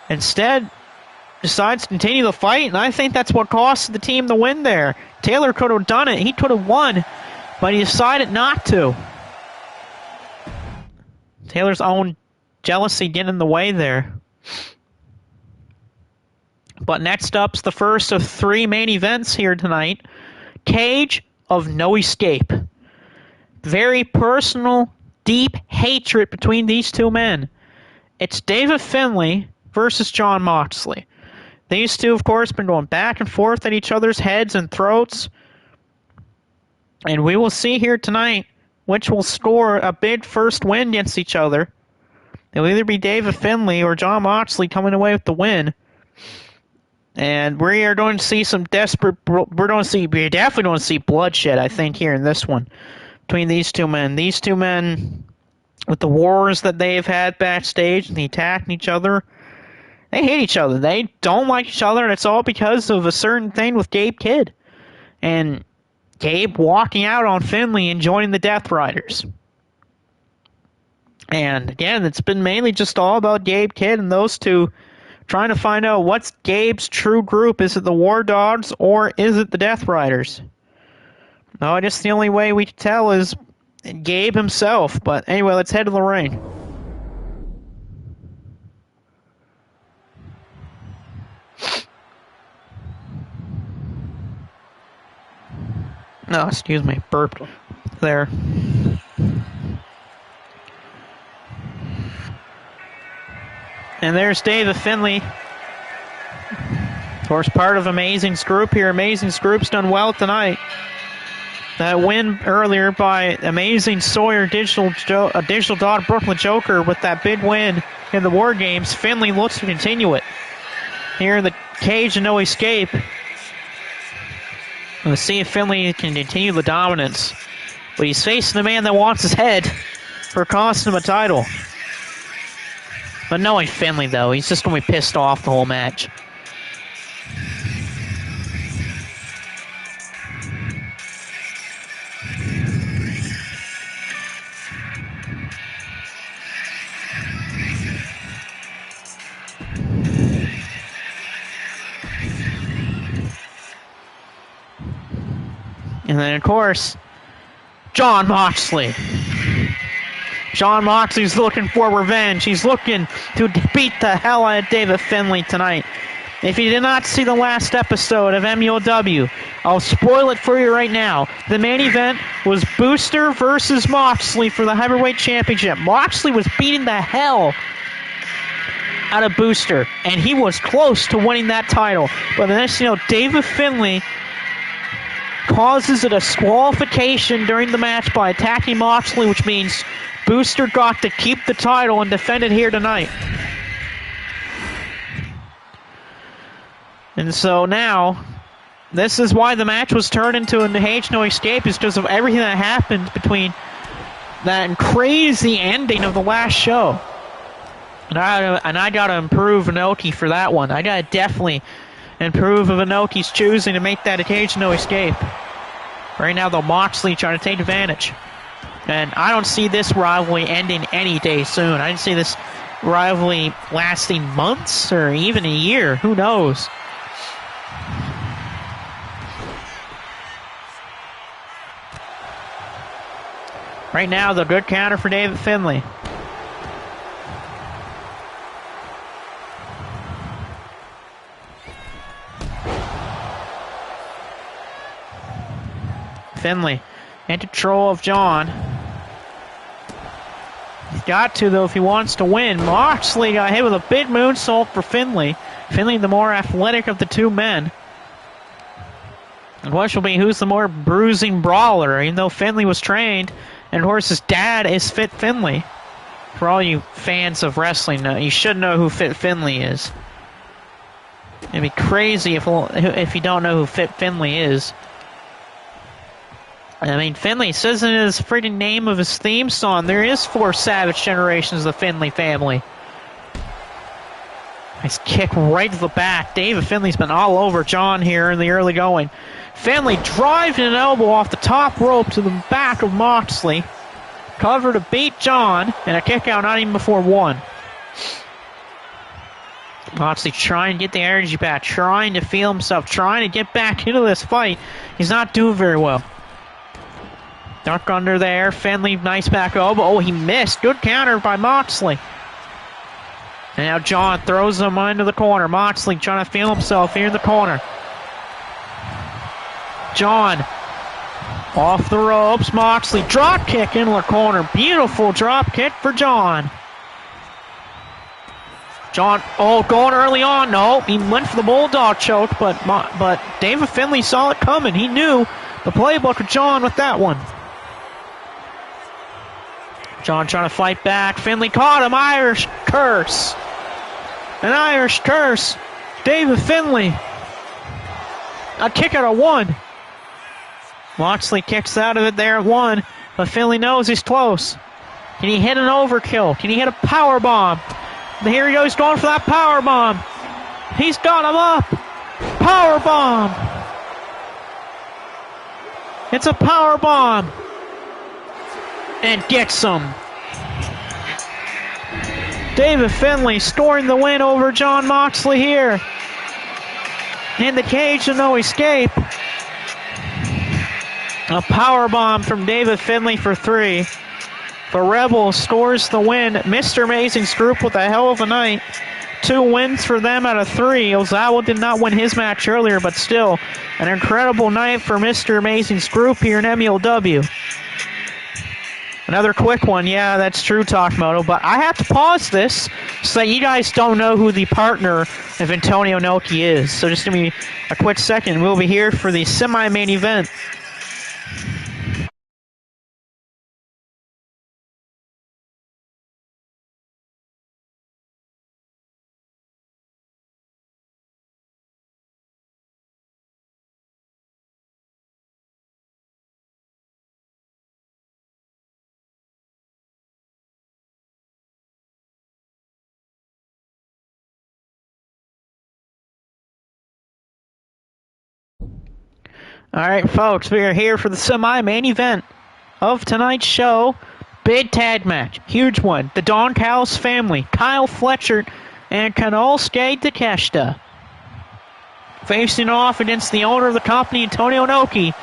Speaker 1: Instead, decides to continue the fight, and I think that's what cost the team the win there. Taylor could have done it. He could have won, but he decided not to. Taylor's own jealousy getting in the way there. But next up's the first of 3 main events here tonight. Cage of No Escape. Very personal, deep hatred between these two men. It's David Finlay versus Jon Moxley. These two, of course, been going back and forth at each other's heads and throats. And we will see here tonight which will score a big first win against each other. It'll either be David Finlay or Jon Moxley coming away with the win. And we are going to see some we're definitely going to see bloodshed, I think, here in this one between these two men. These two men, with the wars that they've had backstage and the attacking each other, they hate each other. They don't like each other, and it's all because of a certain thing with Gabe Kidd. And Gabe walking out on Finlay and joining the Death Riders. And again, it's been mainly just all about Gabe Kidd and those two trying to find out what's Gabe's true group. Is it the War Dogs or is it the Death Riders? No, I guess the only way we can tell is Gabe himself. But anyway, let's head to the ring. No, excuse me, burped there. And there's David Finlay. Of course, part of Amazing's group here. Amazing's group's done well tonight. That win earlier by Amazing Sawyer, Digital Dog, Brooklyn Joker with that big win in the War Games. Finlay looks to continue it. Here in the Cage of No Escape. Let's see if Finlay can continue the dominance. But he's facing the man that wants his head for costing him a title. But knowing Finlay, though, he's just going to be pissed off the whole match. And then, of course, Jon Moxley. Jon Moxley's looking for revenge. He's looking to beat the hell out of David Finlay tonight. If you did not see the last episode of MULW, I'll spoil it for you right now. The main event was Booster versus Moxley for the Heavyweight Championship. Moxley was beating the hell out of Booster, and he was close to winning that title. But the next, David Finlay causes a disqualification during the match by attacking Moxley, which means Booster got to keep the title and defend it here tonight. And so now, this is why the match was turned into an Cage No Escape, is because of everything that happened between that crazy ending of the last show. And I gotta improve Inoki for that one. I gotta definitely improve of Inoki's choosing to make that a Cage No Escape. Right now, though, Moxley trying to take advantage. And I don't see this rivalry ending any day soon. I didn't see this rivalry lasting months or even a year. Who knows? Right now, the good counter for David Finlay. Finlay in control of Jon. He's got to, though, if he wants to win. Moxley got hit with a big moonsault for Finlay. Finlay, the more athletic of the two men. The question will be who's the more bruising brawler, even though Finlay was trained. And, of course, his dad is Fit Finlay. For all you fans of wrestling, you should know who Fit Finlay is. It'd be crazy if you don't know who Fit Finlay is. I mean, Finlay says in his freaking name of his theme song, there is 4 savage generations of the Finlay family. Nice kick right to the back. David Finley's been all over John here in the early going. Finley driving an elbow off the top rope to the back of Moxley. Cover to beat John, and a kick out not even before one. Moxley trying to get the energy back, trying to feel himself, trying to get back into this fight. He's not doing very well. Duck under there. Finley, nice back elbow. Oh, he missed. Good counter by Moxley. And now John throws him into the corner. Moxley trying to feel himself here in the corner. John off the ropes. Moxley drop kick into the corner. Beautiful drop kick for John. John, going early on. No, he went for the bulldog choke, but David Finley saw it coming. He knew the playbook of John with that one. John trying to fight back. Finley caught him. Irish curse. An Irish curse. David Finley. A kick out of one. Moxley kicks out of it there at one, but Finley knows he's close. Can he hit an overkill? Can he hit a power bomb? Here he goes, going for that power bomb. He's got him up. Power bomb. It's a power bomb. And gets him. David Finley scoring the win over John Moxley here. In the cage and no escape. A power bomb from David Finley for 3. The Rebel scores the win. Mr. Amazing's group with a hell of a night. 2 wins for them out of 3. Ozawa did not win his match earlier, but still an incredible night for Mr. Amazing's group here in MLW. Another quick one. Yeah, that's true, Talkmoto. But I have to pause this so that you guys don't know who the partner of Antonio Inoki is. So just give me a quick second. We'll be here for the semi-main event. All right, folks, we are here for the semi-main event of tonight's show. Big tag match, huge one. The Don Callis family, Kyle Fletcher and Konosuke Takeshita, facing off against the owner of the company, Antonio Inoki,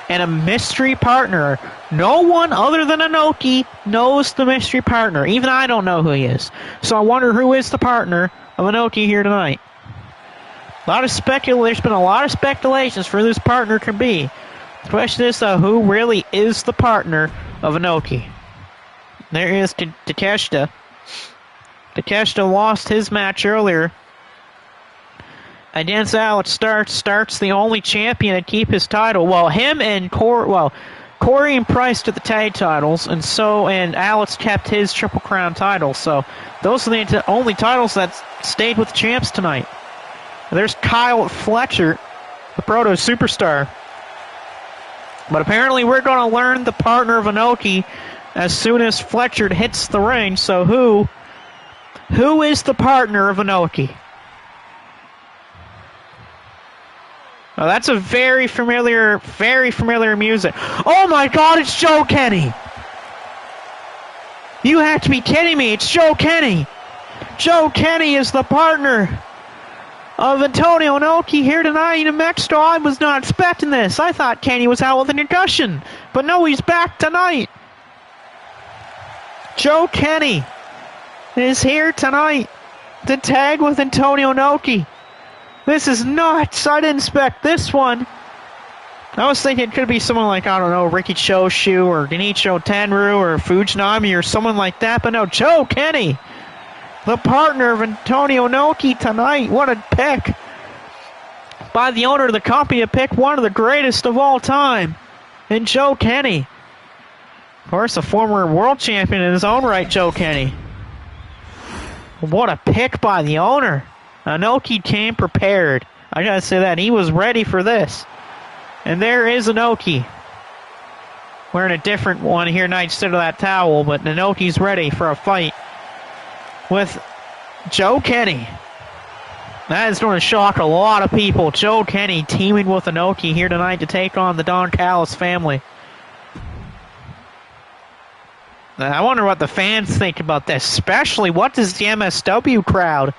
Speaker 1: and a mystery partner. No one other than Inoki knows the mystery partner. Even I don't know who he is. So I wonder who is the partner of Inoki here tonight. There's been a lot of speculations for who this partner can be. The question is, who really is the partner of Inoki? There is Takeshita. Takeshita lost his match earlier against Alex Starks. Starks the only champion to keep his title. Well, him and Corey and Price took the tag titles, and Alex kept his Triple Crown title. So those are the only titles that stayed with the champs tonight. There's Kyle Fletcher, the proto superstar. But apparently we're going to learn the partner of Inoki as soon as Fletcher hits the ring. So who is the partner of Inoki? Oh, that's a very familiar music. Oh my God, it's Joe Kenny! You have to be kidding me, it's Joe Kenny! Joe Kenny is the partner of Antonio Inoki here tonight in Mexico. I was not expecting this. I thought Kenny was out with a concussion. But no, he's back tonight. Joe Kenny is here tonight to tag with Antonio Inoki. This is nuts. I didn't expect this one. I was thinking it could be someone like, I don't know, Ricky Choshu or Genichiro Tenryu or Fujinami or someone like that. But no, Joe Kenny, the partner of Antonio Inoki tonight. What a pick by the owner of the company to pick one of the greatest of all time in Joe Kenny. Of course, a former world champion in his own right, Joe Kenny. What a pick by the owner. Inoki came prepared. I gotta say that. He was ready for this. And there is Inoki. Wearing a different one here tonight instead of that towel, but Inoki's ready for a fight with Joe Kenny. That is going to shock a lot of people. Joe Kenny teaming with Inoki here tonight to take on the Don Callis family. I wonder what the fans think about this, especially what does the MSW crowd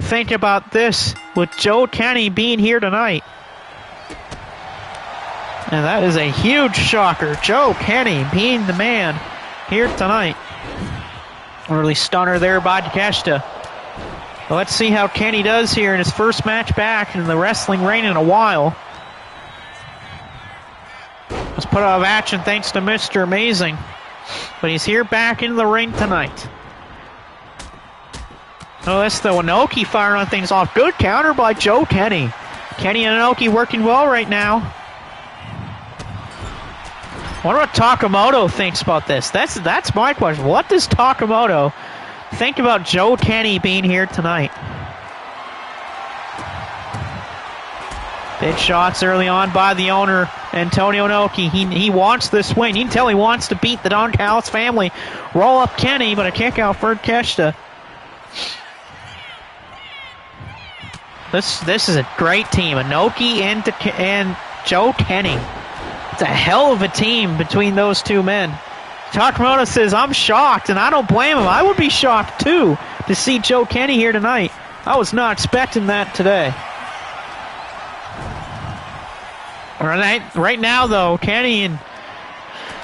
Speaker 1: think about this with Joe Kenny being here tonight. And that is a huge shocker. Joe Kenny being the man here tonight. Early stunner there by Takeshita. Well, let's see how Kenny does here in his first match back in the wrestling ring in a while. Was put out of action thanks to Mr. Amazing. But he's here back in the ring tonight. Oh, that's the Inoki firing on things off. Good counter by Joe Kenny. Kenny and Inoki working well right now. I wonder what Takamoto thinks about this. That's my question. What does Takamoto think about Joe Kenny being here tonight? Big shots early on by the owner, Antonio Inoki. He wants this win. You can tell he wants to beat the Don Callis family. Roll up Kenny, but a kick out for Takeshita. This is a great team. Inoki and Joe Kenny. It's a hell of a team between those two men. Takamoto says, I'm shocked, and I don't blame him. I would be shocked, too, to see Joe Kenny here tonight. I was not expecting that today. Right now, though, Kenny and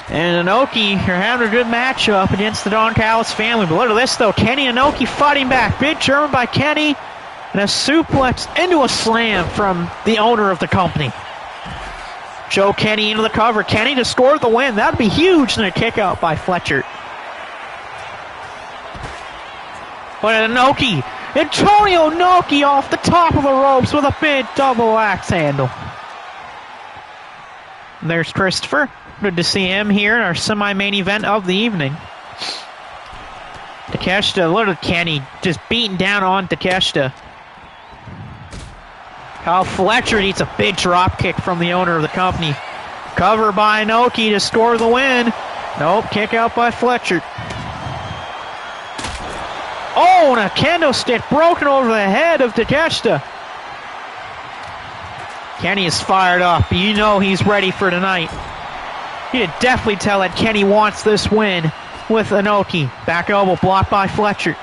Speaker 1: Inoki are having a good matchup against the Don Callis family. But look at this, though. Kenny and Inoki fighting back. Big German by Kenny, and a suplex into a slam from the owner of the company. Joe Kenny into the cover. Kenny to score the win. That would be huge. And a kick out by Fletcher. But Inoki. Antonio Inoki off the top of the ropes with a big double axe handle. And there's Christopher. Good to see him here in our semi-main event of the evening. Takeshita, look at Kenny just beating down on Takeshita. Kyle Fletcher needs a big drop kick from the owner of the company. Cover by Inoki to score the win. Nope, kick out by Fletcher. Oh, and a kendo stick broken over the head of Takeshita. Kenny is fired up. You know he's ready for tonight. You can definitely tell that Kenny wants this win with Inoki. Back elbow blocked by Fletcher.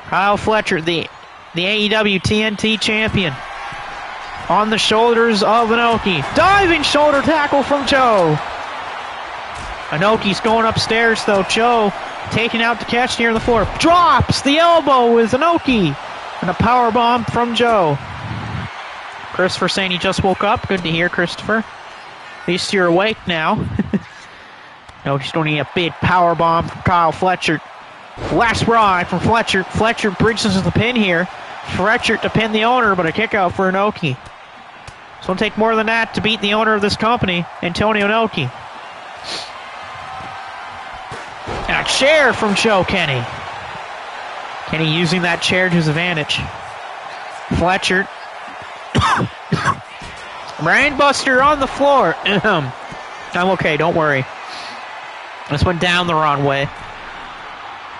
Speaker 1: Kyle Fletcher, the AEW TNT champion. On the shoulders of Inoki. Diving shoulder tackle from Joe. Inoki's going upstairs though. Joe taking out Takeshita here on the floor. Drops the elbow with Inoki. And a power bomb from Joe. Christopher saying he just woke up. Good to hear, Christopher. At least you're awake now. No, just don't need a big power bomb from Kyle Fletcher. Last ride from Fletcher. Fletcher bridges the pin here. Fletcher to pin the owner, but a kick out for Inoki. So it'll take more than that to beat the owner of this company, Antonio Inoki. And a chair from Joe Kenny. Kenny using that chair to his advantage. Fletcher. Brainbuster on the floor. I'm okay, don't worry. This went down the wrong way.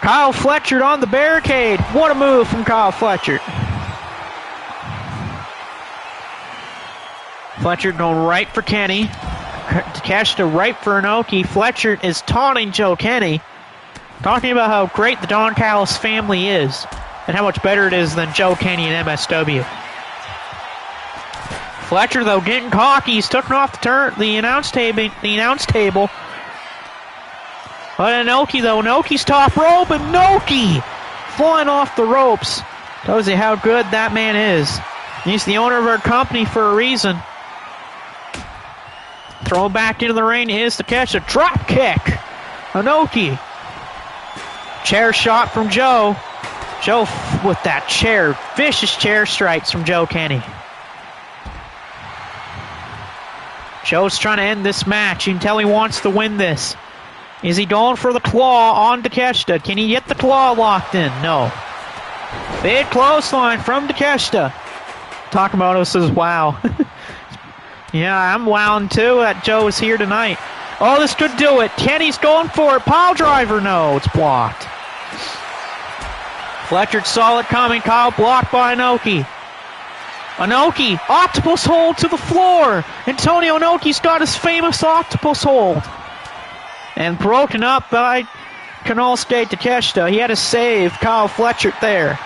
Speaker 1: Kyle Fletcher on the barricade. What a move from Kyle Fletcher. Fletcher going right for Kenny. Takeshita right for Inoki. Fletcher is taunting Joe Kenny. Talking about how great the Don Callis family is. And how much better it is than Joe Kenny and MSW. Fletcher, though, getting cocky. He's taken off the announce table. But Inoki, though, Inoki's top rope, and Inoki flying off the ropes. Tells you how good that man is. He's the owner of our company for a reason. Throw back into the ring is to catch a drop kick. Inoki. Chair shot from Joe. Joe with that chair. Vicious chair strikes from Joe Kenny. Joe's trying to end this match. You can tell he wants to win this. Is he going for the claw on Takeshita? Can he get the claw locked in? No. Big clothesline from Takeshita. Takamoto says, wow. Yeah, I'm wowing too that Joe is here tonight. Oh, this could do it. Kenny's going for it. Pile driver. No, it's blocked. Fletcher saw it coming. Kyle blocked by Inoki. Inoki, octopus hold to the floor. Antonio Inoki's got his famous octopus hold. And broken up by Konosuke Takeshita. He had to save Kyle Fletcher there.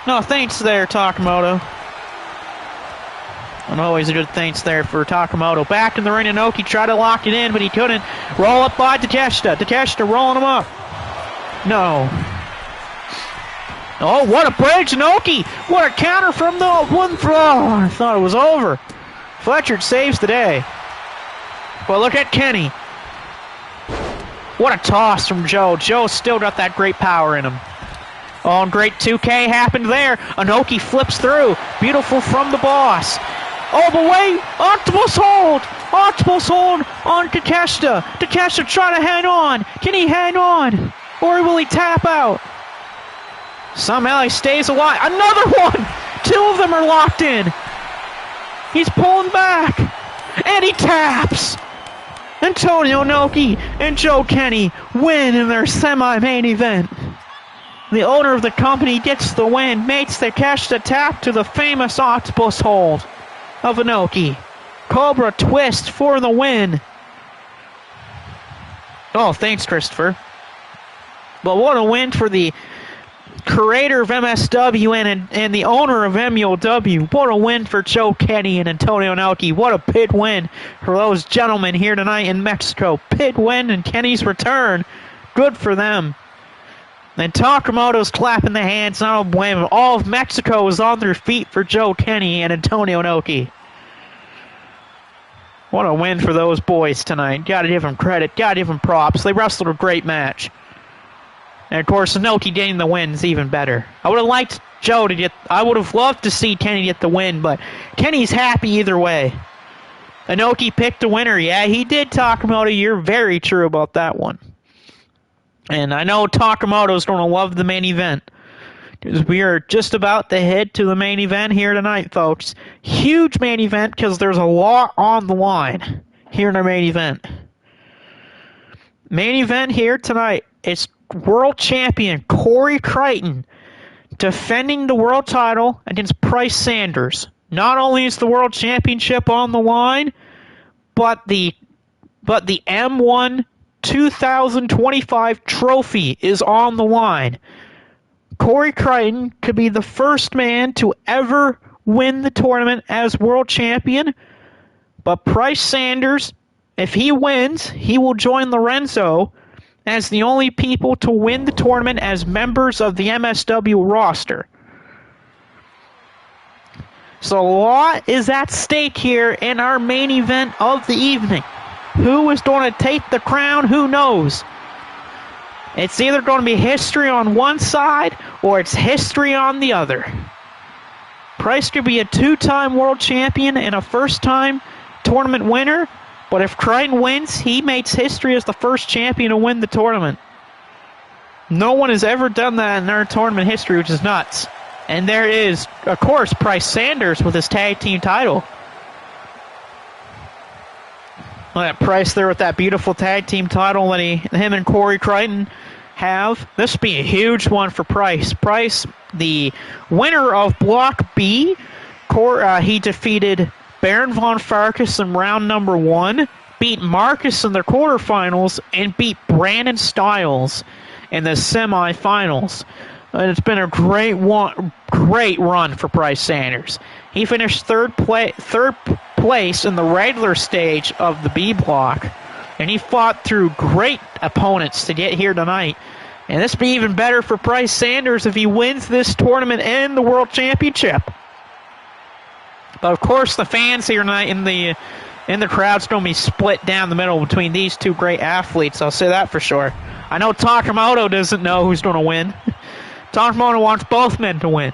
Speaker 1: No, thanks there, Takamoto. And always a good thanks there for Takamoto. Back in the ring, Inoki tried to lock it in, but he couldn't. Roll up by Takeshita. Takeshita rolling him up. No. Oh, what a bridge, Inoki! What a counter from the one throw! I thought it was over. Fletcher saves the day. But look at Kenny. What a toss from Joe. Joe still got that great power in him. Oh, great 2K happened there. Inoki flips through. Beautiful from the boss. Oh, but wait! Octopus hold! Octopus hold on Takeshita. Takeshita trying to hang on. Can he hang on? Or will he tap out? Somehow he stays alive. Another one! Two of them are locked in. He's pulling back. And he taps. Antonio Inoki and Joe Kenny win in their semi-main event. The owner of the company gets the win, makes Takeshita tap to the famous octopus hold of Inoki. Cobra twist for the win. Oh, thanks, Christopher. But what a win for the creator of MSW and the owner of MUW. What a win for Joe Kenny and Antonio Inoki. What a big win for those gentlemen here tonight in Mexico. Big win in Kenny's return. Good for them. And Takamoto's clapping the hands. I don't blame him. All of Mexico is on their feet for Joe Kenny and Antonio Inoki. What a win for those boys tonight. Gotta give them credit. Gotta give them props. They wrestled a great match. And of course, Inoki getting the win is even better. I would have liked Joe to get... I would have loved to see Kenny get the win, but Kenny's happy either way. Inoki picked the winner. Yeah, he did, Takamoto. You're very true about that one. And I know Takamoto's going to love the main event. Because we are just about to head to the main event here tonight, folks. Huge main event because there's a lot on the line here in our main event. Main event here tonight is world champion Corey Crichton defending the world title against Bryce Sanders. Not only is the world championship on the line, but the M1 2025 trophy is on the line. Corey Crichton could be the first man to ever win the tournament as world champion, but Bryce Sanders, if he wins, he will join Lorenzo as the only people to win the tournament as members of the MSW roster. So a lot is at stake here in our main event of the evening. Who is going to take the crown? Who knows? It's either going to be history on one side or it's history on the other. Price could be a two-time world champion and a first-time tournament winner, but if Crichton wins, he makes history as the first champion to win the tournament. No one has ever done that in our tournament history, which is nuts. And there is, of course, Bryce Sanders with his tag team title. Look at Price there with that beautiful tag team title that him and Corey Crichton have. This would be a huge one for Price. Price, the winner of Block B, he defeated Baron von Farkas in round number 1, beat Marcus in the quarterfinals, and beat Brandon Styles in the semifinals. And it's been a great run for Bryce Sanders. He finished third place in the regular stage of the B block, and he fought through great opponents to get here tonight. And this would be even better for Bryce Sanders if he wins this tournament and the World Championship. But of course, the fans here tonight in the crowd's going to be split down the middle between these two great athletes. I'll say that for sure. I know Takamoto doesn't know who's going to win. Takamoto wants both men to win.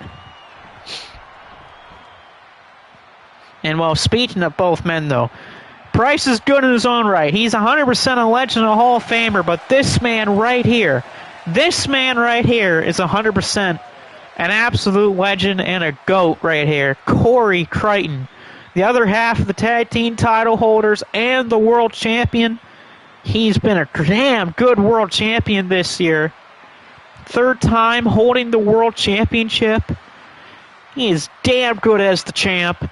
Speaker 1: And well, speaking of both men, though, Price is good in his own right. He's 100% a legend and a Hall of Famer, but this man right here is 100% an absolute legend and a GOAT right here. Corey Crichton, the other half of the tag team title holders and the world champion. He's been a damn good world champion this year. third time holding the World Championship. He is damn good as the champ.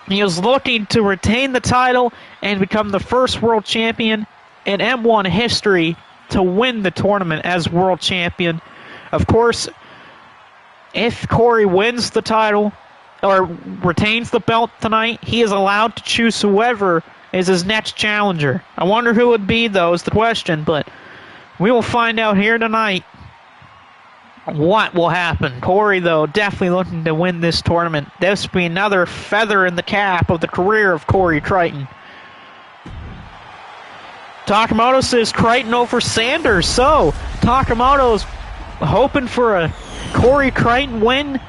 Speaker 1: He is looking to retain the title and become the first world champion in M1 history to win the tournament as world champion. Of course, if Corey wins the title or retains the belt tonight, he is allowed to choose whoever is his next challenger. I wonder who it would be, though, is the question, but we will find out here tonight what will happen. Corey, though, definitely looking to win this tournament. This will be another feather in the cap of the career of Corey Crichton. Takamoto says Crichton over Sanders. So, Takamoto's hoping for a Corey Crichton win.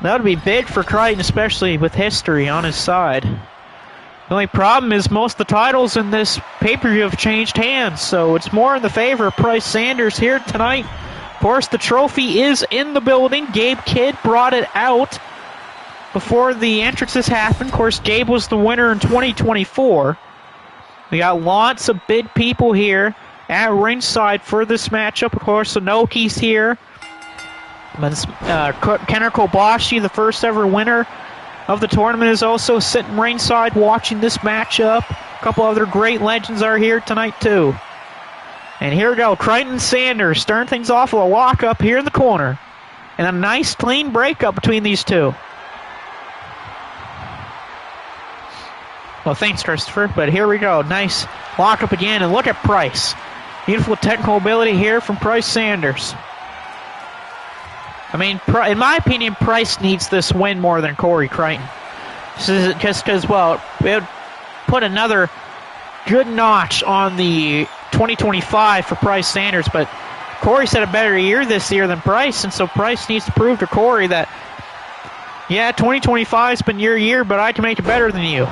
Speaker 1: That would be big for Crichton, especially with history on his side. The only problem is most of the titles in this pay-per-view have changed hands, so it's more in the favor of Bryce Sanders here tonight. Of course, the trophy is in the building. Gabe Kidd brought it out before the entrances happened. Of course, Gabe was the winner in 2024. We got lots of big people here at ringside for this matchup. Of course, Inoki's here. Kenner Kobashi, the first ever winner of the tournament, is also sitting ringside watching this matchup. A couple other great legends are here tonight, too. And here we go, Crichton Sanders starting things off with a lock-up here in the corner. And a nice, clean breakup between these two. Well, thanks, Christopher. But here we go, nice lock-up again. And look at Price. Beautiful technical ability here from Bryce Sanders. I mean, in my opinion, Price needs this win more than Corey Crichton. Just because, well, it would put another good notch on the 2025 for Bryce Sanders, but Corey's had a better year this year than Price, and so Price needs to prove to Corey that, yeah, 2025's been your year, but I can make it better than you.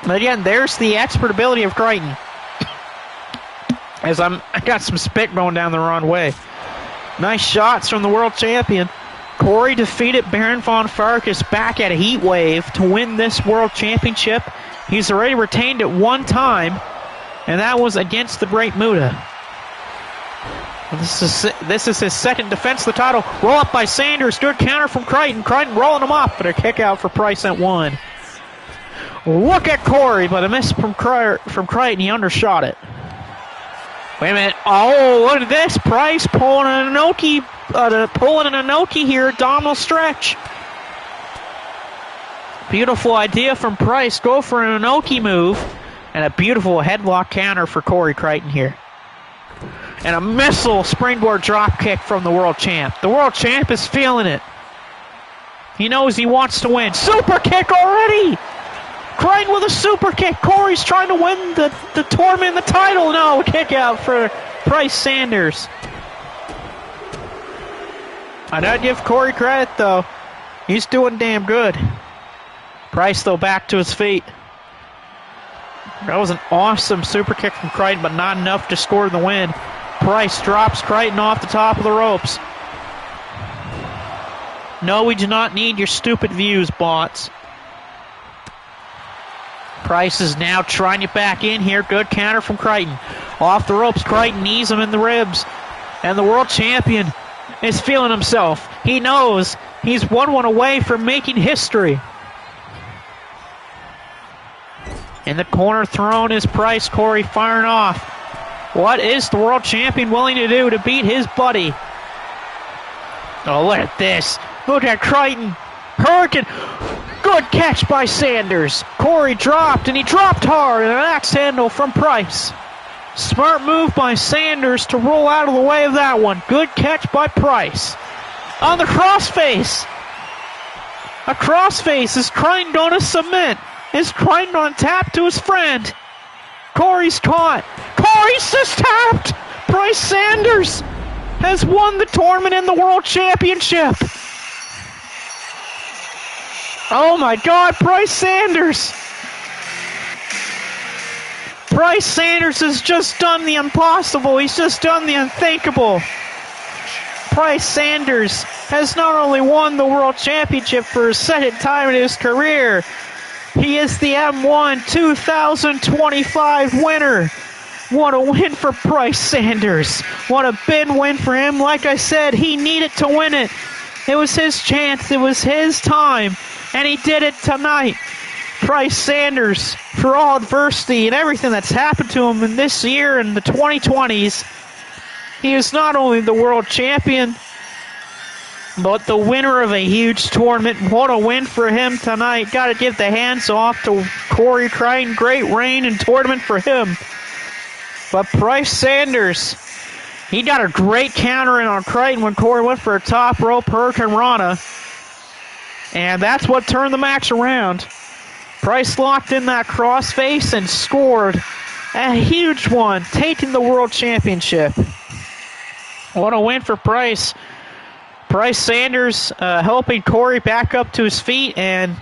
Speaker 1: But again, there's the expert ability of Crichton. As I got some spit going down the wrong way. Nice shots from the world champion. Corey defeated Baron von Farkas back at Heat Wave to win this world championship. He's already retained it one time, and that was against the Great Muta. This is his second defense of the title. Roll up by Sanders. Good counter from Crichton. Crichton rolling him up, but a kick out for Price at one. Look at Corey, but a miss from Crichton. He undershot it. Wait a minute. Oh, look at this. Price pulling an Inoki here. Abdominal stretch. Beautiful idea from Price. Go for an Inoki move. And a beautiful headlock counter for Corey Crichton here. And a missile springboard drop kick from the world champ. The world champ is feeling it. He knows he wants to win. Super kick already! Crichton with a super kick. Corey's trying to win the tournament and the title. No, kick out for Bryce Sanders. I gotta give Corey credit, though. He's doing damn good. Price, though, back to his feet. That was an awesome super kick from Crichton, but not enough to score the win. Price drops Crichton off the top of the ropes. No, we do not need your stupid views, bots. Price is now trying to get back in here. Good counter from Crichton. Off the ropes, Crichton knees him in the ribs. And the world champion is feeling himself. He knows he's 1-1 away from making history. In the corner thrown is Price. Corey firing off. What is the world champion willing to do to beat his buddy? Oh, look at this. Look at Crichton. Hurricane. Good catch by Sanders. Corey dropped, and he dropped hard, and an axe handle from Price. Smart move by Sanders to roll out of the way of that one. Good catch by Price. On the crossface. A crossface. Is Crichton going to submit? Is Crichton on tap to his friend? Corey's caught. Corey's just tapped. Bryce Sanders has won the tournament and the world championship. Oh my God, Bryce Sanders. Bryce Sanders has just done the impossible. He's just done the unthinkable. Bryce Sanders has not only won the world championship for a second time in his career, he is the M1 2025 winner. What a win for Bryce Sanders. What a big win for him. Like I said, he needed to win it. It was his chance. It was his time. And he did it tonight. Bryce Sanders, for all adversity and everything that's happened to him in this year and the 2020s, he is not only the world champion, but the winner of a huge tournament. What a win for him tonight. Got to give the hands off to Corey Crichton. Great reign and tournament for him. But Bryce Sanders, he got a great counter in on Crichton when Corey went for a top rope Hurricane Rana. And that's what turned the match around. Bryce locked in that crossface and scored a huge one, taking the world championship. What a win for Bryce. Bryce Sanders helping Corey back up to his feet and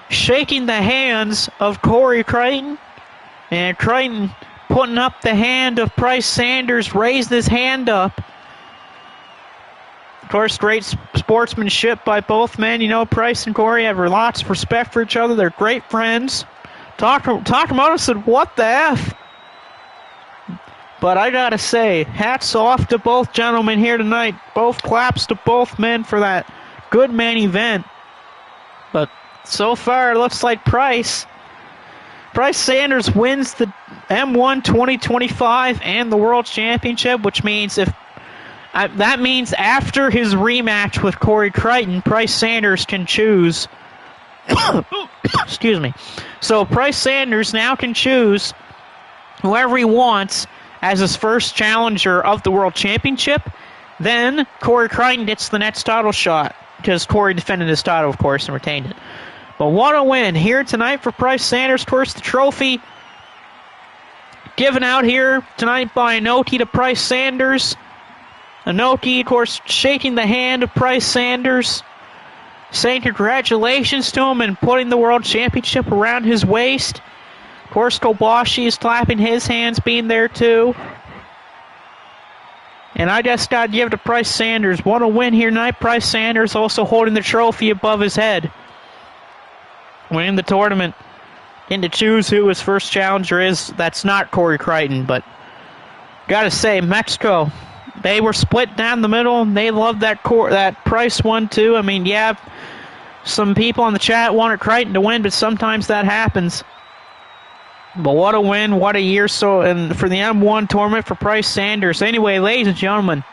Speaker 1: shaking the hands of Corey Crichton. And Crichton putting up the hand of Bryce Sanders, raised his hand up. Of course, great sportsmanship by both men. You know, Bryce and Corey have lots of respect for each other. They're great friends. Takamoto said, what the F? But I gotta say, hats off to both gentlemen here tonight. Both claps to both men for that good main event. But so far, it looks like Bryce Sanders wins the M1 2025 and the World Championship, which means that means after his rematch with Corey Crichton, Bryce Sanders can choose. Excuse me. So Bryce Sanders now can choose whoever he wants as his first challenger of the World Championship. Then Corey Crichton gets the next title shot because Corey defended his title, of course, and retained it. But what a win here tonight for Bryce Sanders. Of course, the trophy given out here tonight by Inoki to Bryce Sanders. Inoki, of course, shaking the hand of Bryce Sanders, saying congratulations to him and putting the World Championship around his waist. Of course, Kobashi is clapping his hands, being there too. And I just got to give it to Bryce Sanders. What a win here tonight. Bryce Sanders also holding the trophy above his head, winning the tournament. And to choose who his first challenger is, that's not Corey Crichton. But got to say, Mexico, they were split down the middle. They loved that Bryce one too. I mean, yeah, some people in the chat wanted Crichton to win, but sometimes that happens. But what a win, what a year and for the M1 tournament for Bryce Sanders. Anyway, ladies and gentlemen,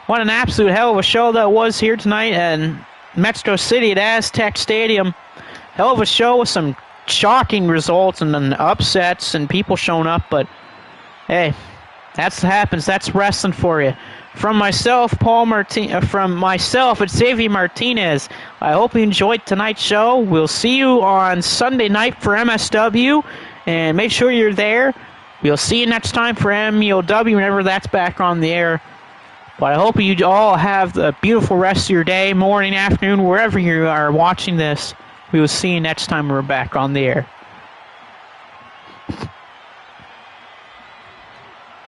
Speaker 1: what an absolute hell of a show that was here tonight in Mexico City at Aztec Stadium. Hell of a show with some shocking results and then upsets and people showing up, but hey, that's what happens. That's wrestling for you. From myself, it's Xavier Martinez. I hope you enjoyed tonight's show. We'll see you on Sunday night for MSW, and make sure you're there. We'll see you next time for MEOW whenever that's back on the air. But I hope you all have a beautiful rest of your day, morning, afternoon, wherever you are watching this. We will see you next time we're back on the air.